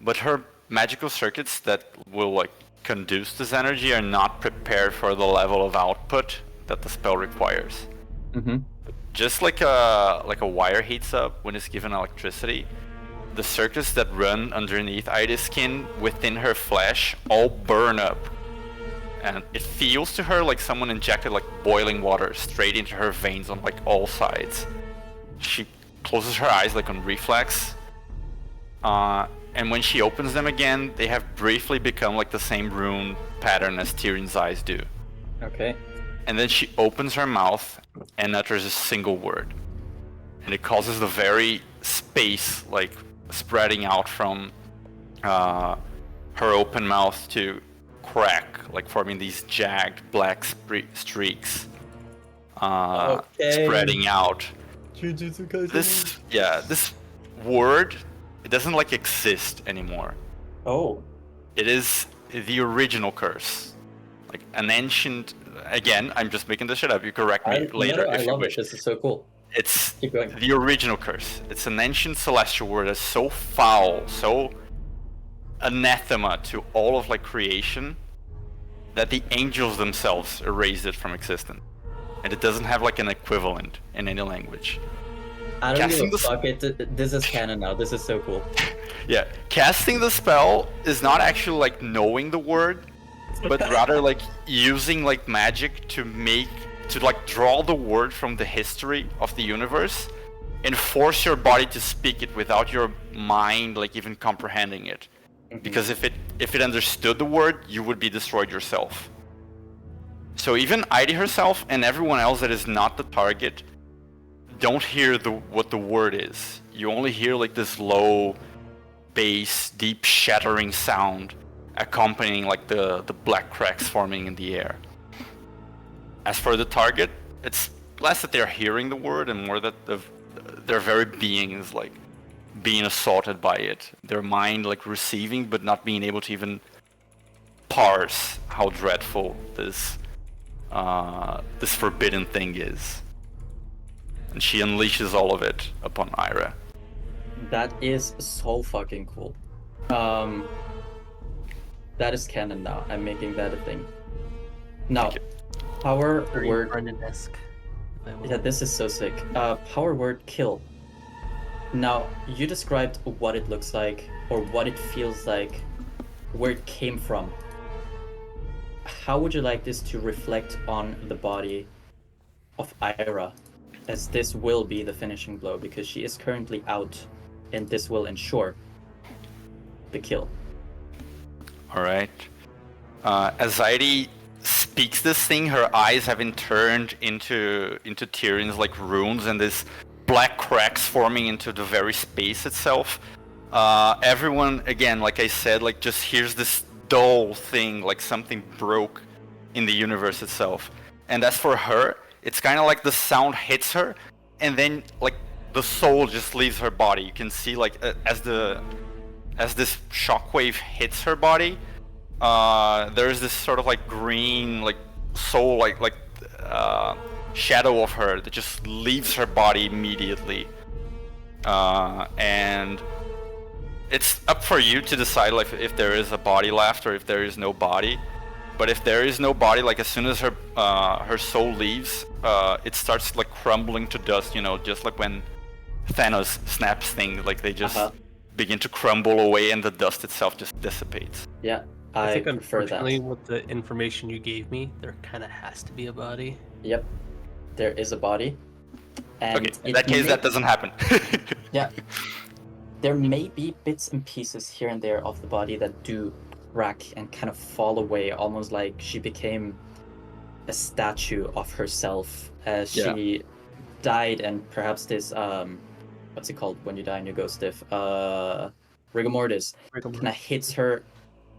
but her magical circuits that will like conduce this energy are not prepared for the level of output that the spell requires. Mm-hmm. Just like a wire heats up when it's given electricity, the circuits that run underneath Aidi's skin within her flesh all burn up. And it feels to her like someone injected like boiling water straight into her veins on like all sides. She closes her eyes like on reflex. And when she opens them again, they have briefly become like the same rune pattern as Tyrion's eyes do. Okay. And then she opens her mouth and utters a single word. And it causes the very space like spreading out from her open mouth to crack, like forming these jagged black streaks spreading out. This word, it doesn't like exist anymore. Oh. It is the original curse. Like an ancient, again, I'm just making this shit up. You correct me later if I you love wish. it. This is so cool. It's Keep going. the original curse. It's an ancient celestial word that's so foul, so anathema to all of like creation, that the angels themselves erased it from existence. And it doesn't have like an equivalent in any language. I don't Casting give a the fuck. This is canon now. This is so cool. Yeah, casting the spell is not actually like knowing the word, but rather like using like magic to like draw the word from the history of the universe and force your body to speak it without your mind like even comprehending it. Because if it understood the word, you would be destroyed yourself. So even Aidi herself and everyone else that is not the target don't hear what the word is. You only hear like this low bass, deep shattering sound accompanying like the black cracks forming in the air. As for the target, it's less that they're hearing the word and more that their very being is like being assaulted by it. Their mind like receiving but not being able to even parse how dreadful this forbidden thing is. And she unleashes all of it upon Ira. That is so fucking cool. That is canon now. I'm making that a thing. Now, power Very word. Brennan-esque, if I will. Yeah, this is so sick. Power word kill. Now, you described what it looks like, or what it feels like, where it came from. How would you like this to reflect on the body of Ira, as this will be the finishing blow, because she is currently out, and this will ensure the kill. Alright. As Aidi speaks this thing, her eyes have been turned into Tyrion's like runes, and this black cracks forming into the very space itself. Everyone, again, like I said, like just hears this dull thing, like something broke in the universe itself. And as for her, it's kind of like the sound hits her, and then like the soul just leaves her body. You can see like as this shockwave hits her body, there's this sort of like green like soul like shadow of her that just leaves her body immediately. And it's up for you to decide like if there is a body left or if there is no body. But if there is no body, like as soon as her soul leaves, it starts like crumbling to dust, just like when Thanos snaps things, like they just begin to crumble away and the dust itself just dissipates. Yeah, I think prefer that. unfortunately, with the information you gave me, there kind of has to be a body. Yep, there is a body. And Okay, in that case, that doesn't happen. Yeah. There may be bits and pieces here and there of the body that do crack and kind of fall away, almost like she became a statue of herself as she died, and perhaps this what's it called when you die and you go stiff? rigor mortis, Rigor kind of hits her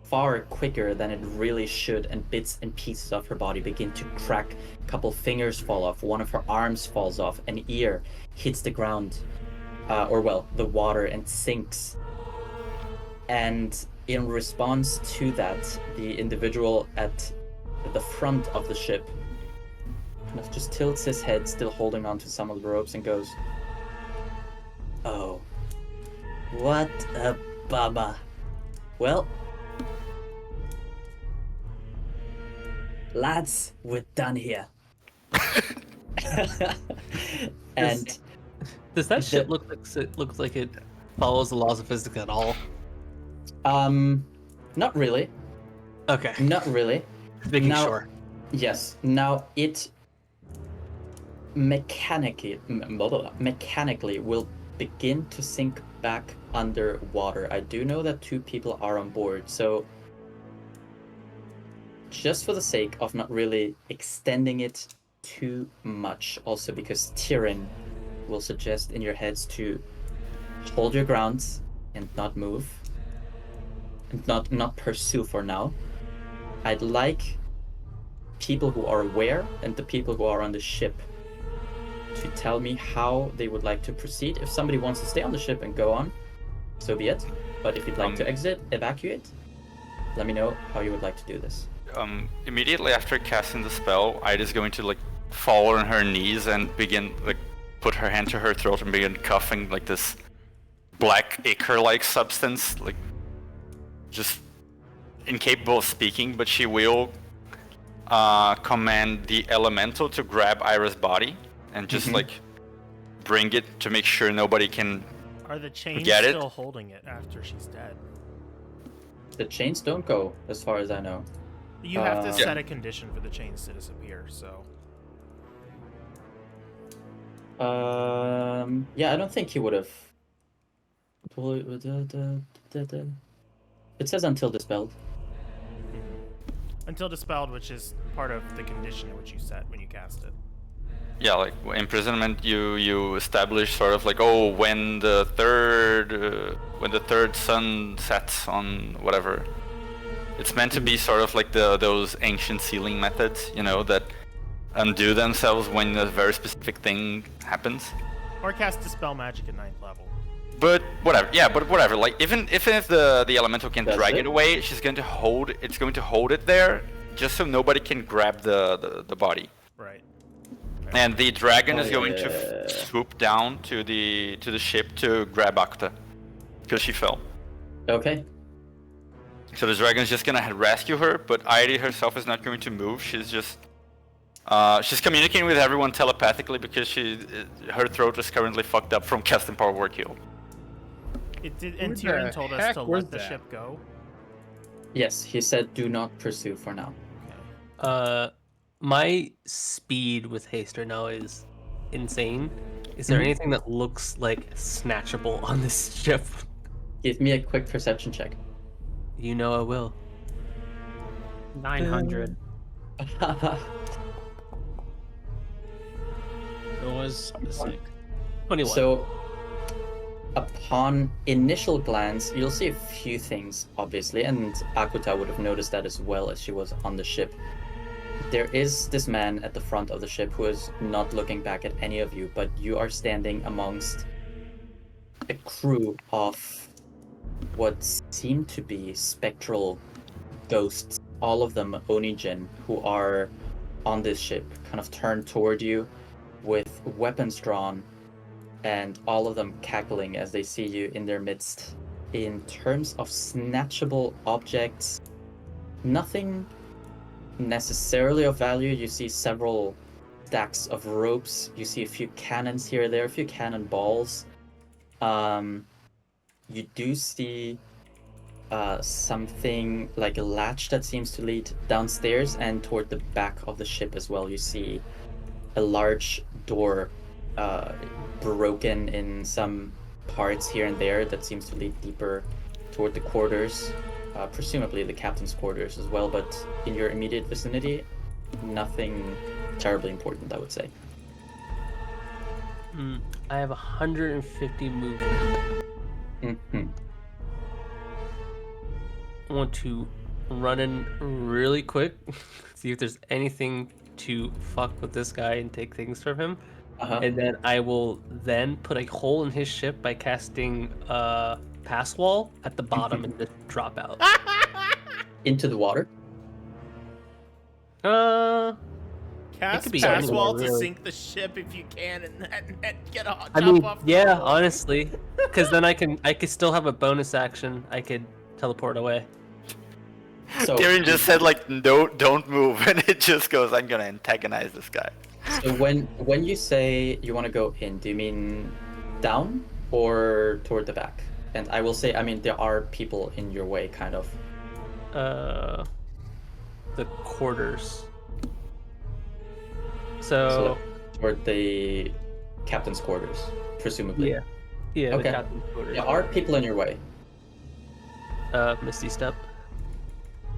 far quicker than it really should, and bits and pieces of her body begin to crack. A couple fingers fall off, one of her arms falls off, an ear hits the ground, the water, and sinks. And in response to that, the individual at the front of the ship kind of just tilts his head, still holding onto some of the ropes, and goes, "Oh, what a bummer. Well, lads, we're done here." And Does that ship look like it follows the laws of physics at all? not really. Okay. Not really. Making Now- sure. Yes. Now it mechanically will begin to sink back underwater. I do know that 2 people are on board, so just for the sake of not really extending it too much, also because Tyrion will suggest in your heads to hold your grounds and not move, and not pursue for now. I'd like people who are aware and the people who are on the ship to tell me how they would like to proceed. If somebody wants to stay on the ship and go on, so be it. But if you'd like to exit, evacuate, let me know how you would like to do this. Immediately after casting the spell, Ida's going to like fall on her knees and begin like put her hand to her throat and begin coughing like this black ichor-like substance, like just incapable of speaking. But she will command the elemental to grab Ira's body and just like bring it to make sure nobody can. Are the chains Get it? still holding it after she's dead? The chains don't go, as far as I know. You have to Yeah. set a condition for the chains to disappear, so... Yeah, I don't think he would have. It says until dispelled. Until dispelled, which is part of the condition which you set when you cast it. Yeah, like imprisonment, you establish sort of like, oh, when the third sun sets on whatever. It's meant to be sort of like those ancient sealing methods, you know, that undo themselves when a very specific thing happens. Or cast Dispel Magic at 9th level. But whatever, yeah, but whatever. Like even if the elemental can That's drag it? it away, it's going to hold it there, just so nobody can grab the body. Right. And the dragon is going yeah. to swoop down to the ship to grab Akta, because she fell. Okay. So the dragon's just gonna rescue her, but Airi herself is not going to move. She's just she's communicating with everyone telepathically because her throat is currently fucked up from casting Power Word Heal. And Who the Tyrion told us heck to was let the that? ship go. Yes, he said do not pursue for now. My speed with haste right now is insane. Is there Mhm. anything that looks like snatchable on this ship? Give me a quick perception check. You know I will. 900. It was sick. 21. So, upon initial glance, you'll see a few things, obviously, and Akuta would have noticed that as well as she was on the ship. There is this man at the front of the ship who is not looking back at any of you, but you are standing amongst a crew of what seem to be spectral ghosts, all of them Onijin, who are on this ship, kind of turned toward you with weapons drawn, and all of them cackling as they see you in their midst. In terms of snatchable objects, nothing necessarily of value. You see several stacks of ropes, you see a few cannons here or there, a few cannonballs. You do see something like a latch that seems to lead downstairs, and toward the back of the ship as well you see a large door broken in some parts here and there that seems to lead deeper toward the quarters, presumably the captain's quarters as well, but in your immediate vicinity, nothing terribly important, I would say. I have 150 movement. Mhm. want to run in really quick, see if there's anything to fuck with this guy and take things from him. Uh-huh. And then I will then put a hole in his ship by casting pass wall at the bottom and just drop out. Into the water. Cast could be pass anywhere, wall to really. sink the ship if you can, and get a I jump mean, off. The yeah, boat. honestly, because then I could still have a bonus action. I could teleport away. So Tyrion just said like, no, don't move, and it just goes, I'm gonna antagonize this guy. So when you say you want to go in, do you mean down or toward the back? And I will say, I mean, there are people in your way, kind of. The quarters. So So toward the captain's quarters, presumably. yeah, the Okay. captain's quarters. There are people in your way. Misty step.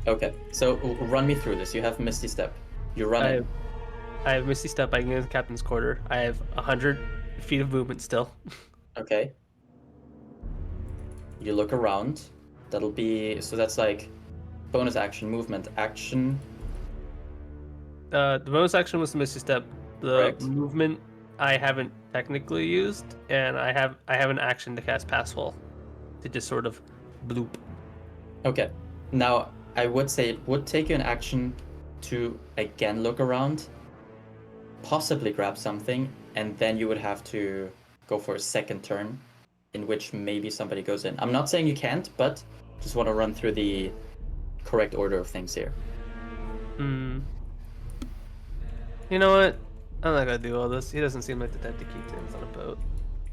Okay, so run me through this. You have Misty Step. You run in. I have Misty Step. I can get to the captain's quarter. I have 100 feet of movement still. Okay. You look around. That'll be, so that's like bonus action, movement action. The bonus action was the Misty Step. The Correct. movement I haven't technically used, and I have an action to cast Pass Wall to just sort of bloop. Okay. Now, I would say it would take you an action to again look around, possibly grab something, and then you would have to go for a second turn, in which maybe somebody goes in. I'm not saying you can't, but just want to run through the correct order of things here. You know what? I'm not gonna do all this. He doesn't seem like the type to keep things on a boat,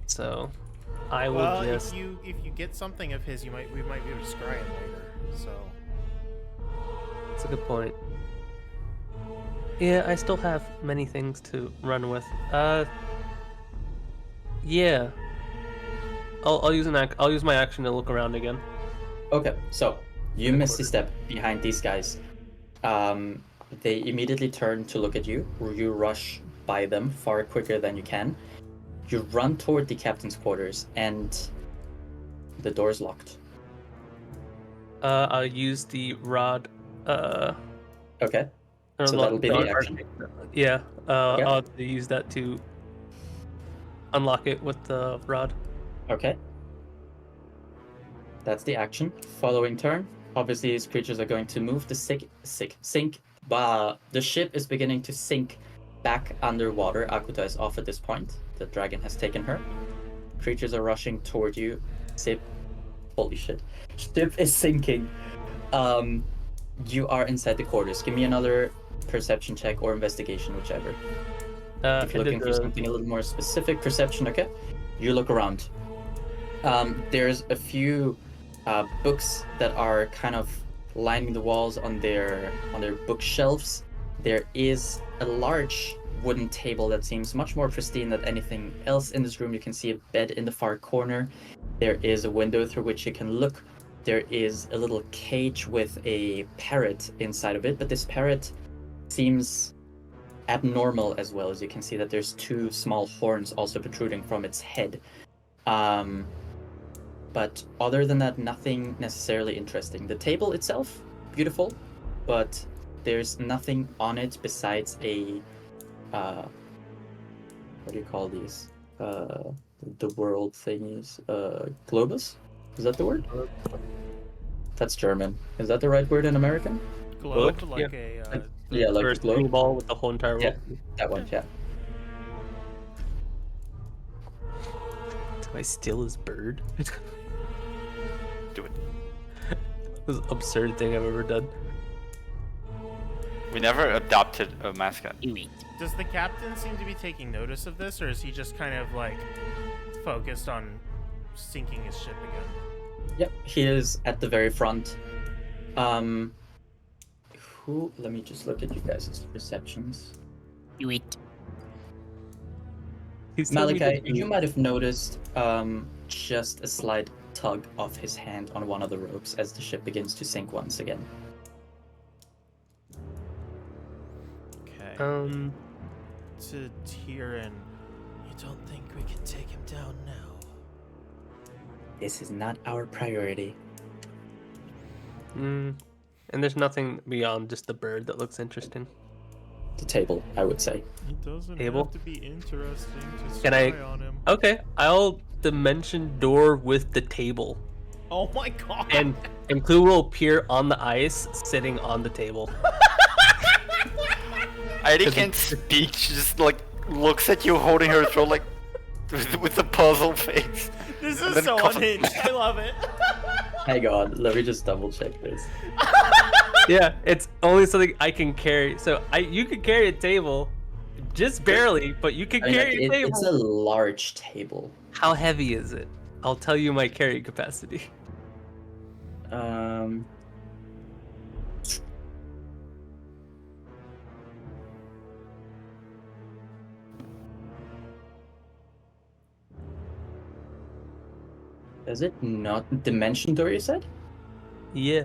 so I will Well, just. if you get something of his, we might be able to scry him later. So That's a good point. Yeah, I still have many things to run with. Yeah. I'll use I'll use my action to look around again. Okay, so you Misty Step behind these guys. They immediately turn to look at you. You rush by them far quicker than you can. You run toward the captain's quarters, and the door's locked. I'll use the rod. Okay, or so lo- that'll be the action. Yeah. Okay. I'll have to use that to unlock it with the rod. Okay. That's the action. Following turn, obviously these creatures are going to move the sink. The ship is beginning to sink back underwater. Akuta is off at this point. The dragon has taken her. Creatures are rushing toward you. Holy shit. Ship is sinking. You are inside the quarters. Give me another perception check or investigation, whichever. If you're looking for something a little more specific, perception, okay? You look around. There's a few books that are kind of lining the walls on their bookshelves. There is a large wooden table that seems much more pristine than anything else in this room. You can see a bed in the far corner. There is a window through which you can look. There is a little cage with a parrot inside of it, but this parrot seems abnormal as well. As you can see that there's two small horns also protruding from its head. But other than that, nothing necessarily interesting. The table itself, beautiful, but there's nothing on it besides a what do you call these? The world thingies. Globus? Is that the word? That's German. Is that the right word in American? globe, Globe? like Yeah. a Yeah, like a First globe. ball with the whole entire Yeah, world. that one, yeah. Do I steal his bird? Do it. This absurd thing I've ever done. We never adopted a mascot. Does the captain seem to be taking notice of this, or is he just kind of like focused on sinking his ship again? Yep, he is at the very front. Let me just look at you guys' perceptions. He's telling me Malachi, to- you might have noticed just a slight tug of his hand on one of the ropes as the ship begins to sink once again. Okay. Um, To Tyrion, you don't think we can take him down now? This is not our priority. And there's nothing beyond just the bird that looks interesting. The table, I would say. It doesn't Table? have to be interesting to Can I- spy on him. Okay, I'll dimension door with the table, Oh my god! and Clue will appear on the ice, sitting on the table. Heidi can't speak. She just like looks at you, holding her throat like with a puzzled face. This And is then so cough. unhinged. I love it. Hang on, let me just double check this. Yeah, it's only something I can carry. So you can carry a table, just barely, but you can I mean, carry like, a table. it's a large table. How heavy is it? I'll tell you my carrying capacity. Is it not dimension door? You said? Yeah.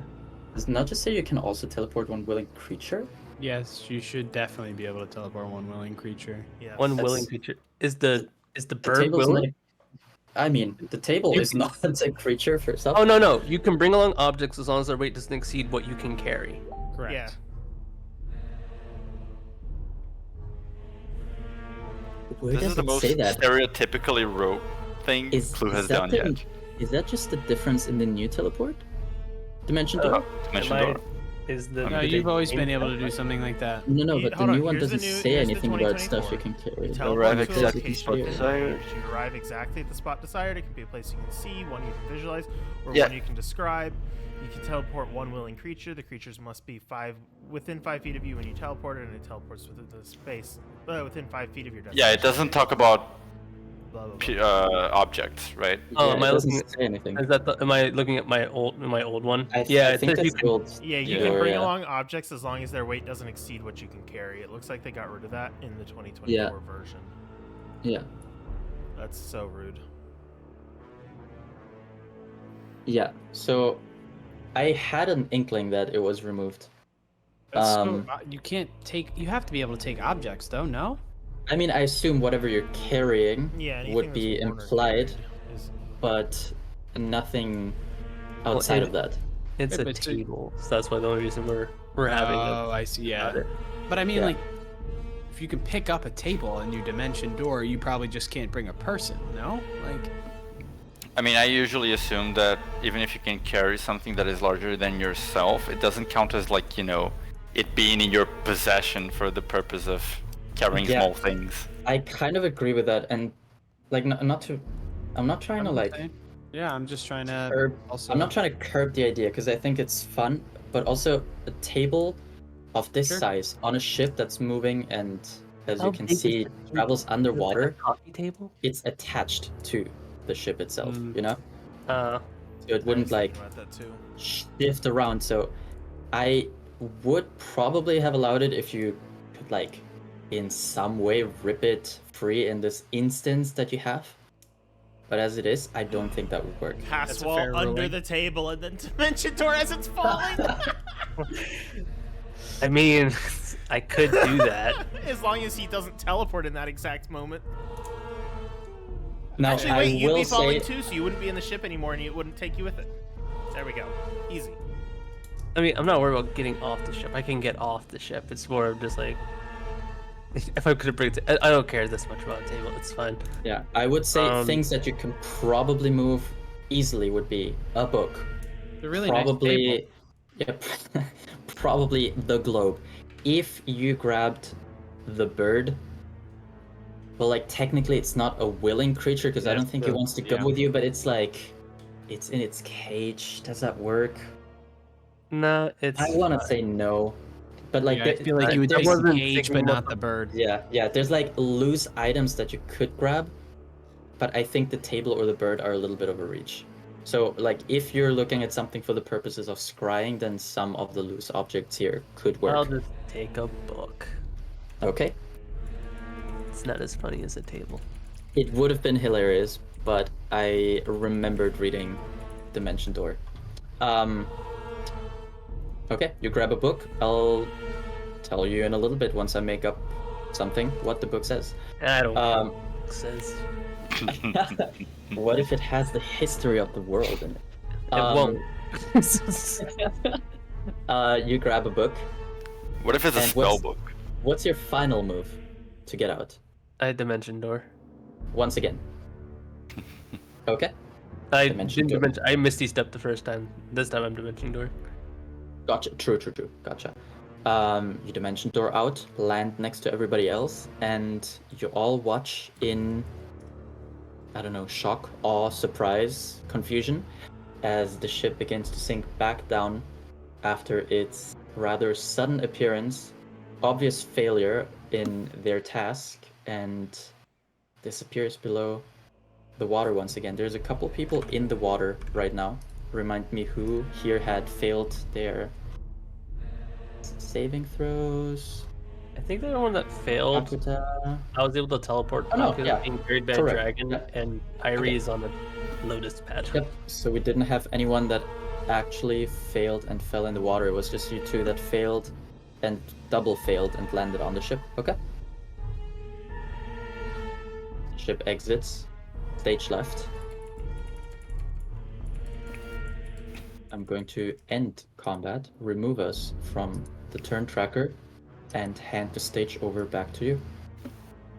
Does it not just say you can also teleport one willing creature? Yes, you should definitely be able to teleport one willing creature. Yes. One That's- willing creature. Is the The bird table's not willing? I mean, the table You is not a creature for itself. Oh no. You can bring along objects as long as their weight doesn't exceed what you can carry. Correct. Yeah. Where This does is the it most say that? stereotypically rogue thing Clue has that done the- yet. Is that just the difference in the new teleport? Dimension door? Dimension Am I- door. Is the No, you've always been able to do something like that. No, You- but the hold on, new one here's the doesn't new- say here's the anything about stuff you 2024. can carry. You Arrive teleport to a exactly location spot within desired. range. You arrive exactly at the spot desired. It can be a place you can see, one you can visualize, or Yeah. one you can describe. You can teleport one willing creature. The creatures must be within 5 feet of you when you teleport it, and it teleports within the space within 5 feet of your destination. Yeah, it doesn't talk about Blah, blah, blah. objects, right? Oh, Yeah, am it I doesn't looking? say anything. Is that? Am I looking at my old one? I Yeah, it think says you that's can. old. Yeah, you Yeah. can bring Yeah. along objects as long as their weight doesn't exceed what you can carry. It looks like they got rid of that in the 2024 Yeah. version. Yeah. That's so rude. Yeah. So I had an inkling that it was removed. You can't take. You have to be able to take objects, though. No. I mean, I assume whatever you're carrying Yeah, anything would that's be worn or implied, carried is- but nothing outside of that. It's Yeah, a but to- table, so that's why the only reason we're having it. Oh, I see. Yeah. about it. But I mean, Yeah. like, if you can pick up a table in your dimension door, you probably just can't bring a person. No. Like. I mean, I usually assume that even if you can carry something that is larger than yourself, it doesn't count as like, it being in your possession for the purpose of carrying Yeah. small things. I kind of agree with that, and like not to. I'm not trying to like Yeah, I'm just trying to. curb. Also. I'm not trying to curb the idea because I think it's fun, but also a table of this Sure. size on a ship that's moving and, as How you can big is see, the table? travels Is it like underwater. a coffee table. It's attached to the ship itself, you know, Uh, so it I wouldn't was like thinking about that too. shift around. So I would probably have allowed it if you could like in some way rip it free in this instance that you have. But as it is, I don't think that would work. Pass That's a wall fair under ruling. the table and then dimension door as it's falling. I mean, I could do that. As long as he doesn't teleport in that exact moment. Now Actually, I wait, you'd will be falling say too, so you wouldn't be in the ship anymore and it wouldn't take you with it. There we go. Easy. I mean, I'm not worried about getting off the ship. I can get off the ship. It's more of just like, if I could bring it, I don't care this much about a table. It's fine. yeah, I would say Um, things that you can probably move easily would be a book, They're really nice probably, table. yeah, probably the globe. If you grabbed the bird, well, like technically it's not a willing creature because I Yeah, don't think it the- wants to go yeah. with you, but it's like it's in its cage. Does that work? Nah, it's. I want to fine. say no, but like Yeah, there- I feel like you would there's- take the wasn't cage, thinking but about not the bird. yeah, there's like loose items that you could grab, but I think the table or the bird are a little bit of a reach. So like if you're looking at something for the purposes of scrying, then some of the loose objects here could I'll work. just take a book. Okay, It's not as funny as a table. it would have been hilarious, but I remembered reading Dimension Door. Okay, you grab a book. I'll tell you in a little bit once I make up something what the book says. I don't know Um, what it says. What if it has the history of the world in it? It won't. You grab a book. What if it's a And spell book? What's your final move to get out? I dimension door. Once again. Okay. I Dimension didn't door. dimension. I misty stepped the first time. This time I'm dimension door. Gotcha. True. Gotcha. You dimension door out, land next to everybody else, and you all watch in, I don't know, shock, awe, surprise, confusion, as the ship begins to sink back down after its rather sudden appearance, obvious failure in their task, and disappears below the water once again. There's a couple people in the water right now. Remind me who here had failed their saving throws. I think the one that failed. Akuta. I was able to teleport. Oh, no, Taka yeah. being carried by a Correct. dragon, Yeah. and Irie Okay. is on a lotus pad. Yep. So we didn't have anyone that actually failed and fell in the water. It was just you two that failed and double failed and landed on the ship. Okay. Ship exits. Stage left. I'm going to end combat, remove us from the turn tracker, and hand the stage over back to you.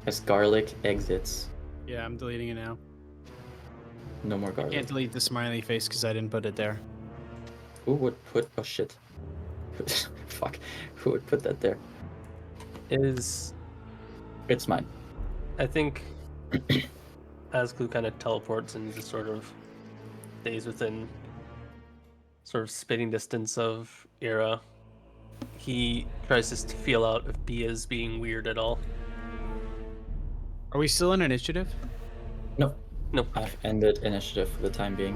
As Garlic exits. Yeah, I'm deleting it now. No more Garlic. Can't delete the smiley face because I didn't put it there. Who would put... Oh shit. Fuck. Who would put that there? Is It's mine. I think Azku kind of teleports and just sort of stays within sort of spitting distance of Ira. He tries to feel out if B is being weird at all. Are we still in initiative? No. No. I've ended initiative for the time being.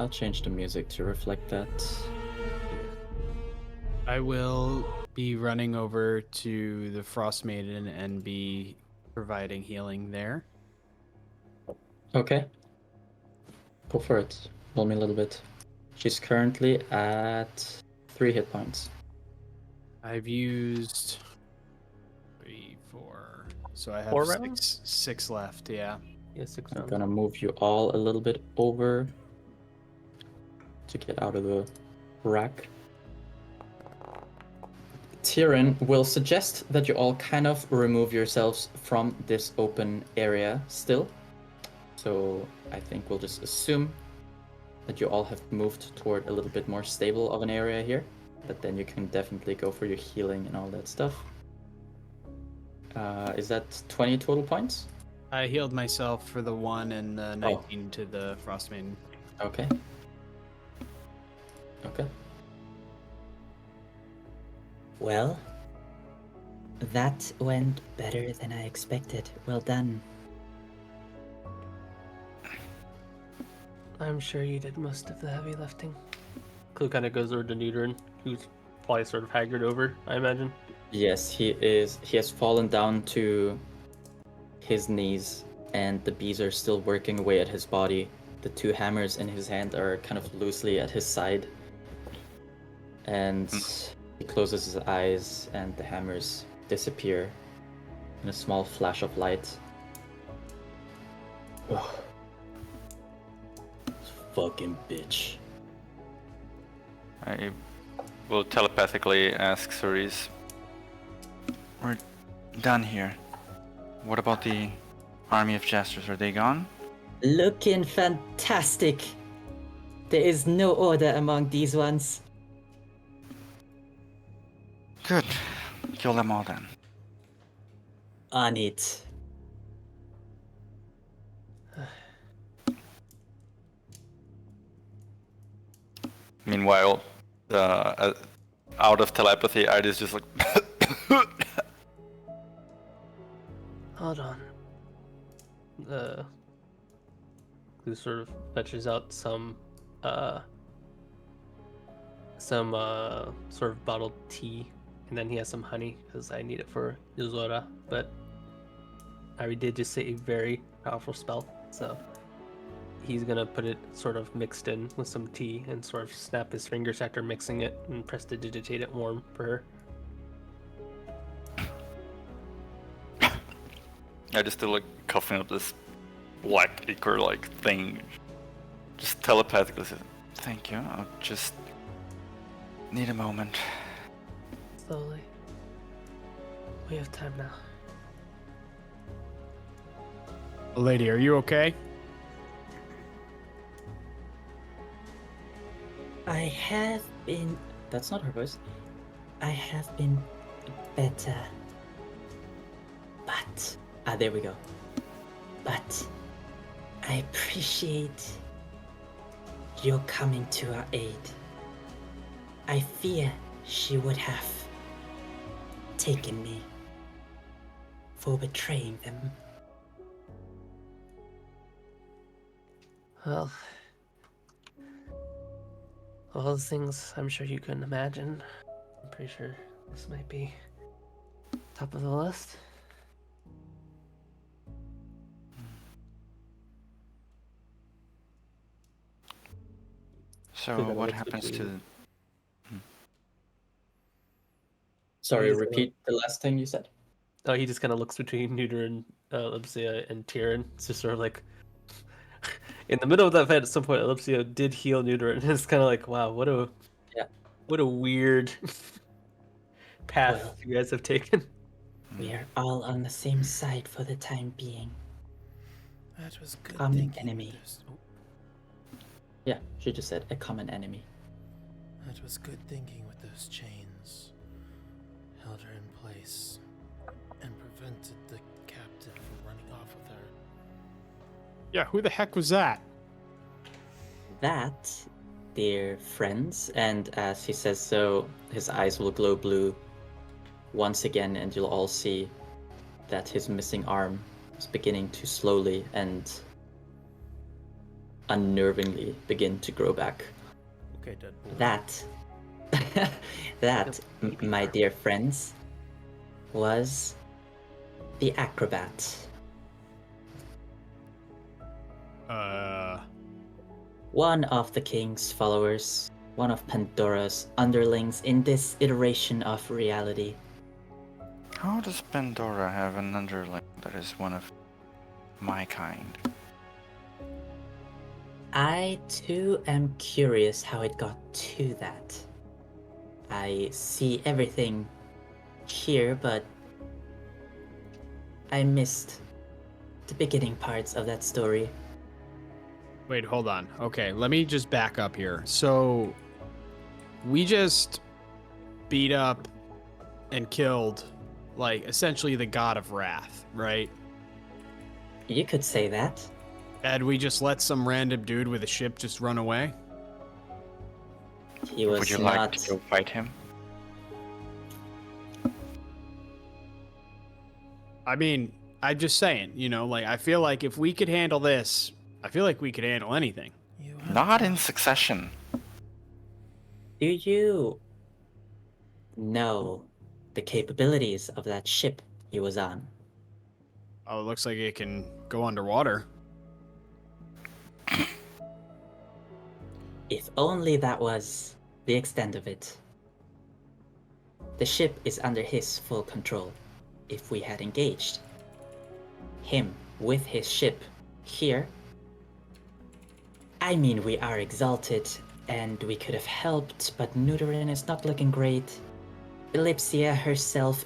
I'll change the music to reflect that. I will be running over to the Frost Maiden and be providing healing there. Okay. Go for it. Roll me a little bit. She's currently at 3 hit points. I've used 3, 4. So I have 4 rounds? six left, yeah. Yeah, 6 I'm rounds. gonna move you all a little bit over to get out of the rack. Tyrion will suggest that you all kind of remove yourselves from this open area still. So I think we'll just assume that you all have moved toward a little bit more stable of an area here. But then you can definitely go for your healing and all that stuff. Is that 20 total points? I healed myself for the 1 and the 19 to the Frost Maiden. Okay. Okay. Well, that went better than I expected. Well done. I'm sure you did most of the heavy lifting. Clue kind of goes over to Neutron, who's probably sort of haggard over, I imagine. Yes, he is. He has fallen down to his knees, and the bees are still working away at his body. The 2 hammers in his hand are kind of loosely at his side. And he closes his eyes, and the hammers disappear in a small flash of light. Ugh. Fucking bitch. I will telepathically ask Cerise. We're done here. What about the army of jesters? Are they gone? Looking fantastic. There is no order among these ones. Good. Kill them all then. On it. Meanwhile, out of telepathy, Ida's just like... Hold on. Who sort of fetches out some sort of bottled tea, and then he has some honey because I need it for Yuzora. But I did just say a very powerful spell, so he's gonna put it sort of mixed in with some tea and sort of snap his fingers after mixing it and prestidigitate it warm for her. I just still like coughing up this black ichor like thing. just telepathically says, "Thank you. I'll just need a moment." Slowly. We have time now. Lady, are you okay? I have been. That's not her voice. I have been better. But. There we go. But. I appreciate your coming to our aid. I fear she would have taken me for betraying them. Well, all those things I'm sure you couldn't imagine. I'm pretty sure this might be top of the list. So Could that what look happens to between- the... Sorry, He's repeat the last thing you said. Oh, he just kind of looks between Neuter and Ellipsia and Tyrion. It's just sort of like in the middle of that fight. At some point, Ellipsia did heal Neuter, and it's kind of like, wow, what a weird path Well. you guys have taken. We are all on the same side for the time being. That was good Common thinking. enemy. Yeah, she just said a common enemy. That was good thinking with those chains. Held her in place and prevented the captain from running off with her. Yeah, who the heck was that? That, dear friends, and as he says so, his eyes will glow blue once again, and you'll all see that his missing arm is beginning to slowly and unnervingly begin to grow back. Okay, Deadpool. That, my dear friends, was the acrobat. One of the king's followers, one of Pandora's underlings in this iteration of reality. How does Pandora have an underling that is one of my kind? I too am curious how it got to that. I see everything here, but I missed the beginning parts of that story. Wait, hold on. Okay, let me just back up here. So, we just beat up and killed, like, essentially the god of wrath, right? You could say that. And we just let some random dude with a ship just run away? He was Would you not. like to go fight him? I mean, I'm just saying, you know, like, I feel like if we could handle this, I feel like we could handle anything. You have Not in succession. Do you know the capabilities of that ship he was on? Oh, it looks like it can go underwater. If only that was the extent of it. The ship is under his full control. If we had engaged him with his ship here, I mean, we are exalted and we could have helped, but Nuderin is not looking great. Ellipsia herself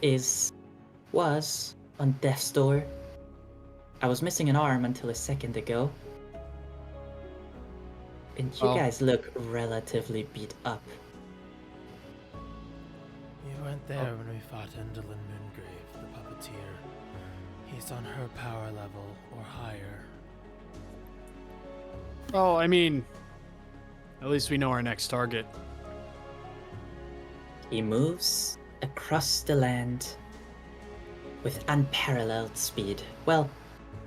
was on death's door. I was missing an arm until a second ago. And you Oh. guys look relatively beat up. You weren't there when we fought Endelin Moongrave, the puppeteer. He's on her power level or higher. Oh, I mean, at least we know our next target. He moves across the land with unparalleled speed. Well,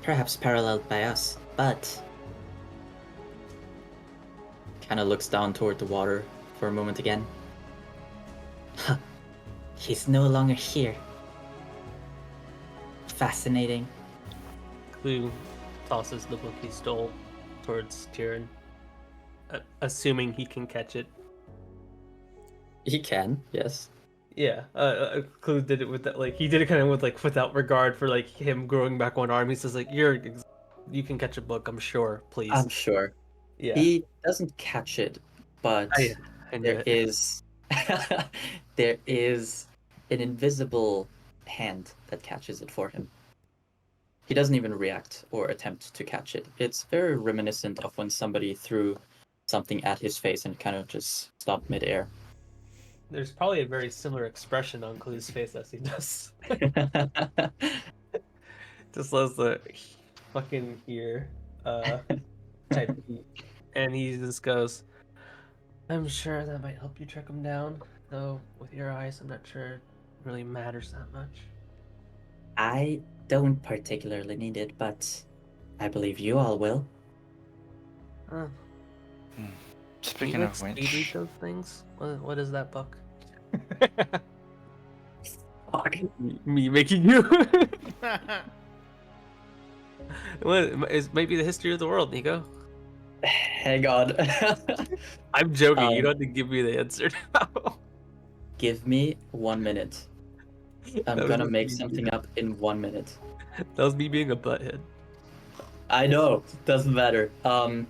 perhaps paralleled by us, but Kind of looks down toward the water for a moment again. he's no longer here. Fascinating. Clue tosses the book he stole towards Tyrion, assuming he can catch it. He can, yes. Yeah, Clue did it with that, like he did it kind of with like without regard for like him growing back one arm. He says like, you can catch a book, I'm sure. Please. I'm sure. Yeah. He doesn't catch it, but I knew there it. is there is an invisible hand that catches it for him. He doesn't even react or attempt to catch it. It's very reminiscent of when somebody threw something at his face and kind of just stopped midair. There's probably a very similar expression on Clue's face as he does. Just loves the fucking ear type beat. And he just goes, I'm sure that might help you track him down, though with your eyes, I'm not sure it really matters that much. I don't particularly need it, but I believe you all will. Huh. Hmm. Can Speaking you of like speed read which, those things? What is that book? Me making you. What is maybe the history of the world, Nico? Hang on. I'm joking. You Um, don't have to give me the answer now. Give me 1 minute. I'm That was gonna just make me. something up in 1 minute. That was me being a butthead. I know, doesn't matter. Give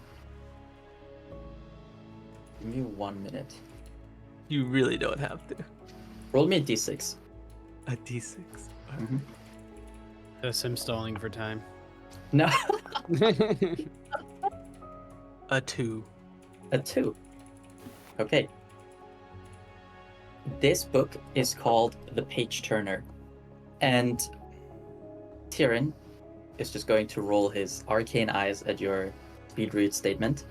me 1 minute. You really don't have to. Roll me a d6. A D6. Mhm. That's him stalling for time. No, A 2. a 2. Okay. This book is called The Page Turner, and Tyrion is just going to roll his arcane eyes at your speed read statement,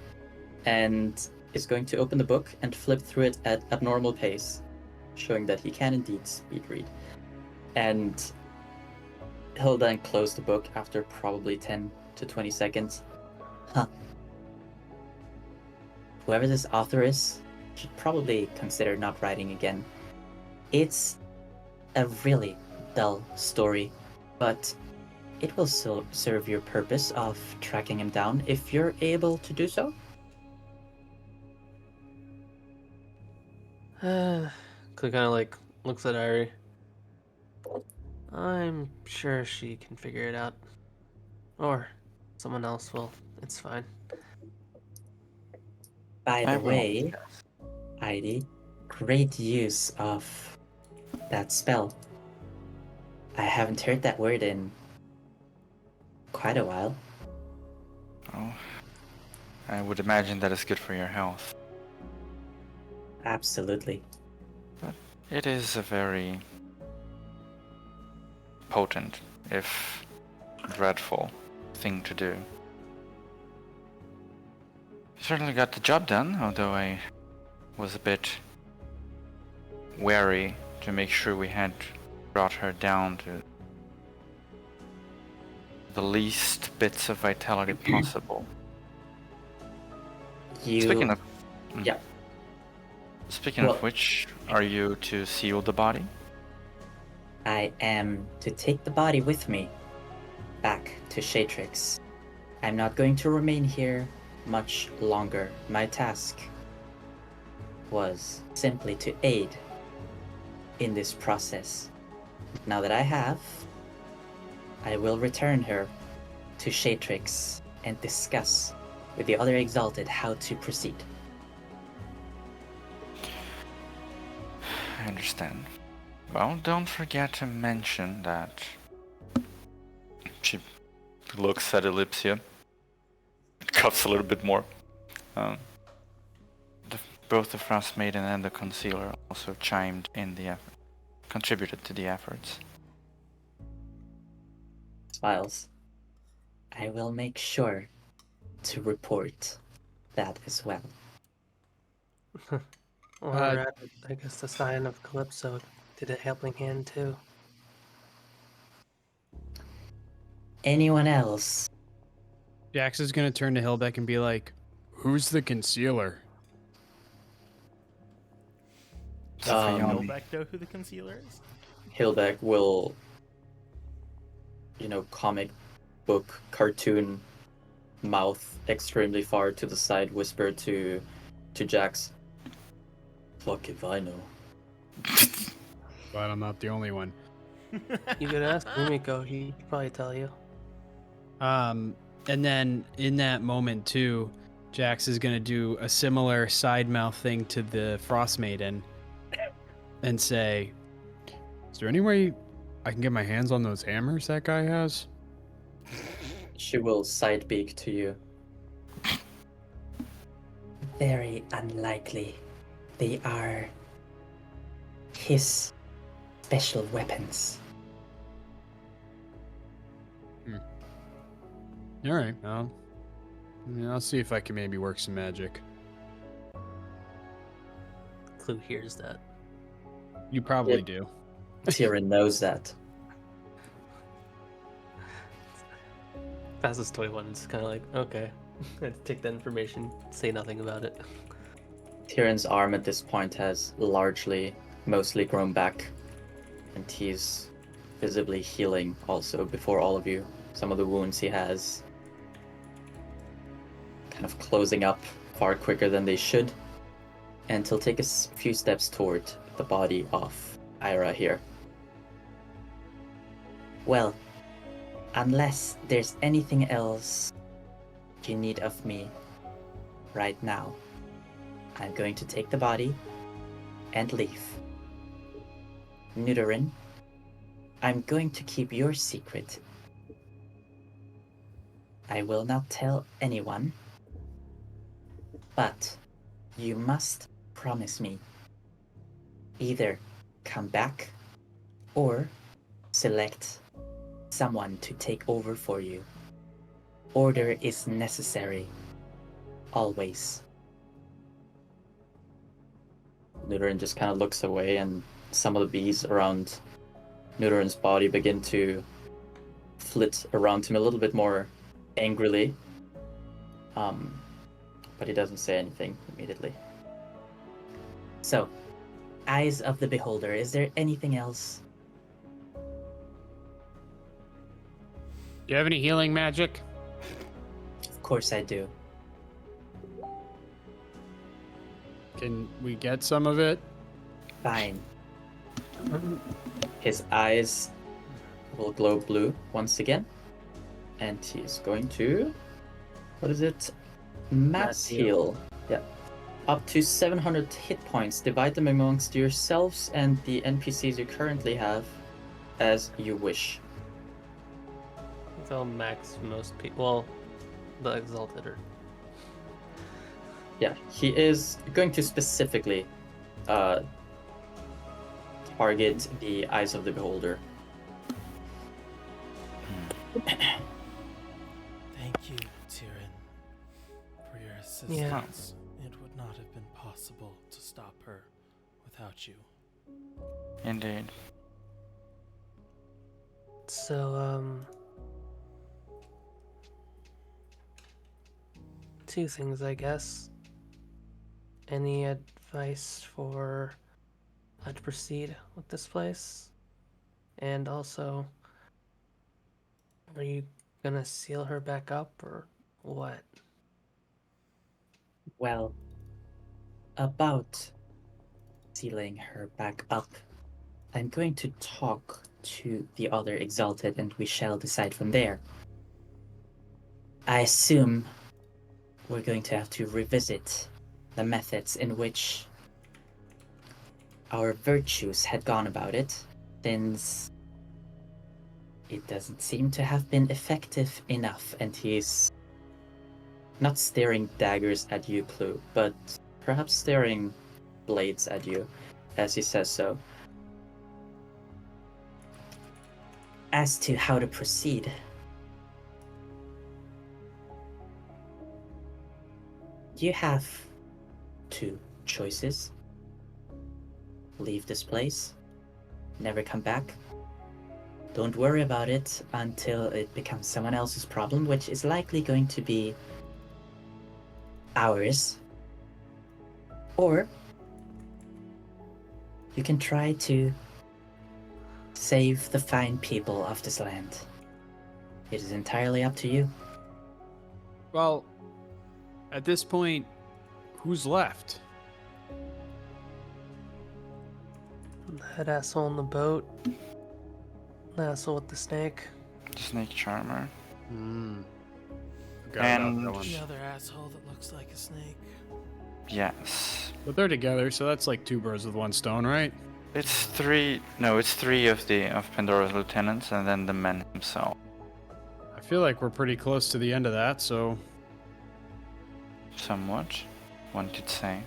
and is going to open the book and flip through it at abnormal pace, showing that he can indeed speed read. And he'll then close the book after probably 10 to 20 seconds. Huh. Whoever this author is should probably consider not writing again. It's a really dull story, but it will still serve your purpose of tracking him down if you're able to do so. Clay kind of like looks at Irie. I'm sure she can figure it out. Or someone else will. It's fine. By I the will. way, Heidi, great use of that spell. I haven't heard that word in quite a while. Oh, I would imagine that is good for your health. Absolutely. It is a very potent, if dreadful, thing to do. Certainly got the job done, although I was a bit wary to make sure we had brought her down to the least bits of vitality possible. Speaking of, Yeah. Speaking Well- of which, are you to seal the body? I am to take the body with me back to Shatrix. I'm not going to remain here much longer. My task was simply to aid in this process. Now that I have, I will return her to Shatrix and discuss with the other Exalted how to proceed. I understand. Well, don't forget to mention that she looks at Ellipsia, coughs a little bit more. Both the Frost Maiden and the Concealer also chimed in the effort, contributed to the efforts. Smiles. I will make sure to report that as well. Or I guess the sign of Calypso did a helping hand too. Anyone else? Jax is gonna turn to Hillbeck and be like, "Who's the concealer?" Hillbeck know who the concealer is? Hillbeck will, comic book, cartoon, mouth extremely far to the side, whisper to Jax. Fuck if I know. But I'm not the only one. You could ask Rumiko, he'd probably tell you. And then in that moment too, Jax is gonna do a similar side mouth thing to the Frost Maiden and say, "Is there any way I can get my hands on those hammers that guy has?" She will side beak to you. Very unlikely. They are his special weapons. All right, I'll see if I can maybe work some magic. Clue hears that. You probably Yep. do. Tyrion knows that. Passes 21. It's kind of like, okay. I take that information, say nothing about it. Tyrion's arm at this point has mostly grown back, and he's visibly healing also before all of you. Some of the wounds he has kind of closing up far quicker than they should, and he'll take a few steps toward the body of Ira here. Well, unless there's anything else you need of me right now, I'm going to take the body and leave. Nuderin, I'm going to keep your secret. I will not tell anyone, but you must promise me. Either come back or select someone to take over for you. Order is necessary. Always. Nuderin just kind of looks away, and some of the bees around Nuderin's body begin to flit around him a little bit more angrily. But he doesn't say anything immediately. So, eyes of the beholder, is there anything else? Do you have any healing magic? Of course I do. Can we get some of it? Fine. His eyes will glow blue once again, and he's going to... What is it? Mass heal. Yeah. Up to 700 hit points. Divide them amongst yourselves and the NPCs you currently have as you wish. They'll max most people. Well, the Exalted are. Yeah, he is going to specifically target the Eyes of the Beholder. Thank you, Tyrion, for your assistance. It would not have been possible to stop her without you. Indeed. So, two things, I guess. Any advice for how to proceed with this place? And also, are you gonna seal her back up or what? Well, about sealing her back up, I'm going to talk to the other Exalted and we shall decide from there. I assume we're going to have to revisit the methods in which our virtues had gone about it, since it doesn't seem to have been effective enough, and he's not staring daggers at you, Clue, but perhaps staring blades at you as he says so. As to how to proceed, you have two choices. Leave this place, never come back. Don't worry about it until it becomes someone else's problem, which is likely going to be ours. Or you can try to save the fine people of this land. It is entirely up to you. Well, at this point, who's left? That asshole on the boat. The asshole with the snake. Snake Charmer. Forgot about And- that one. The other asshole that looks like a snake. Yes. But they're together, so that's like 2 birds with 1 stone, right? It's 3. No, it's 3 of Pandora's lieutenants, and then the man himself. I feel like we're pretty close to the end of that, so. Somewhat, one could say.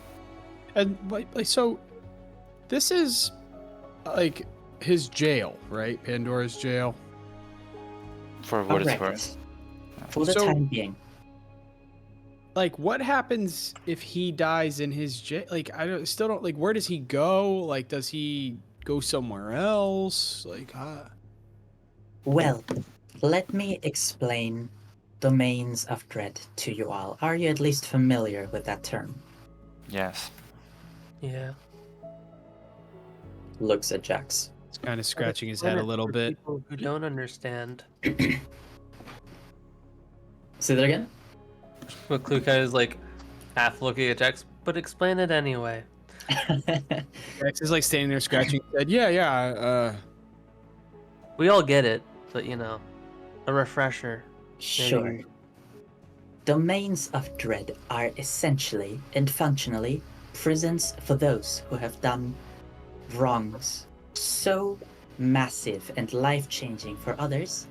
And so, this is like his jail, right? Pandora's jail. For what it's Correct. worth. For the So- time being. Like, what happens if he dies in his jail? Like, still don't like. Where does he go? Like, does he go somewhere else? Like, Well, let me explain domains of dread to you all. Are you at least familiar with that term? Yes. Yeah. Looks at Jax. it's kind of scratching his Explain head a it little for bit. People who don't understand. Say that again? But Klukai is like half looking at Jax, but explain it anyway. Rex is like standing there scratching his head. Yeah. We all get it, but you know, a refresher. Sure. Maybe- Domains of dread are essentially and functionally prisons for those who have done wrongs so massive and life-changing for others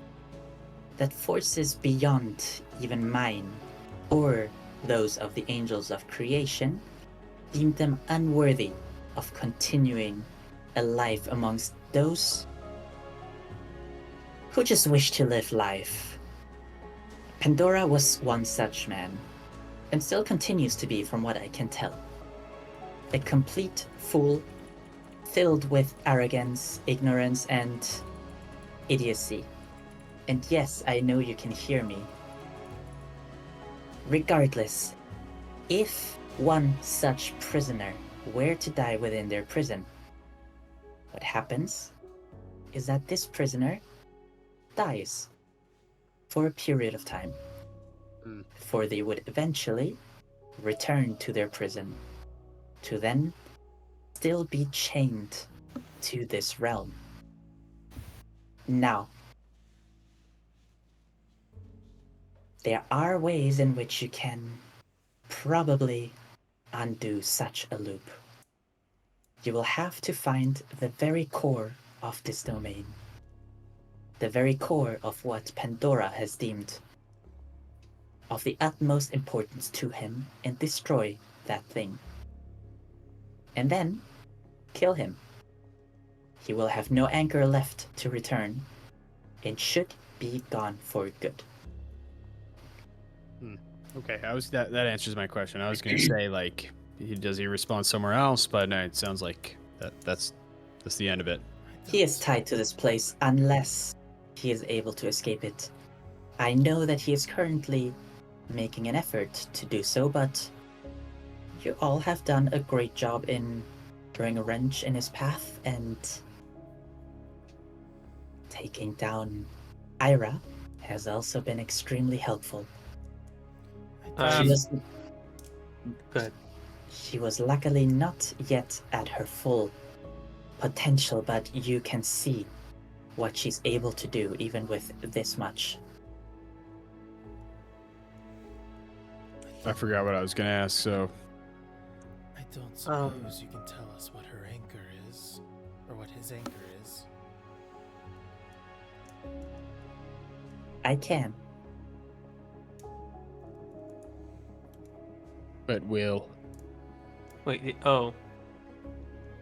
that forces beyond even mine or those of the angels of creation deemed them unworthy of continuing a life amongst those who just wish to live life. Pandora was one such man, and still continues to be from what I can tell. A complete fool, filled with arrogance, ignorance, and idiocy. And yes, I know you can hear me. Regardless, if one such prisoner were to die within their prison, what happens is that this prisoner dies for a period of time before they would eventually return to their prison to then still be chained to this realm. Now, there are ways in which you can probably undo such a loop. You will have to find the very core of this domain. The very core of what Pandora has deemed of the utmost importance to him and destroy that thing. And then kill him. He will have no anchor left to return and should be gone for good. Okay, that answers my question. I was gonna say like, does he respond somewhere else? But no, it sounds like that's the end of it. He is tied to this place unless he is able to escape it. I know that he is currently making an effort to do so, but you all have done a great job in throwing a wrench in his path and taking down Ira has also been extremely helpful. She was Good. She was luckily not yet at her full potential, but you can see what she's able to do even with this much. I forgot what I was gonna ask. So I don't suppose you can tell us what her anchor is, or what his anchor is. I can. but will. Wait. Oh.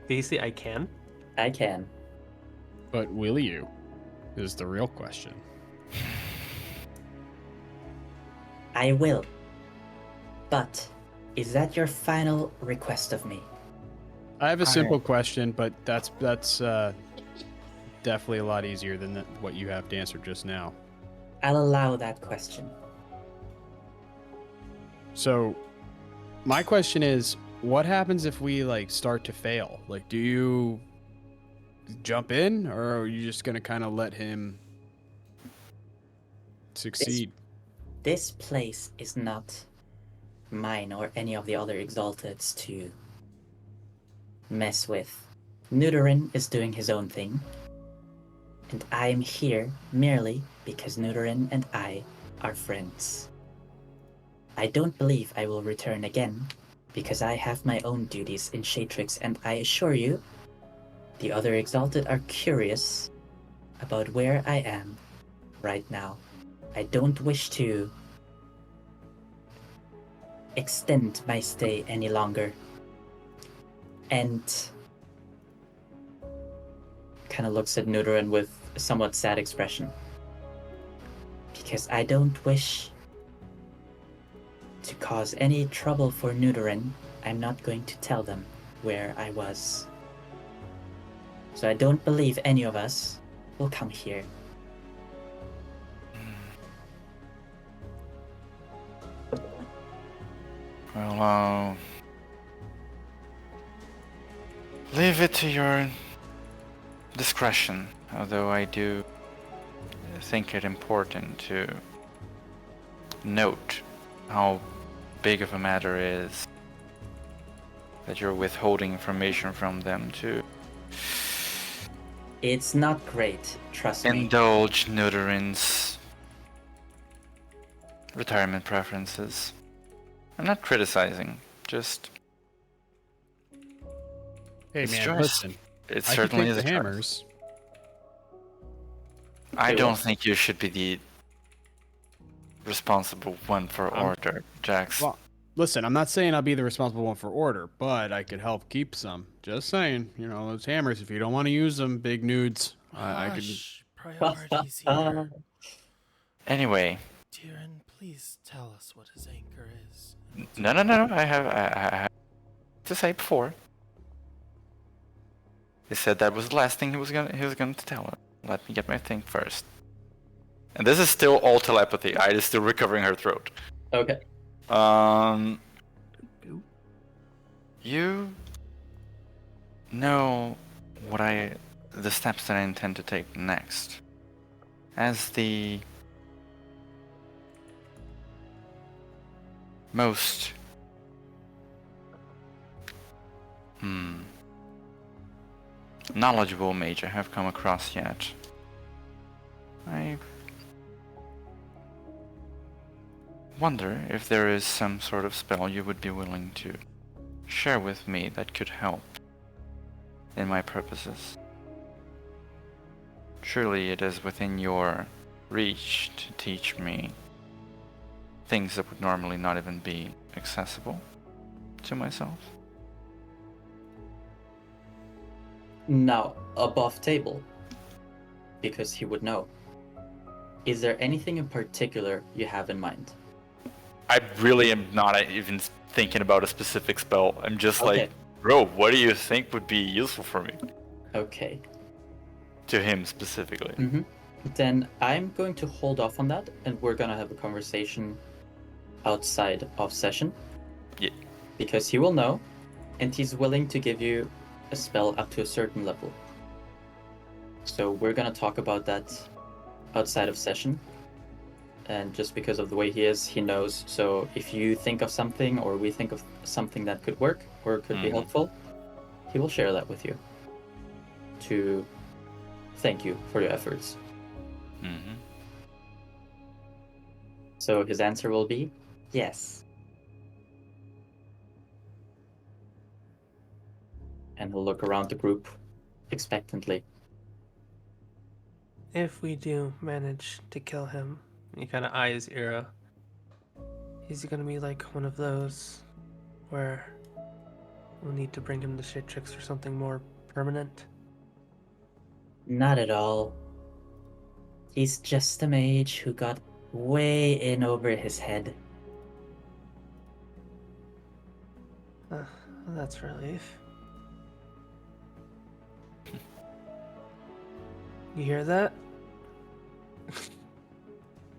Did you say I can? I can. But will you? Is the real question. I will. But is that your final request of me? I have a All simple right. question, but that's definitely a lot easier than what you have to answer just now. I'll allow that question. So, my question is, what happens if we like start to fail? Like, do you jump in, or are you just gonna kind of let him succeed? This place is not mine or any of the other Exalteds to mess with. Nuderin is doing his own thing, and I am here merely because Nuderin and I are friends. I don't believe I will return again, because I have my own duties in Shatrix, and I assure you, the other Exalted are curious about where I am right now. I don't wish to extend my stay any longer. And kind of looks at Nuderin with a somewhat sad expression. Because I don't wish to cause any trouble for Nuderin, I'm not going to tell them where I was. So I don't believe any of us will come here. Well, leave it to your discretion, although I do think it important to note how big of a matter is that you're withholding information from them to It's not great, trust me. indulge Nuderin's retirement preferences. I'm not criticizing, just Hey It's man, stress. listen. it I can certainly take is the a stress. hammers. I Okay, don't well- think you should be the responsible one for order, Jax. Well, listen, I'm not saying I'll be the responsible one for order, but I could help keep some. Just saying, you know, those hammers. If you don't want to use them, big nudes. I could. Hush, priorities here. Anyway, Tyrion, please tell us what his anchor is. no. I have to say before. He said that was the last thing he was going to tell her. Let me get my thing first. And this is still all telepathy. I is still recovering her throat. Okay. You know the steps that I intend to take next. As the most knowledgeable mage I have come across yet, I wonder if there is some sort of spell you would be willing to share with me that could help in my purposes. Surely it is within your reach to teach me things that would normally not even be accessible to myself. Now, above table, because he would know. Is there anything in particular you have in mind? I really am not even thinking about a specific spell. I'm just Okay. like, bro, what do you think would be useful for me? Okay. To him specifically. Mm-hmm. Then I'm going to hold off on that, and we're gonna have a conversation outside of session. Yeah. Because he will know, and he's willing to give you a spell up to a certain level. So we're gonna talk about that outside of session. And just because of the way he is, he knows. So if you think of something, or we think of something that could work, or could be Mhm. helpful, he will share that with you. To thank you for your efforts. Mm-hmm. So his answer will be yes. And he'll look around the group expectantly. If we do manage to kill him, And he kind of eyes Ira. is he gonna be like one of those where we'll need to bring him to Shatrix for something more permanent? Not at all. He's just a mage who got way in over his head. That's relief. You hear that?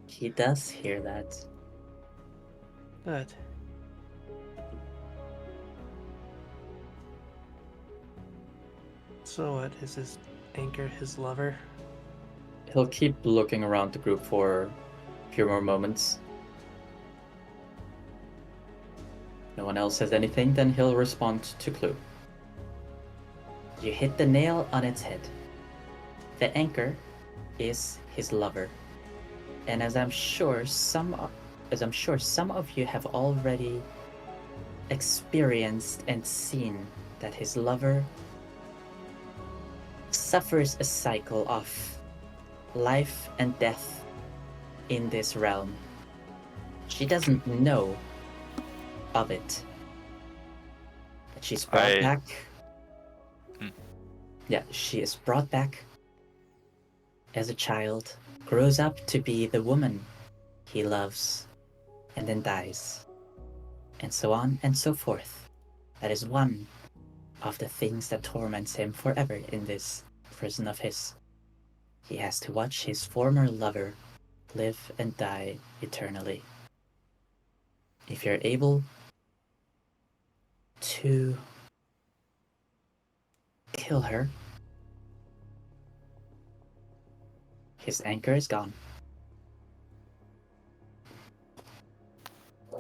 He does hear that. Good. So what, is his anchor his lover? He'll keep looking around the group for a few more moments. No one else says anything, then he'll respond to Clue. You hit the nail on its head. The anchor is his lover. And as I'm sure some as I'm sure some of you have already experienced and seen, that his lover suffers a cycle of life and death in this realm. She doesn't know of it. But she's brought back. Yeah, she is brought back as a child, grows up to be the woman he loves, and then dies. And so on and so forth. That is one of the things that torments him forever in this prison of his. He has to watch his former lover live and die eternally. If you're able to kill her, his anchor is gone.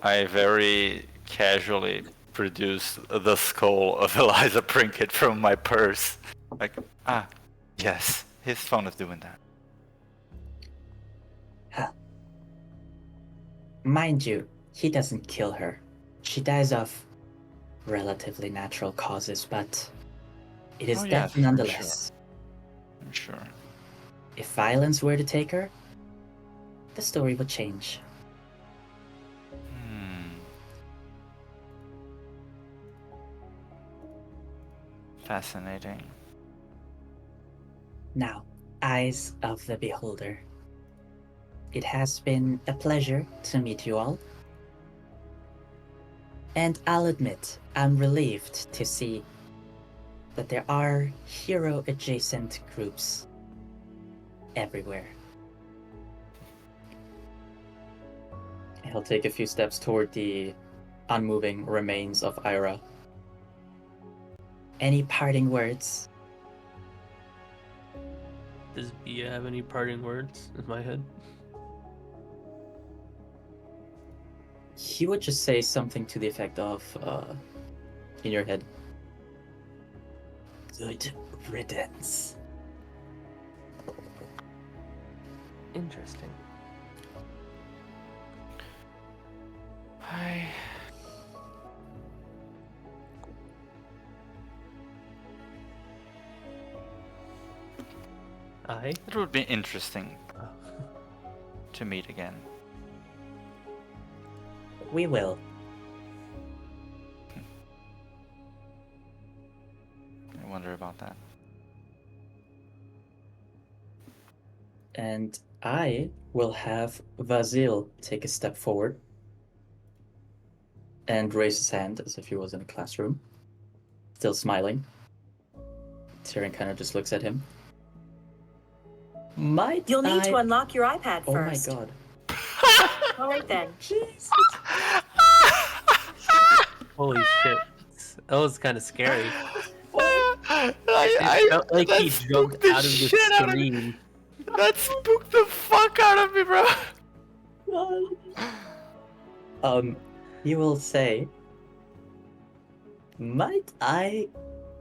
I very casually produce the skull of Eliza Prinkett from my purse. Like, yes, his phone is doing that. Mind you, he doesn't kill her. She dies of relatively natural causes, but it is death yes, nonetheless. I'm sure. If violence were to take her, the story would change. Fascinating. Now, eyes of the beholder. It has been a pleasure to meet you all. And I'll admit, I'm relieved to see that there are hero-adjacent groups everywhere. He'll take a few steps toward the unmoving remains of Ira. Any parting words? Does Bia have any parting words in my head? He would just say something to the effect of, in your head, Good riddance. Interesting. It would be interesting to meet again. We will. I wonder about that. and I will have Vasil take a step forward and raise his hand as if he was in a classroom, still smiling. Tyrion kind of just looks at him. You'll need to unlock your iPad Oh my first. god. All right then. Jesus. Holy shit. That was kind of scary. I It felt like he that jumped spooked the out of the shit out of me. screen. That spooked the fuck out of me, bro. He will say, might I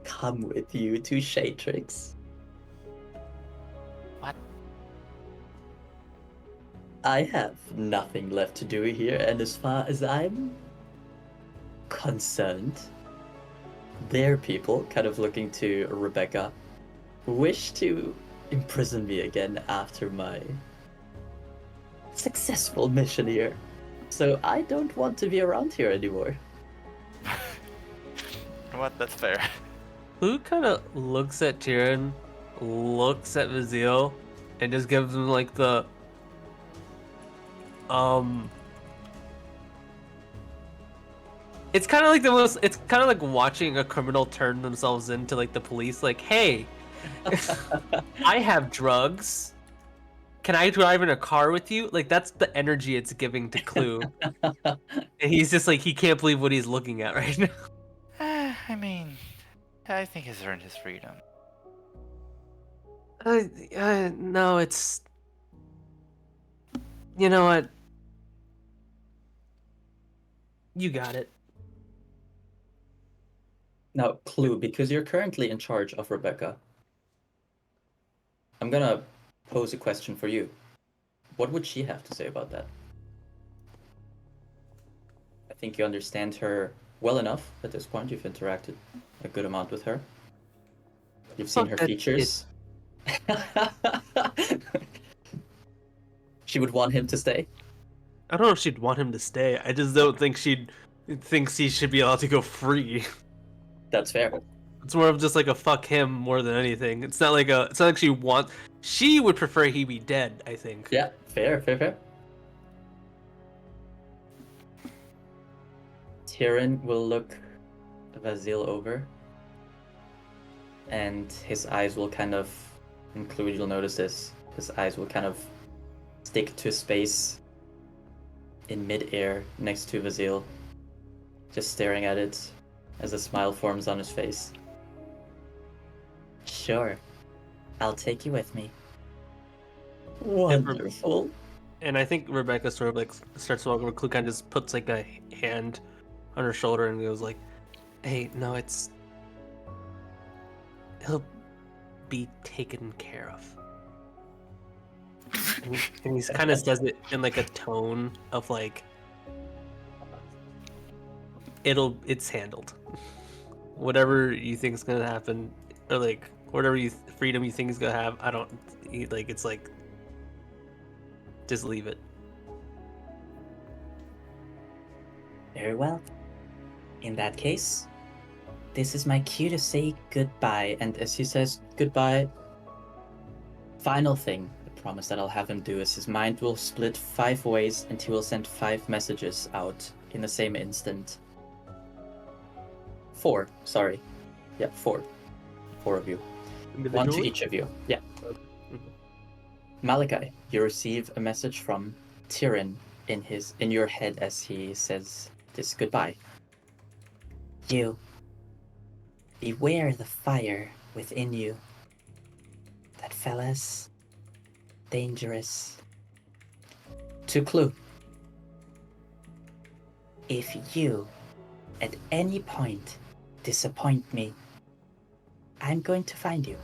come with you to Shatrix? What? I have nothing left to do here, and as far as I'm concerned, their people, kind of looking to Rebecca, wish to imprison me again after my successful mission here. So I don't want to be around here anymore. What? That's fair. Luke kind of looks at Tyrion, looks at Vizil, and just gives him like the It's kind of like the most. It's kind of like watching a criminal turn themselves into like the police. Like, hey, I have drugs. Can I drive in a car with you? Like, that's the energy it's giving to Clue. And he's just like, he can't believe what he's looking at right now. I mean, I think he's earned his freedom. No, it's. You know what? You got it. Now, Clue, because you're currently in charge of Rebecca, I'm gonna pose a question for you. What would she have to say about that? think you understand her well enough at this point. You've interacted a good amount with her. You've seen Fuck her that features. She would want him to stay. I don't know if she'd want him to stay. I just don't think she thinks he should be allowed to go free. That's fair. It's more of just like a fuck him more than anything. It's not like she would prefer he be dead, I think. Yeah, fair. Tyrion will look Vasil over, and his eyes will kind of, include, you'll notice this, his eyes will kind of stick to space in mid-air next to Vasil, just staring at it as a smile forms on his face. Sure. I'll take you with me. Wonderful. And I think Rebecca sort of like starts walking over. Clue kind of just puts like a hand on her shoulder and goes like, "Hey, no, he'll be taken care of." And he kind of says it in like a tone of like, it's handled. Whatever you think is gonna happen, or like whatever freedom you think is gonna have, it's like, just leave it. Very well. In that case, this is my cue to say goodbye. And as he says goodbye, final thing, I promise that I'll have him do, is his mind will split 5 ways and he will send 5 messages out in the same instant. 4, sorry. Yeah, 4. 4 of you. 1 to Individually? each of you. Yeah. Malachi, you receive a message from Tyrion in your head as he says this goodbye. You. Beware the fire within you. That fella's dangerous. To Clue. If you, at any point, disappoint me, I'm going to find you.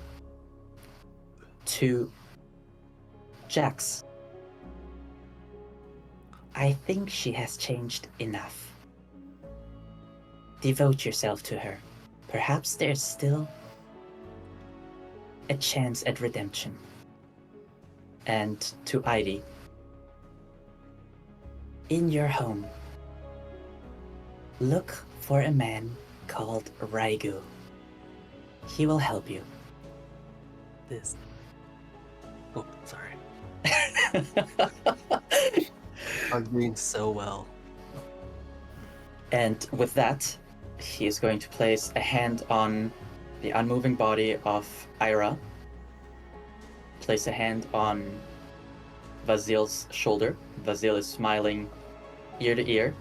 To Jax. I think she has changed enough. Devote yourself to her. Perhaps there's still a chance at redemption. And to Idy. In your home, look for a man called Raigu. He will help you. This. Oh, sorry. I'm doing so well. And with that, he is going to place a hand on the unmoving body of Ira, place a hand on Vasil's shoulder. Vasil is smiling ear to ear,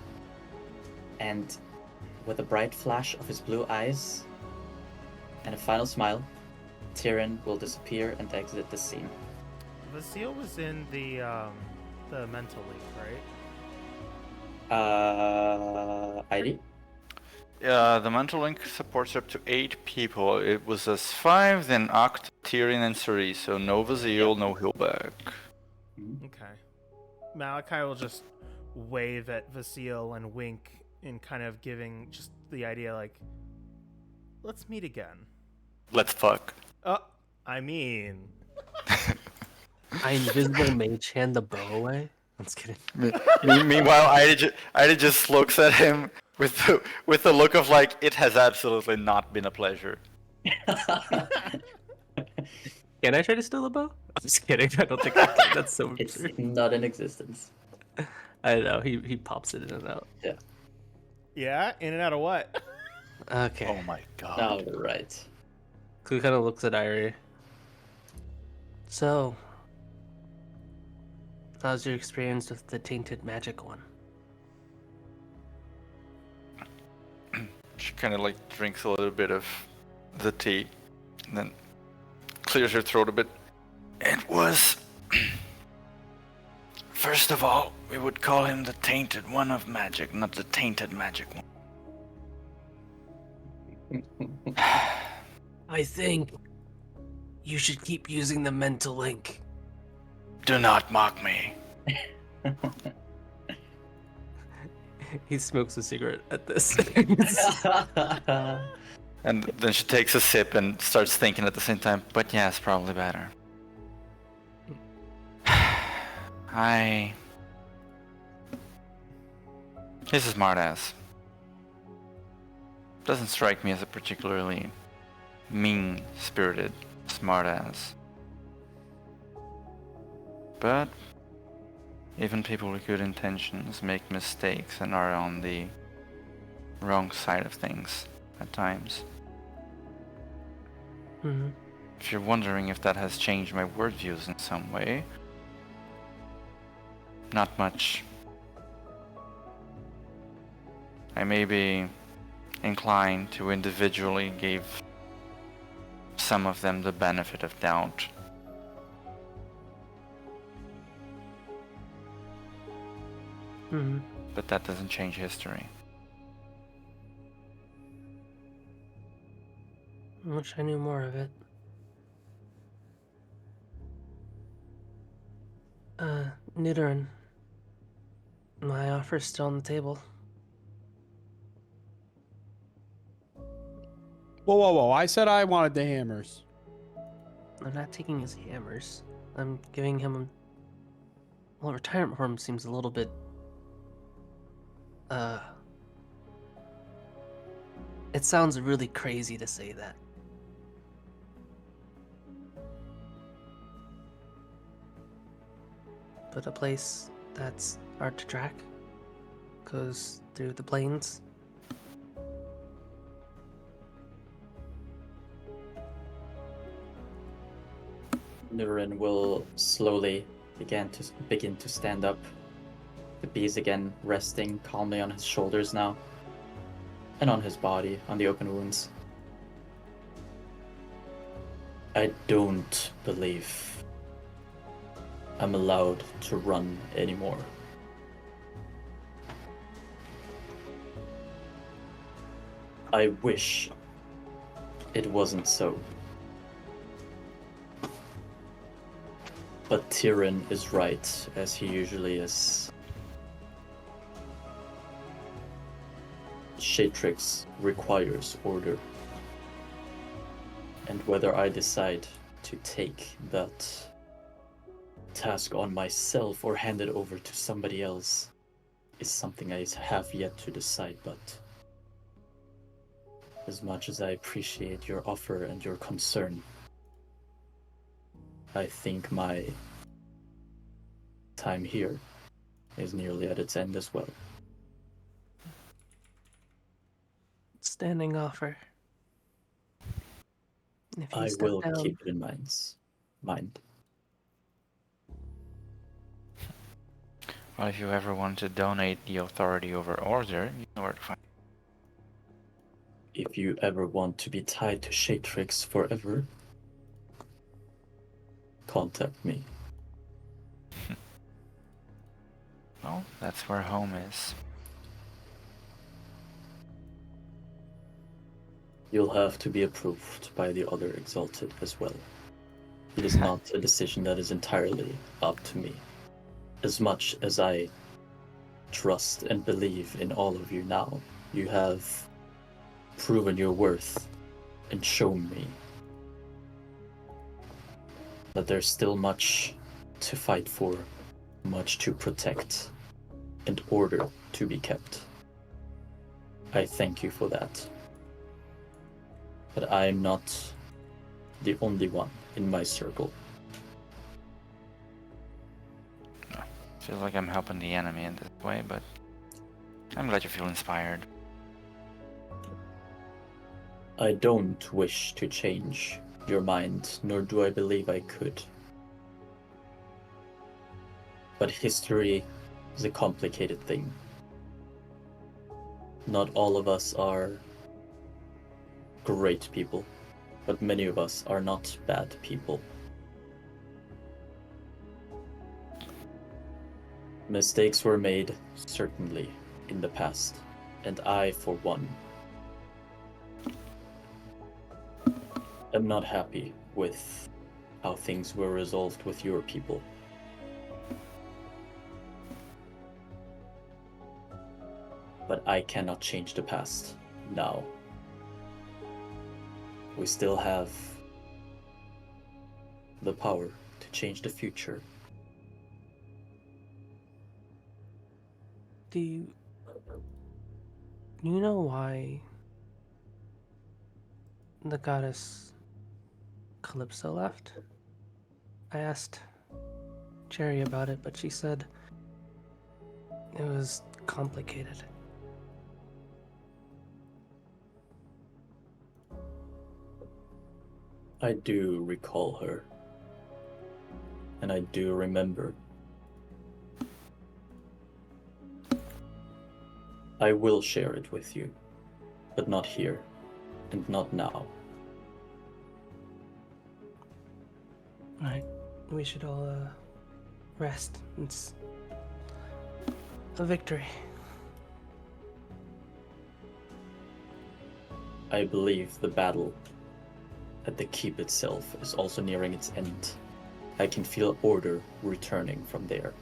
and with a bright flash of his blue eyes and a final smile, Tyrion will disappear and exit the scene. Vasil was in the mental league, right? Idy? The mental link supports up to 8 people. It was us 5, then Oct, Tyrion, and Cerise. So no Vasil, no Hillback. Okay. Malachi will just wave at Vasil and wink in kind of giving just the idea like, let's meet again. Let's fuck. I mean... I invisible mage hand the bow away? I'm just kidding. Meanwhile, Ida just looks at him with the look of like, it has absolutely not been a pleasure. Can I try to steal a bow? I'm just kidding. I don't think I can. That's so It's absurd. not in existence. I know. He pops it in and out. Yeah. Yeah? In and out of what? Okay. Oh my god. All right. Clue kind of looks at Irie. So, how's your experience with the tainted magic one? She kind of like drinks a little bit of the tea, and then clears her throat a bit. It was... First of all, we would call him the tainted one of magic, not the tainted magic one. I think you should keep using the mental link. Do not mock me. He smokes a cigarette at this. And then she takes a sip and starts thinking at the same time, but yeah, it's probably better. He's a smartass. Doesn't strike me as a particularly mean-spirited smartass. But even people with good intentions make mistakes and are on the wrong side of things at times. Mm-hmm. If you're wondering if that has changed my worldviews in some way, not much. I may be inclined to individually give some of them the benefit of doubt. Mm-hmm. But that doesn't change history. I wish I knew more of it. Nidoran. My offer's still on the table. Whoa. I said I wanted the hammers. I'm not taking his hammers. I'm giving him... Well, retirement for him seems a little bit... It sounds really crazy to say that. But a place that's hard to track goes through the plains. Nurin will slowly begin to stand up. The bees again resting calmly on his shoulders now. And on his body, on the open wounds. I don't believe I'm allowed to run anymore. I wish it wasn't so. But Tyrion is right, as he usually is. Shatrix requires order. And whether I decide to take that task on myself or hand it over to somebody else is something I have yet to decide, but as much as I appreciate your offer and your concern, I think my time here is nearly at its end as well. Standing offer. If you I step will down, keep it in mind. Well, if you ever want to donate the authority over order, you know where to find. If you ever want to be tied to Shatrix forever, contact me. Well, that's where home is. You'll have to be approved by the other Exalted as well. It is not a decision that is entirely up to me. As much as I trust and believe in all of you now, you have proven your worth and shown me that there's still much to fight for, much to protect, and order to be kept. I thank you for that. But I am not the only one in my circle. Feels like I'm helping the enemy in this way, but I'm glad you feel inspired. I don't wish to change your mind, nor do I believe I could. But history is a complicated thing. Not all of us are great people, but many of us are not bad people. Mistakes were made, certainly, in the past, and I, for one, am not happy with how things were resolved with your people. But I cannot change the past now. We still have the power to change the future. Do you know why the goddess Calypso left? I asked Cherry about it, but she said it was complicated. I do recall her. And I do remember. I will share it with you, but not here, and not now. Alright, we should all rest. It's a victory. I believe the battle at the keep itself is also nearing its end. I can feel order returning from there.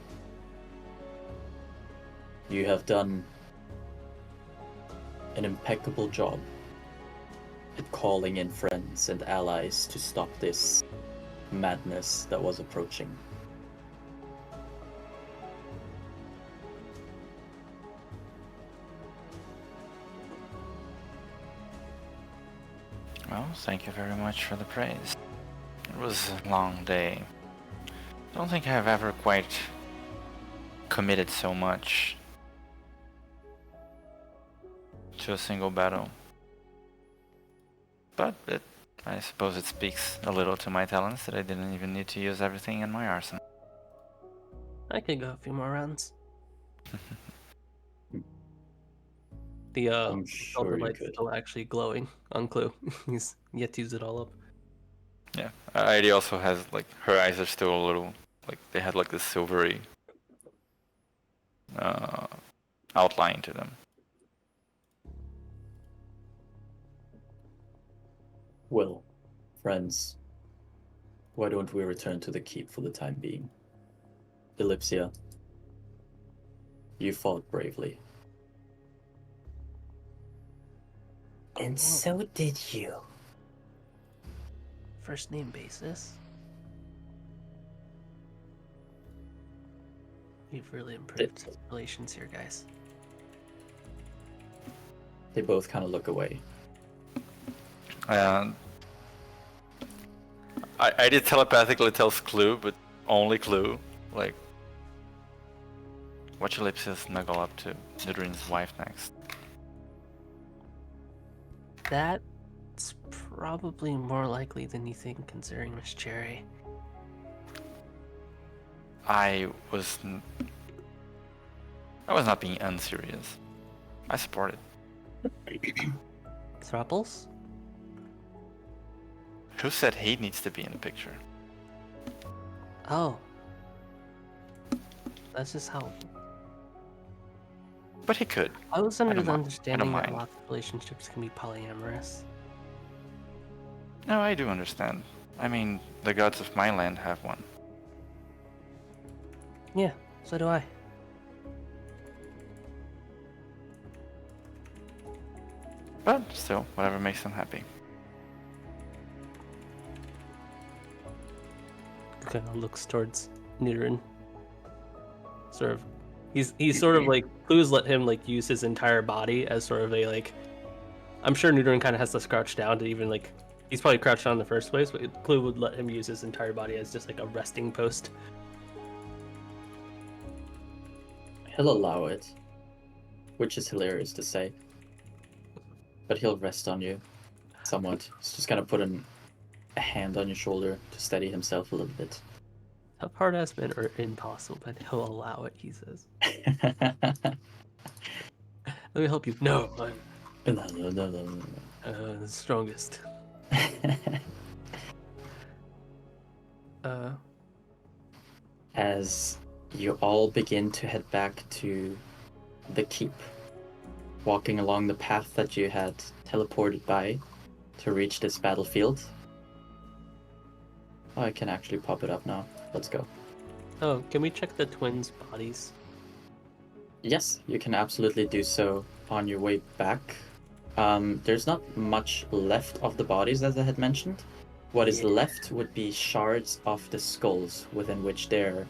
You have done an impeccable job at calling in friends and allies to stop this madness that was approaching. Well, thank you very much for the praise. It was a long day. Don't think I've ever quite committed so much to a single battle. But I suppose it speaks a little to my talents that I didn't even need to use everything in my arsenal. I could go a few more rounds. The I'm Zelda sure you light's could. still actually glowing on Clue. He's yet to use it all up. Yeah, Heidi also has, like, her eyes are still a little, like, they had like this silvery outline to them. Well, friends, why don't we return to the keep for the time being? Ellipsia, you fought bravely. And so did you. First name basis. We've really improved relations here, guys. They both kind of look away. I did telepathically tells Clue, but only Clue. Like, watch Ellipsis snuggle up to Nidrin's wife next. That's probably more likely than you think, considering Miss Cherry. I was not being unserious. I support it. Thrupples? Who said he needs to be in the picture? Oh. That's just how... But he could. I was under don't the mind. understanding that mind. lots of relationships can be polyamorous. No, I do understand. I mean, the gods of my land have one. Yeah, so do I. But still, whatever makes them happy. Kind of looks towards Nidoran. Sort of, he's sort of like Clue's let him like use his entire body as sort of a like. I'm sure Nidoran kind of has to crouch down to even like. He's probably crouched down in the first place, but Clue would let him use his entire body as just like a resting post. He'll allow it, which is hilarious to say. But he'll rest on you, somewhat. He's just gonna put a hand on your shoulder to steady himself a little bit. Tough hard ass men are impossible, but he'll allow it. He says, "Let me help you." No, I'm the strongest. As you all begin to head back to the keep, walking along the path that you had teleported by to reach this battlefield. Oh, I can actually pop it up now. Let's go. Oh, can we check the twins' bodies? Yes, you can absolutely do so. on your way back, there's not much left of the bodies, as I had mentioned. What is left would be shards of the skulls within which their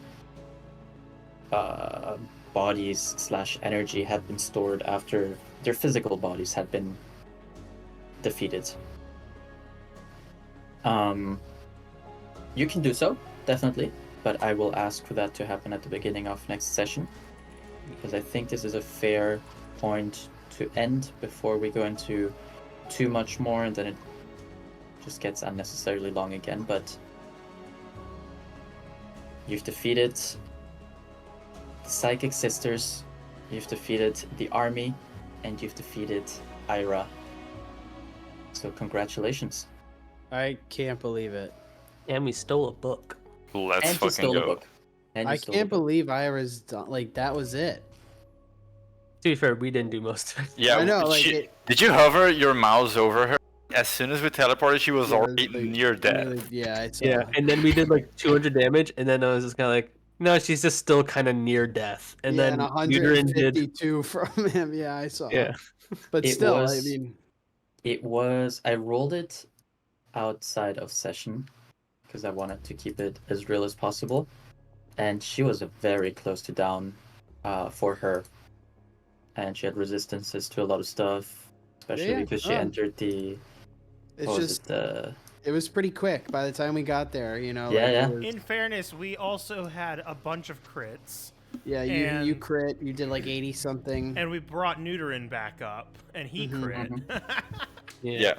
bodies / energy had been stored after their physical bodies had been defeated. You can do so, definitely, but I will ask for that to happen at the beginning of next session, because I think this is a fair point to end before we go into too much more, and then it just gets unnecessarily long again. But you've defeated the Psychic Sisters, you've defeated the army, and you've defeated Ira. So congratulations. I can't believe it. And we stole a book. Let's And you fucking stole a go. book. And you I stole a can't book. believe Ira's done. Like, that was it. To be fair, we didn't do most of it. Yeah, I know, like, did you hover your mouse over her? As soon as we teleported, she was Yeah, already like, near death. literally, yeah, I saw. Yeah, and then we did like 200 damage, and then I was just kind of like, no, she's just still kind of near death. And yeah, then and Uterin did. 152 from him. Yeah, I saw. Yeah. But It still, I was- mean, I rolled it outside of session because I wanted to keep it as real as possible, and she was very close to down for her, and she had resistances to a lot of stuff, especially Yeah, because she entered the it's what was just it, it was pretty quick by the time we got there. You know. Yeah, like, yeah. it was- In fairness, we also had a bunch of crits, yeah, you and- crit. You did like 80 something. and we brought Neuterin back up, and he crit. Yeah.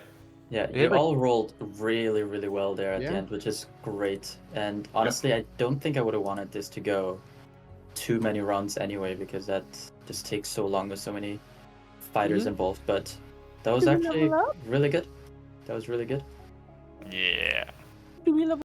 Yeah, We you had, like- all rolled really, really well there at the Yeah. end, which is great. And honestly, I don't think I would have wanted this to go too many rounds anyway, because that just takes so long with so many fighters involved. But that was actually really good. That was really good. Yeah. Do we level